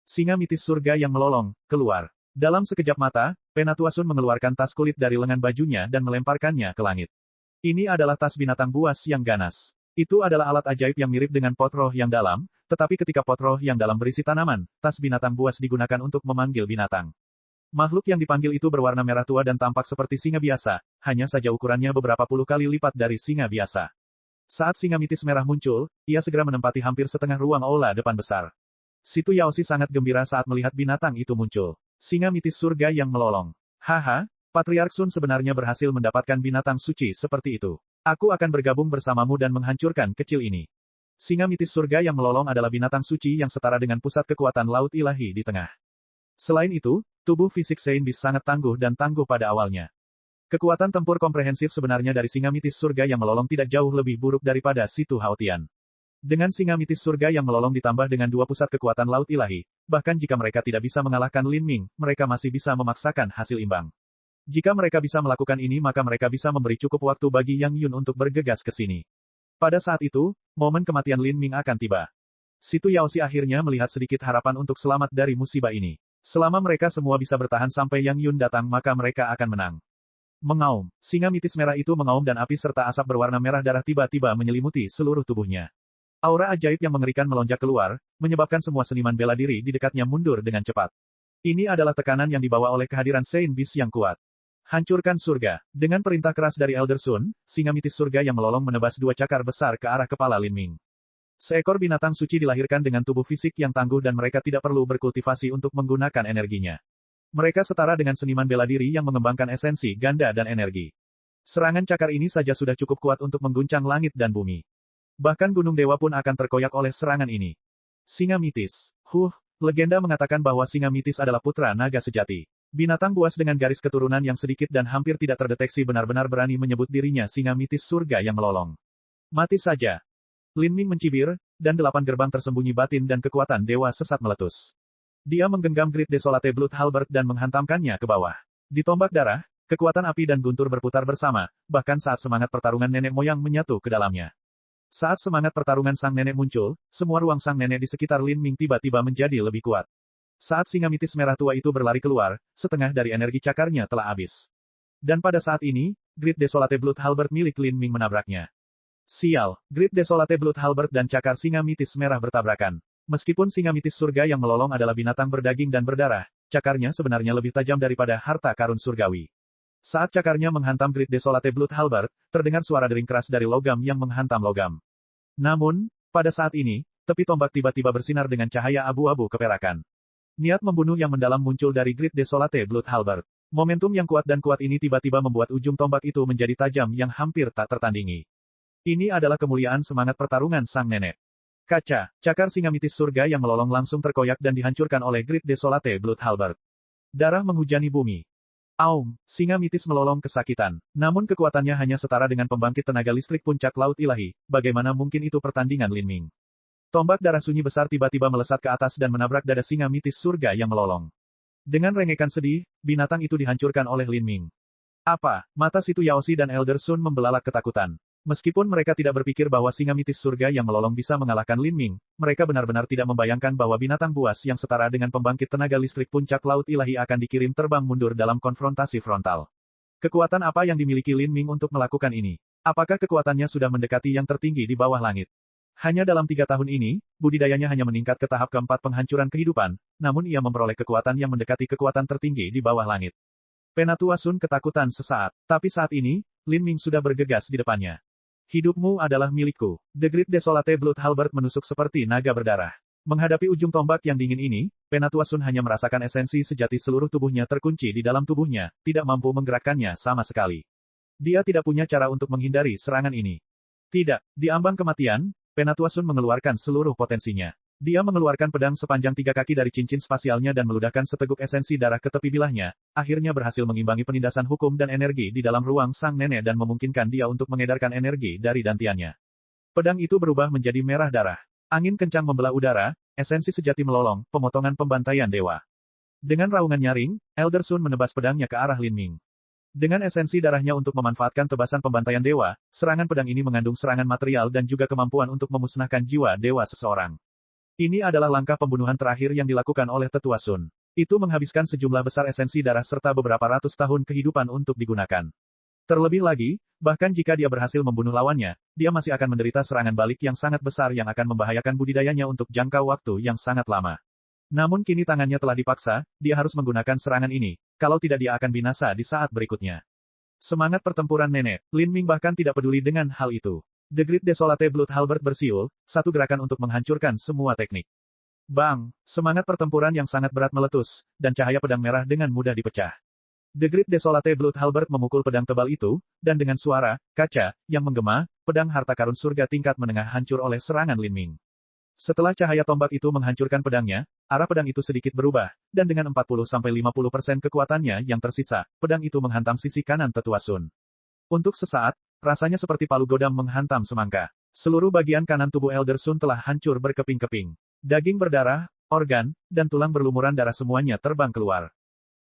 Singa mitis surga yang melolong, keluar. Dalam sekejap mata, Penatua Sun mengeluarkan tas kulit dari lengan bajunya dan melemparkannya ke langit. Ini adalah tas binatang buas yang ganas. Itu adalah alat ajaib yang mirip dengan pot roh yang dalam, tetapi ketika pot roh yang dalam berisi tanaman, tas binatang buas digunakan untuk memanggil binatang. Makhluk yang dipanggil itu berwarna merah tua dan tampak seperti singa biasa, hanya saja ukurannya beberapa puluh kali lipat dari singa biasa. Saat singa mitis merah muncul, ia segera menempati hampir setengah ruang aula depan besar. Situ Yaoshi sangat gembira saat melihat binatang itu muncul. Singa mitis surga yang melolong. Haha, Patriark Sun sebenarnya berhasil mendapatkan binatang suci seperti itu. Aku akan bergabung bersamamu dan menghancurkan kecil ini. Singa mitis surga yang melolong adalah binatang suci yang setara dengan pusat kekuatan laut ilahi di tengah. Selain itu, tubuh fisik Sein Beast sangat tangguh dan tangguh pada awalnya. Kekuatan tempur komprehensif sebenarnya dari singa mitis surga yang melolong tidak jauh lebih buruk daripada Situ Haotian. Dengan singa mitis surga yang melolong ditambah dengan dua pusat kekuatan laut ilahi, bahkan jika mereka tidak bisa mengalahkan Lin Ming, mereka masih bisa memaksakan hasil imbang. Jika mereka bisa melakukan ini maka mereka bisa memberi cukup waktu bagi Yang Yun untuk bergegas ke sini. Pada saat itu, momen kematian Lin Ming akan tiba. Situ Yaoxi akhirnya melihat sedikit harapan untuk selamat dari musibah ini. Selama mereka semua bisa bertahan sampai Yang Yun datang maka mereka akan menang. Mengaum, singa mitis merah itu mengaum dan api serta asap berwarna merah darah tiba-tiba menyelimuti seluruh tubuhnya. Aura ajaib yang mengerikan melonjak keluar, menyebabkan semua seniman bela diri di dekatnya mundur dengan cepat. Ini adalah tekanan yang dibawa oleh kehadiran Saint Beast yang kuat. Hancurkan surga. Dengan perintah keras dari Elder Sun, singa mitis surga yang melolong menebas dua cakar besar ke arah kepala Lin Ming. Seekor binatang suci dilahirkan dengan tubuh fisik yang tangguh dan mereka tidak perlu berkultivasi untuk menggunakan energinya. Mereka setara dengan seniman bela diri yang mengembangkan esensi ganda dan energi. Serangan cakar ini saja sudah cukup kuat untuk mengguncang langit dan bumi. Bahkan Gunung Dewa pun akan terkoyak oleh serangan ini. Singa mitis. Legenda mengatakan bahwa singa mitis adalah putra naga sejati. Binatang buas dengan garis keturunan yang sedikit dan hampir tidak terdeteksi benar-benar berani menyebut dirinya singa mitis surga yang melolong. Mati saja. Lin Ming mencibir, dan 8 gerbang tersembunyi batin dan kekuatan dewa sesat meletus. Dia menggenggam Great Desolate Blood Halberd dan menghantamkannya ke bawah. Di tombak darah, kekuatan api dan guntur berputar bersama, bahkan saat semangat pertarungan nenek moyang menyatu ke dalamnya. Saat semangat pertarungan sang nenek muncul, semua ruang sang nenek di sekitar Lin Ming tiba-tiba menjadi lebih kuat. Saat singa mitis merah tua itu berlari keluar, setengah dari energi cakarnya telah habis. Dan pada saat ini, Great Desolate Blood Halberd milik Lin Ming menabraknya. Sial, Great Desolate Blood Halberd dan cakar singa mitis merah bertabrakan. Meskipun singa mitis surga yang melolong adalah binatang berdaging dan berdarah, cakarnya sebenarnya lebih tajam daripada harta karun surgawi. Saat cakarnya menghantam Great Desolate Blood Halberd, terdengar suara dering keras dari logam yang menghantam logam. Namun, pada saat ini, tepi tombak tiba-tiba bersinar dengan cahaya abu-abu keperakan. Niat membunuh yang mendalam muncul dari Great Desolate Blood Halberd. Momentum yang kuat dan kuat ini tiba-tiba membuat ujung tombak itu menjadi tajam yang hampir tak tertandingi. Ini adalah kemuliaan semangat pertarungan sang nenek. Kaca, cakar singa mitis surga yang melolong langsung terkoyak dan dihancurkan oleh Great Desolate Blood Halberd. Darah menghujani bumi. Aum, singa mitis melolong kesakitan. Namun kekuatannya hanya setara dengan pembangkit tenaga listrik puncak laut ilahi, bagaimana mungkin itu pertandingan Lin Ming. Tombak darah sunyi besar tiba-tiba melesat ke atas dan menabrak dada singa mitis surga yang melolong. Dengan rengekan sedih, binatang itu dihancurkan oleh Lin Ming. Apa? Mata Situ Yaoxi dan Elder Sun membelalak ketakutan. Meskipun mereka tidak berpikir bahwa singa mitis surga yang melolong bisa mengalahkan Lin Ming, mereka benar-benar tidak membayangkan bahwa binatang buas yang setara dengan pembangkit tenaga listrik puncak laut ilahi akan dikirim terbang mundur dalam konfrontasi frontal. Kekuatan apa yang dimiliki Lin Ming untuk melakukan ini? Apakah kekuatannya sudah mendekati yang tertinggi di bawah langit? Hanya dalam 3 tahun ini, budidayanya hanya meningkat ke tahap keempat penghancuran kehidupan, namun ia memperoleh kekuatan yang mendekati kekuatan tertinggi di bawah langit. Penatua Sun ketakutan sesaat, tapi saat ini, Lin Ming sudah bergegas di depannya. Hidupmu adalah milikku. The Great Desolate Blood Halberd menusuk seperti naga berdarah. Menghadapi ujung tombak yang dingin ini, Penatua Sun hanya merasakan esensi sejati seluruh tubuhnya terkunci di dalam tubuhnya, tidak mampu menggerakkannya sama sekali. Dia tidak punya cara untuk menghindari serangan ini. Tidak, di ambang kematian, Penatua Sun mengeluarkan seluruh potensinya. Dia mengeluarkan pedang sepanjang 3 kaki dari cincin spasialnya dan meludahkan seteguk esensi darah ke tepi bilahnya, akhirnya berhasil mengimbangi penindasan hukum dan energi di dalam ruang sang nenek dan memungkinkan dia untuk mengedarkan energi dari dantiannya. Pedang itu berubah menjadi merah darah. Angin kencang membelah udara, esensi sejati melolong, pemotongan pembantaian dewa. Dengan raungan nyaring, Elder Sun menebas pedangnya ke arah Lin Ming. Dengan esensi darahnya untuk memanfaatkan tebasan pembantaian dewa, serangan pedang ini mengandung serangan material dan juga kemampuan untuk memusnahkan jiwa dewa seseorang. Ini adalah langkah pembunuhan terakhir yang dilakukan oleh Tetua Sun. Itu menghabiskan sejumlah besar esensi darah serta beberapa ratus tahun kehidupan untuk digunakan. Terlebih lagi, bahkan jika dia berhasil membunuh lawannya, dia masih akan menderita serangan balik yang sangat besar yang akan membahayakan budidayanya untuk jangka waktu yang sangat lama. Namun kini tangannya telah dipaksa, dia harus menggunakan serangan ini, kalau tidak dia akan binasa di saat berikutnya. Semangat pertempuran nenek, Lin Ming bahkan tidak peduli dengan hal itu. The Great Desolate Blood Halberd bersiul, satu gerakan untuk menghancurkan semua teknik. Bang! Semangat pertempuran yang sangat berat meletus, dan cahaya pedang merah dengan mudah dipecah. The Great Desolate Blood Halberd memukul pedang tebal itu, dan dengan suara, kaca, yang menggema, pedang harta karun surga tingkat menengah hancur oleh serangan Lin Ming. Setelah cahaya tombak itu menghancurkan pedangnya, arah pedang itu sedikit berubah, dan dengan 40-50% kekuatannya yang tersisa, pedang itu menghantam sisi kanan tetua Sun. Untuk sesaat, rasanya seperti palu godam menghantam semangka. Seluruh bagian kanan tubuh Elder Sun telah hancur berkeping-keping. Daging berdarah, organ, dan tulang berlumuran darah semuanya terbang keluar.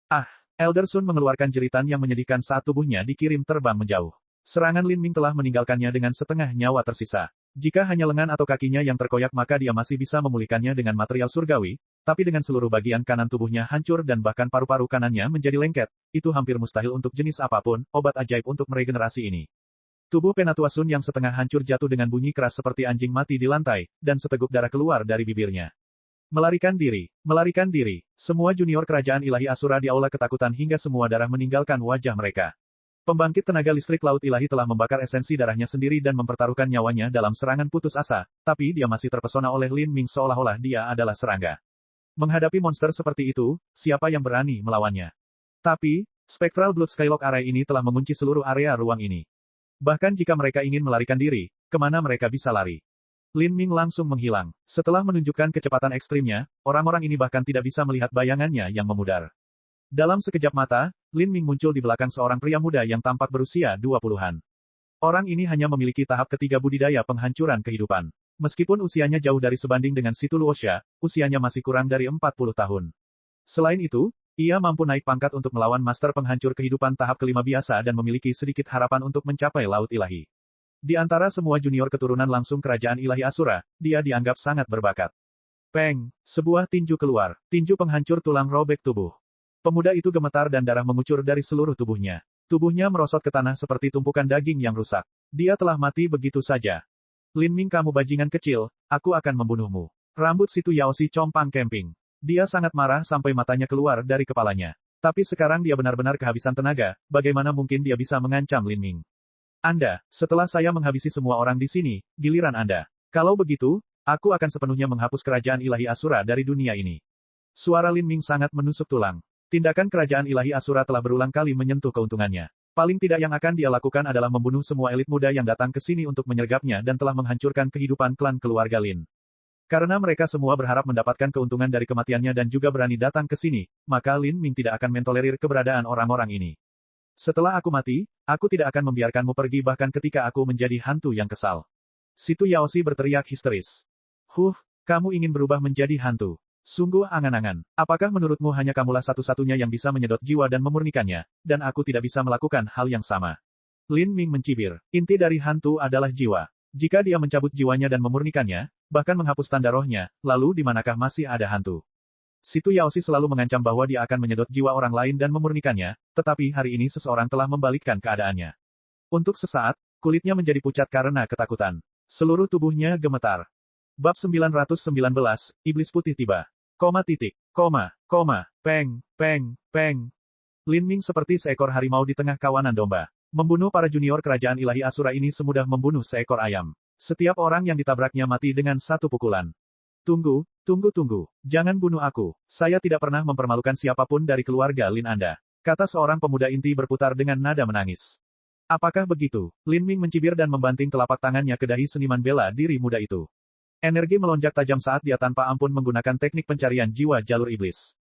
Ah! Elder Sun mengeluarkan jeritan yang menyedihkan saat tubuhnya dikirim terbang menjauh. Serangan Lin Ming telah meninggalkannya dengan setengah nyawa tersisa. Jika hanya lengan atau kakinya yang terkoyak maka dia masih bisa memulihkannya dengan material surgawi, tapi dengan seluruh bagian kanan tubuhnya hancur dan bahkan paru-paru kanannya menjadi lengket, itu hampir mustahil untuk jenis apapun, obat ajaib untuk meregenerasi ini. Tubuh Penatua Sun yang setengah hancur jatuh dengan bunyi keras seperti anjing mati di lantai, dan seteguk darah keluar dari bibirnya. Melarikan diri, melarikan diri. Semua junior kerajaan ilahi Asura di aula ketakutan hingga semua darah meninggalkan wajah mereka. Pembangkit tenaga listrik Laut Ilahi telah membakar esensi darahnya sendiri dan mempertaruhkan nyawanya dalam serangan putus asa, tapi dia masih terpesona oleh Lin Ming seolah-olah dia adalah serangga. Menghadapi monster seperti itu, siapa yang berani melawannya? Tapi, Spectral Blood Skylock Array ini telah mengunci seluruh area ruang ini. Bahkan jika mereka ingin melarikan diri, kemana mereka bisa lari? Lin Ming langsung menghilang. Setelah menunjukkan kecepatan ekstrimnya, orang-orang ini bahkan tidak bisa melihat bayangannya yang memudar. Dalam sekejap mata, Lin Ming muncul di belakang seorang pria muda yang tampak berusia 20-an. Orang ini hanya memiliki tahap ketiga budidaya penghancuran kehidupan. Meskipun usianya jauh dari sebanding dengan Situ Luosha, usianya masih kurang dari 40 tahun. Selain itu, ia mampu naik pangkat untuk melawan Master Penghancur Kehidupan tahap kelima biasa dan memiliki sedikit harapan untuk mencapai Laut Ilahi. Di antara semua junior keturunan langsung kerajaan ilahi Asura, dia dianggap sangat berbakat. Peng! Sebuah tinju keluar. Tinju penghancur tulang robek tubuh. Pemuda itu gemetar dan darah mengucur dari seluruh tubuhnya. Tubuhnya merosot ke tanah seperti tumpukan daging yang rusak. Dia telah mati begitu saja. Lin Ming kamu bajingan kecil, aku akan membunuhmu. Rambut Situ Yaoshi compang camping. Dia sangat marah sampai matanya keluar dari kepalanya. Tapi sekarang dia benar-benar kehabisan tenaga, bagaimana mungkin dia bisa mengancam Lin Ming? Anda, setelah saya menghabisi semua orang di sini, giliran Anda. Kalau begitu, aku akan sepenuhnya menghapus kerajaan ilahi Asura dari dunia ini. Suara Lin Ming sangat menusuk tulang. Tindakan kerajaan ilahi Asura telah berulang kali menyentuh keuntungannya. Paling tidak yang akan dia lakukan adalah membunuh semua elit muda yang datang ke sini untuk menyergapnya dan telah menghancurkan kehidupan klan keluarga Lin. Karena mereka semua berharap mendapatkan keuntungan dari kematiannya dan juga berani datang ke sini, maka Lin Ming tidak akan mentolerir keberadaan orang-orang ini. Setelah aku mati, aku tidak akan membiarkanmu pergi bahkan ketika aku menjadi hantu yang kesal. Situ Yaoshi berteriak histeris. Kamu ingin berubah menjadi hantu. Sungguh angan-angan. Apakah menurutmu hanya kamulah satu-satunya yang bisa menyedot jiwa dan memurnikannya, dan aku tidak bisa melakukan hal yang sama? Lin Ming mencibir. Inti dari hantu adalah jiwa. Jika dia mencabut jiwanya dan memurnikannya, bahkan menghapus tanda rohnya, lalu di manakah masih ada hantu? Situ Yaoshi selalu mengancam bahwa dia akan menyedot jiwa orang lain dan memurnikannya, tetapi hari ini seseorang telah membalikkan keadaannya. Untuk sesaat, kulitnya menjadi pucat karena ketakutan. Seluruh tubuhnya gemetar. Bab 919, Iblis Putih tiba. Peng. Lin Ming seperti seekor harimau di tengah kawanan domba. Membunuh para junior kerajaan ilahi Asura ini semudah membunuh seekor ayam. Setiap orang yang ditabraknya mati dengan satu pukulan. Tunggu. Jangan bunuh aku. Saya tidak pernah mempermalukan siapapun dari keluarga Lin Anda. Kata seorang pemuda inti berputar dengan nada menangis. Apakah begitu? Lin Ming mencibir dan membanting telapak tangannya ke dahi seniman bela diri muda itu. Energi melonjak tajam saat dia tanpa ampun menggunakan teknik pencarian jiwa jalur iblis.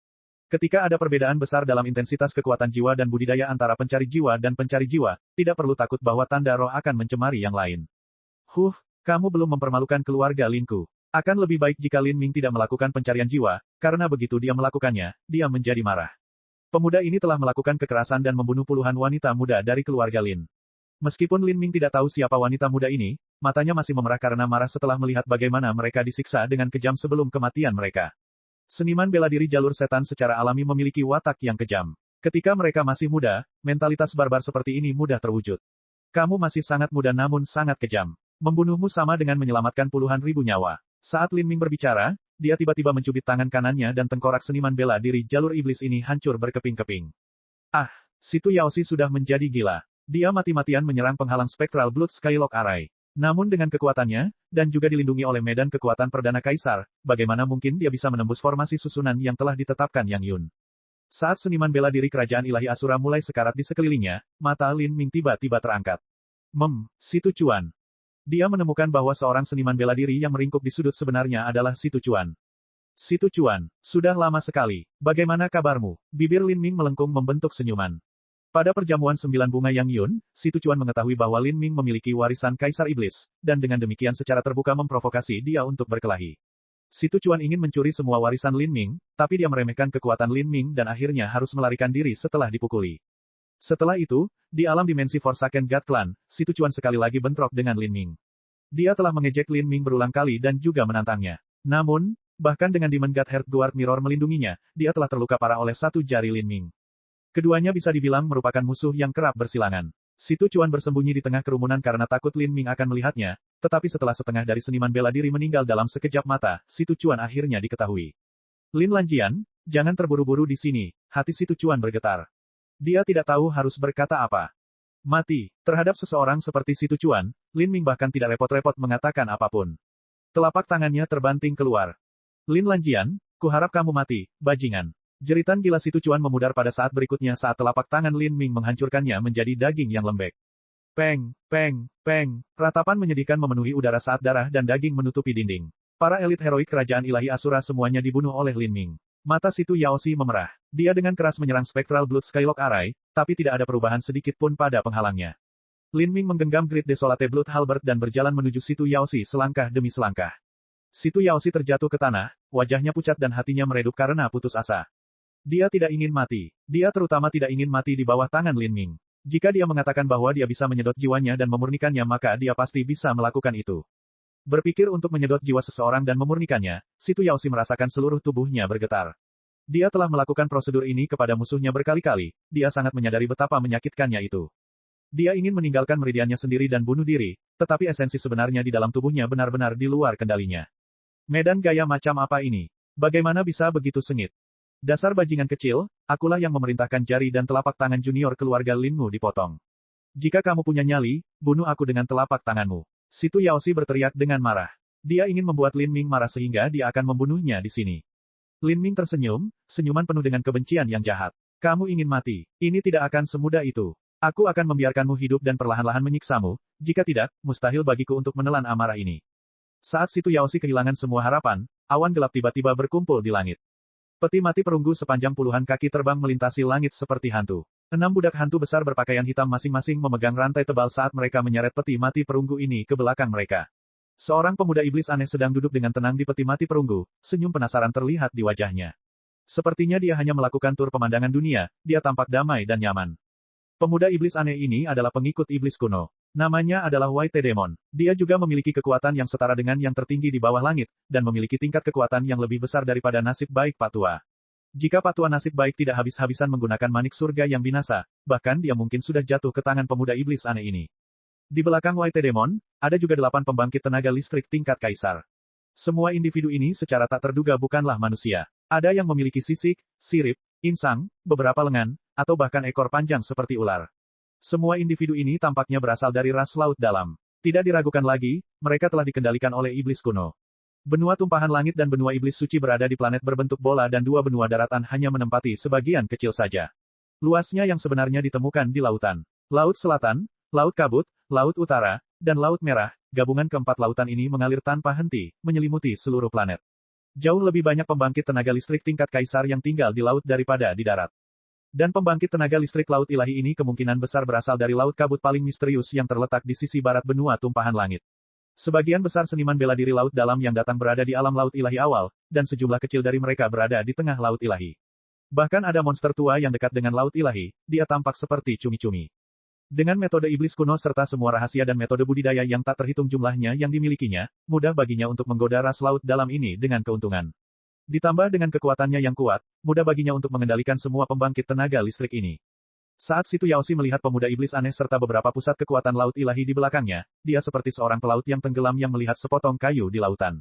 Ketika ada perbedaan besar dalam intensitas kekuatan jiwa dan budidaya antara pencari jiwa dan pencari jiwa, tidak perlu takut bahwa tanda roh akan mencemari yang lain. Kamu belum mempermalukan keluarga Linku. Akan lebih baik jika Lin Ming tidak melakukan pencarian jiwa, karena begitu dia melakukannya, dia menjadi marah. Pemuda ini telah melakukan kekerasan dan membunuh puluhan wanita muda dari keluarga Lin. Meskipun Lin Ming tidak tahu siapa wanita muda ini, matanya masih memerah karena marah setelah melihat bagaimana mereka disiksa dengan kejam sebelum kematian mereka. Seniman bela diri jalur setan secara alami memiliki watak yang kejam. Ketika mereka masih muda, mentalitas barbar seperti ini mudah terwujud. Kamu masih sangat muda namun sangat kejam. Membunuhmu sama dengan menyelamatkan puluhan ribu nyawa. Saat Lin Ming berbicara, dia tiba-tiba mencubit tangan kanannya dan tengkorak seniman bela diri jalur iblis ini hancur berkeping-keping. Situ Yaoshi sudah menjadi gila. Dia mati-matian menyerang penghalang Spectral Blood Skylock Array. Namun dengan kekuatannya, dan juga dilindungi oleh medan kekuatan Perdana Kaisar, bagaimana mungkin dia bisa menembus formasi susunan yang telah ditetapkan Yang Yun? Saat seniman bela diri kerajaan ilahi Asura mulai sekarat di sekelilingnya, mata Lin Ming tiba-tiba terangkat. Situ Chuan. Dia menemukan bahwa seorang seniman bela diri yang meringkuk di sudut sebenarnya adalah Si Tucuan. Si Tucuan, sudah lama sekali. Bagaimana kabarmu? Bibir Lin Ming melengkung membentuk senyuman. Pada perjamuan 9 bunga Yang Yun, Si Tucuan mengetahui bahwa Lin Ming memiliki warisan Kaisar Iblis, dan dengan demikian secara terbuka memprovokasi dia untuk berkelahi. Si Tucuan ingin mencuri semua warisan Lin Ming, tapi dia meremehkan kekuatan Lin Ming dan akhirnya harus melarikan diri setelah dipukuli. Setelah itu, di alam dimensi Forsaken God Clan, Si Tucuan sekali lagi bentrok dengan Lin Ming. Dia telah mengejek Lin Ming berulang kali dan juga menantangnya. Namun, bahkan dengan Demon God Heart Guard Mirror melindunginya, dia telah terluka parah oleh satu jari Lin Ming. Keduanya bisa dibilang merupakan musuh yang kerap bersilangan. Si Tucuan bersembunyi di tengah kerumunan karena takut Lin Ming akan melihatnya, tetapi setelah setengah dari seniman bela diri meninggal dalam sekejap mata, Si Tucuan akhirnya diketahui. Lin Lanjian, jangan terburu-buru di sini, hati Si Tucuan bergetar. Dia tidak tahu harus berkata apa. Mati, terhadap seseorang seperti Si Tucuan, Lin Ming bahkan tidak repot-repot mengatakan apapun. Telapak tangannya terbanting keluar. Lin Lanjian, kuharap kamu mati, bajingan. Jeritan gila Si Tucuan memudar pada saat berikutnya saat telapak tangan Lin Ming menghancurkannya menjadi daging yang lembek. Peng, peng, peng, ratapan menyedihkan memenuhi udara saat darah dan daging menutupi dinding. Para elit heroik kerajaan ilahi Asura semuanya dibunuh oleh Lin Ming. Mata Situ Yaoshi memerah. Dia dengan keras menyerang Spectral Blood Skylock Array, tapi tidak ada perubahan sedikit pun pada penghalangnya. Lin Ming menggenggam Great Desolate Blood Halberd dan berjalan menuju Situ Yaoshi selangkah demi selangkah. Situ Yaoshi terjatuh ke tanah, wajahnya pucat dan hatinya meredup karena putus asa. Dia tidak ingin mati. Dia terutama tidak ingin mati di bawah tangan Lin Ming. Jika dia mengatakan bahwa dia bisa menyedot jiwanya dan memurnikannya maka dia pasti bisa melakukan itu. Berpikir untuk menyedot jiwa seseorang dan memurnikannya, Situ Yaoshi merasakan seluruh tubuhnya bergetar. Dia telah melakukan prosedur ini kepada musuhnya berkali-kali, dia sangat menyadari betapa menyakitkannya itu. Dia ingin meninggalkan meridiannya sendiri dan bunuh diri, tetapi esensi sebenarnya di dalam tubuhnya benar-benar di luar kendalinya. Medan gaya macam apa ini? Bagaimana bisa begitu sengit? Dasar bajingan kecil, akulah yang memerintahkan jari dan telapak tangan junior keluarga Linmu dipotong. Jika kamu punya nyali, bunuh aku dengan telapak tanganmu. Situ Yaoshi berteriak dengan marah. Dia ingin membuat Lin Ming marah sehingga dia akan membunuhnya di sini. Lin Ming tersenyum, senyuman penuh dengan kebencian yang jahat. Kamu ingin mati. Ini tidak akan semudah itu. Aku akan membiarkanmu hidup dan perlahan-lahan menyiksamu, jika tidak, mustahil bagiku untuk menelan amarah ini. Saat Situ Yaoshi kehilangan semua harapan, awan gelap tiba-tiba berkumpul di langit. Peti mati perunggu sepanjang puluhan kaki terbang melintasi langit seperti hantu. 6 budak hantu besar berpakaian hitam masing-masing memegang rantai tebal saat mereka menyeret peti mati perunggu ini ke belakang mereka. Seorang pemuda iblis aneh sedang duduk dengan tenang di peti mati perunggu, senyum penasaran terlihat di wajahnya. Sepertinya dia hanya melakukan tur pemandangan dunia, dia tampak damai dan nyaman. Pemuda iblis aneh ini adalah pengikut iblis kuno. Namanya adalah White Demon. Dia juga memiliki kekuatan yang setara dengan yang tertinggi di bawah langit, dan memiliki tingkat kekuatan yang lebih besar daripada nasib baik Patua. Jika Patua nasib baik tidak habis-habisan menggunakan manik surga yang binasa, bahkan dia mungkin sudah jatuh ke tangan pemuda iblis aneh ini. Di belakang White Demon, ada juga 8 pembangkit tenaga listrik tingkat kaisar. Semua individu ini secara tak terduga bukanlah manusia. Ada yang memiliki sisik, sirip, insang, beberapa lengan, atau bahkan ekor panjang seperti ular. Semua individu ini tampaknya berasal dari ras laut dalam. Tidak diragukan lagi, mereka telah dikendalikan oleh iblis kuno. Benua tumpahan langit dan benua iblis suci berada di planet berbentuk bola dan 2 benua daratan hanya menempati sebagian kecil saja. Luasnya yang sebenarnya ditemukan di lautan. Laut Selatan, Laut Kabut, Laut Utara, dan Laut Merah, gabungan keempat lautan ini mengalir tanpa henti, menyelimuti seluruh planet. Jauh lebih banyak pembangkit tenaga listrik tingkat kaisar yang tinggal di laut daripada di darat. Dan pembangkit tenaga listrik laut ilahi ini kemungkinan besar berasal dari laut kabut paling misterius yang terletak di sisi barat benua tumpahan langit. Sebagian besar seniman bela diri laut dalam yang datang berada di alam laut ilahi awal, dan sejumlah kecil dari mereka berada di tengah laut ilahi. Bahkan ada monster tua yang dekat dengan laut ilahi, dia tampak seperti cumi-cumi. Dengan metode iblis kuno serta semua rahasia dan metode budidaya yang tak terhitung jumlahnya yang dimilikinya, mudah baginya untuk menggoda ras laut dalam ini dengan keuntungan. Ditambah dengan kekuatannya yang kuat, mudah baginya untuk mengendalikan semua pembangkit tenaga listrik ini. Saat Situ Yaoshi melihat pemuda iblis aneh serta beberapa pusat kekuatan laut ilahi di belakangnya, dia seperti seorang pelaut yang tenggelam yang melihat sepotong kayu di lautan.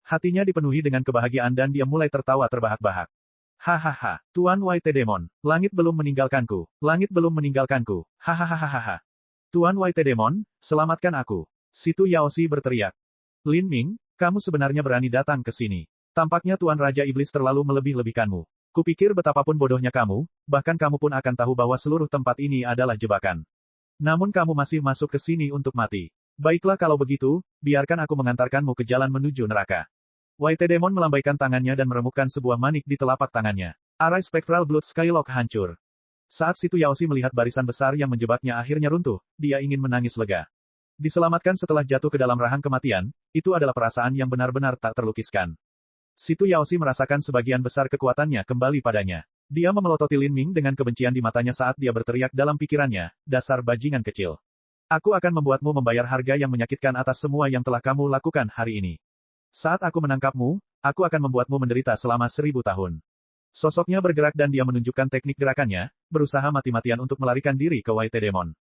Hatinya dipenuhi dengan kebahagiaan dan dia mulai tertawa terbahak-bahak. Hahaha, Tuan White Demon, langit belum meninggalkanku, langit belum meninggalkanku, hahaha. Tuan White Demon, selamatkan aku. Situ Yaoshi berteriak. Lin Ming, kamu sebenarnya berani datang ke sini. Tampaknya Tuan Raja Iblis terlalu melebih-lebihkanmu. Kupikir betapapun bodohnya kamu, bahkan kamu pun akan tahu bahwa seluruh tempat ini adalah jebakan. Namun kamu masih masuk ke sini untuk mati. Baiklah kalau begitu, biarkan aku mengantarkanmu ke jalan menuju neraka. White Demon melambaikan tangannya dan meremukkan sebuah manik di telapak tangannya. Arai Spectral Blood Skylock hancur. Saat Situ Yaoshi melihat barisan besar yang menjebaknya akhirnya runtuh, dia ingin menangis lega. Diselamatkan setelah jatuh ke dalam rahang kematian, itu adalah perasaan yang benar-benar tak terlukiskan. Situ Yaoshi merasakan sebagian besar kekuatannya kembali padanya. Dia memelototi Lin Ming dengan kebencian di matanya saat dia berteriak dalam pikirannya, dasar bajingan kecil. Aku akan membuatmu membayar harga yang menyakitkan atas semua yang telah kamu lakukan hari ini. Saat aku menangkapmu, aku akan membuatmu menderita selama 1000 tahun. Sosoknya bergerak dan dia menunjukkan teknik gerakannya, berusaha mati-matian untuk melarikan diri ke White Demon.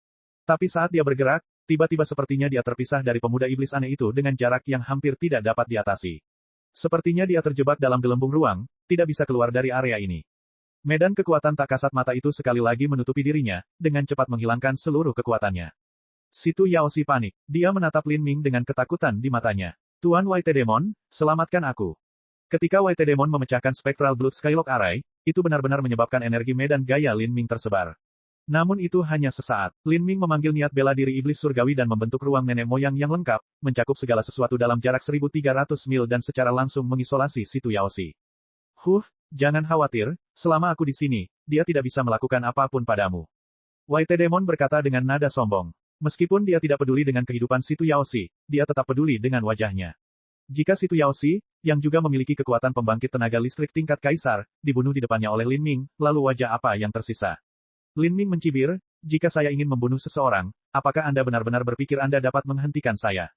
Tapi saat dia bergerak, tiba-tiba sepertinya dia terpisah dari pemuda iblis aneh itu dengan jarak yang hampir tidak dapat diatasi. Sepertinya dia terjebak dalam gelembung ruang, tidak bisa keluar dari area ini. Medan kekuatan tak kasat mata itu sekali lagi menutupi dirinya, dengan cepat menghilangkan seluruh kekuatannya. Situ Yaoshi panik. Dia menatap Lin Ming dengan ketakutan di matanya. Tuan White Demon, selamatkan aku. Ketika White Demon memecahkan Spectral Blood Skylock Array, itu benar-benar menyebabkan energi medan gaya Lin Ming tersebar. Namun itu hanya sesaat. Lin Ming memanggil niat bela diri iblis surgawi dan membentuk ruang nenek moyang yang lengkap, mencakup segala sesuatu dalam jarak 1300 mil dan secara langsung mengisolasi Situ Yaoshi. Jangan khawatir, selama aku di sini, dia tidak bisa melakukan apapun padamu. White Demon berkata dengan nada sombong. Meskipun dia tidak peduli dengan kehidupan Situ Yaoshi, dia tetap peduli dengan wajahnya. Jika Situ Yaoshi, yang juga memiliki kekuatan pembangkit tenaga listrik tingkat kaisar, dibunuh di depannya oleh Lin Ming, lalu wajah apa yang tersisa? Lin Ming mencibir, jika saya ingin membunuh seseorang, apakah Anda benar-benar berpikir Anda dapat menghentikan saya?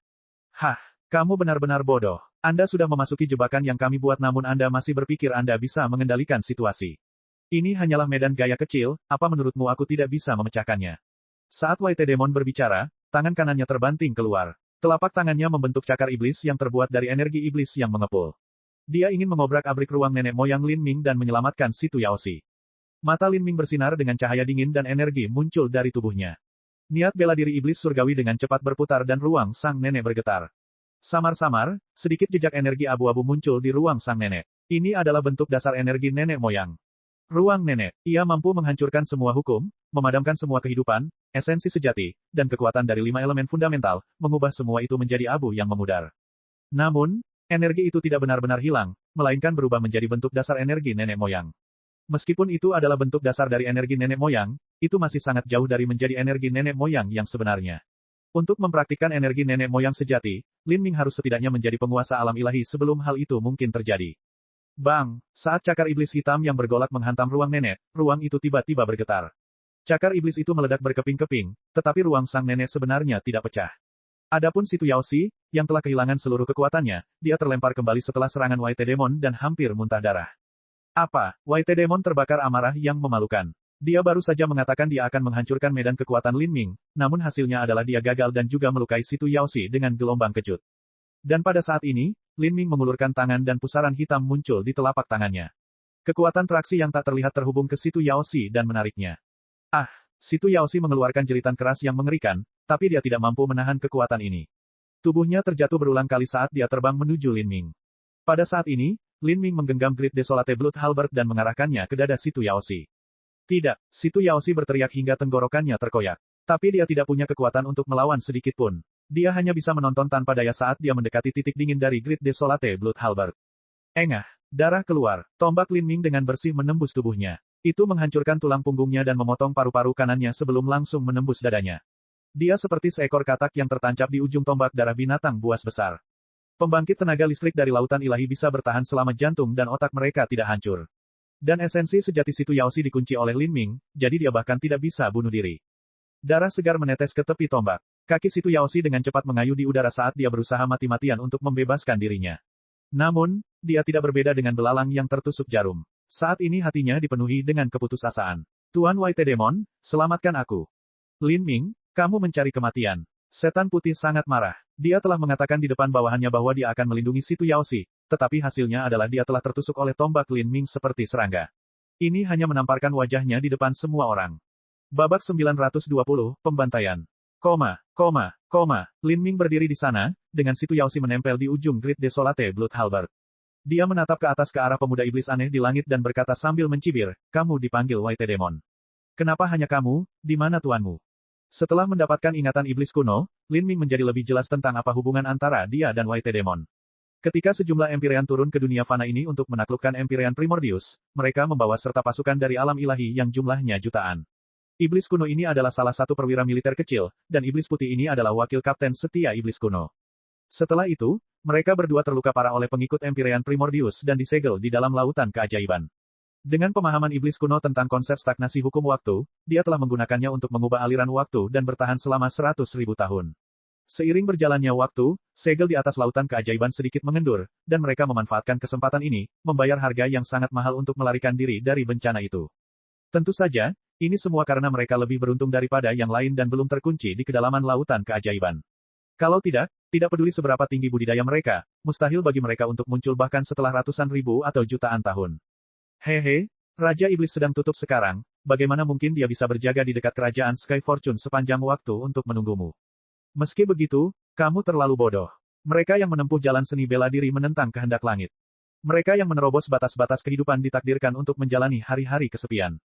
Kamu benar-benar bodoh. Anda sudah memasuki jebakan yang kami buat namun Anda masih berpikir Anda bisa mengendalikan situasi. Ini hanyalah medan gaya kecil, apa menurutmu aku tidak bisa memecahkannya? Saat White Demon berbicara, tangan kanannya terbanting keluar. Telapak tangannya membentuk cakar iblis yang terbuat dari energi iblis yang mengepul. Dia ingin mengobrak-abrik ruang nenek moyang Lin Ming dan menyelamatkan Situ Yaoshi. Mata Lin Ming bersinar dengan cahaya dingin dan energi muncul dari tubuhnya. Niat bela diri iblis surgawi dengan cepat berputar dan ruang sang nenek bergetar. Samar-samar, sedikit jejak energi abu-abu muncul di ruang sang nenek. Ini adalah bentuk dasar energi nenek moyang. Ruang nenek, ia mampu menghancurkan semua hukum, memadamkan semua kehidupan, esensi sejati, dan kekuatan dari 5 elemen fundamental, mengubah semua itu menjadi abu yang memudar. Namun, energi itu tidak benar-benar hilang, melainkan berubah menjadi bentuk dasar energi nenek moyang. Meskipun itu adalah bentuk dasar dari energi nenek moyang, itu masih sangat jauh dari menjadi energi nenek moyang yang sebenarnya. Untuk mempraktikkan energi nenek moyang sejati, Lin Ming harus setidaknya menjadi penguasa alam ilahi sebelum hal itu mungkin terjadi. Bang! Saat cakar iblis hitam yang bergolak menghantam ruang nenek, ruang itu tiba-tiba bergetar. Cakar iblis itu meledak berkeping-keping, tetapi ruang sang nenek sebenarnya tidak pecah. Adapun Situ Yaoshi, yang telah kehilangan seluruh kekuatannya, dia terlempar kembali setelah serangan White Demon dan hampir muntah darah. Apa? White Demon terbakar amarah yang memalukan. Dia baru saja mengatakan dia akan menghancurkan medan kekuatan Lin Ming, namun hasilnya adalah dia gagal dan juga melukai Situ Yaoshi dengan gelombang kejut. Dan pada saat ini, Lin Ming mengulurkan tangan dan pusaran hitam muncul di telapak tangannya. Kekuatan traksi yang tak terlihat terhubung ke Situ Yaoshi dan menariknya. Situ Yaoshi mengeluarkan jeritan keras yang mengerikan, tapi dia tidak mampu menahan kekuatan ini. Tubuhnya terjatuh berulang kali saat dia terbang menuju Lin Ming. Pada saat ini, Lin Ming menggenggam Great Desolate Blood Halberd dan mengarahkannya ke dada Situ Yaoshi. Tidak, Situ Yaoshi berteriak hingga tenggorokannya terkoyak. Tapi dia tidak punya kekuatan untuk melawan sedikit pun. Dia hanya bisa menonton tanpa daya saat dia mendekati titik dingin dari Great Desolate Blood Halberd. Engah, darah keluar, tombak Lin Ming dengan bersih menembus tubuhnya. Itu menghancurkan tulang punggungnya dan memotong paru-paru kanannya sebelum langsung menembus dadanya. Dia seperti seekor katak yang tertancap di ujung tombak darah binatang buas besar. Pembangkit tenaga listrik dari lautan ilahi bisa bertahan selama jantung dan otak mereka tidak hancur. Dan esensi sejati Situ Yaoshi dikunci oleh Lin Ming, jadi dia bahkan tidak bisa bunuh diri. Darah segar menetes ke tepi tombak. Kaki Situ Yaoshi dengan cepat mengayuh di udara saat dia berusaha mati-matian untuk membebaskan dirinya. Namun, dia tidak berbeda dengan belalang yang tertusuk jarum. Saat ini hatinya dipenuhi dengan keputusasaan. Tuan White Demon, selamatkan aku. Lin Ming, kamu mencari kematian. Setan putih sangat marah. Dia telah mengatakan di depan bawahannya bahwa dia akan melindungi Situ Yaoshi, tetapi hasilnya adalah dia telah tertusuk oleh tombak Lin Ming seperti serangga. Ini hanya menamparkan wajahnya di depan semua orang. Babak 920, pembantaian. Lin Ming berdiri di sana, dengan Situ Yaoshi menempel di ujung Great Desolate Blood Halberd. Dia menatap ke atas ke arah pemuda iblis aneh di langit dan berkata sambil mencibir, kamu dipanggil White Demon. Kenapa hanya kamu, di mana tuanmu? Setelah mendapatkan ingatan iblis kuno, Lin Ming menjadi lebih jelas tentang apa hubungan antara dia dan White Demon. Ketika sejumlah Empyrean turun ke dunia fana ini untuk menaklukkan Empyrean Primordius, mereka membawa serta pasukan dari alam ilahi yang jumlahnya jutaan. Iblis kuno ini adalah salah satu perwira militer kecil, dan iblis putih ini adalah wakil kapten setia iblis kuno. Setelah itu, mereka berdua terluka parah oleh pengikut Empyrean Primordius dan disegel di dalam lautan keajaiban. Dengan pemahaman iblis kuno tentang konsep stagnasi hukum waktu, dia telah menggunakannya untuk mengubah aliran waktu dan bertahan selama 100.000 tahun. Seiring berjalannya waktu, segel di atas lautan keajaiban sedikit mengendur, dan mereka memanfaatkan kesempatan ini, membayar harga yang sangat mahal untuk melarikan diri dari bencana itu. Tentu saja, ini semua karena mereka lebih beruntung daripada yang lain dan belum terkunci di kedalaman lautan keajaiban. Kalau tidak peduli seberapa tinggi budidaya mereka, mustahil bagi mereka untuk muncul bahkan setelah ratusan ribu atau jutaan tahun. Hehe, Raja Iblis sedang tutup sekarang, bagaimana mungkin dia bisa berjaga di dekat kerajaan Sky Fortune sepanjang waktu untuk menunggumu? Meski begitu, kamu terlalu bodoh. Mereka yang menempuh jalan seni bela diri menentang kehendak langit. Mereka yang menerobos batas-batas kehidupan ditakdirkan untuk menjalani hari-hari kesepian.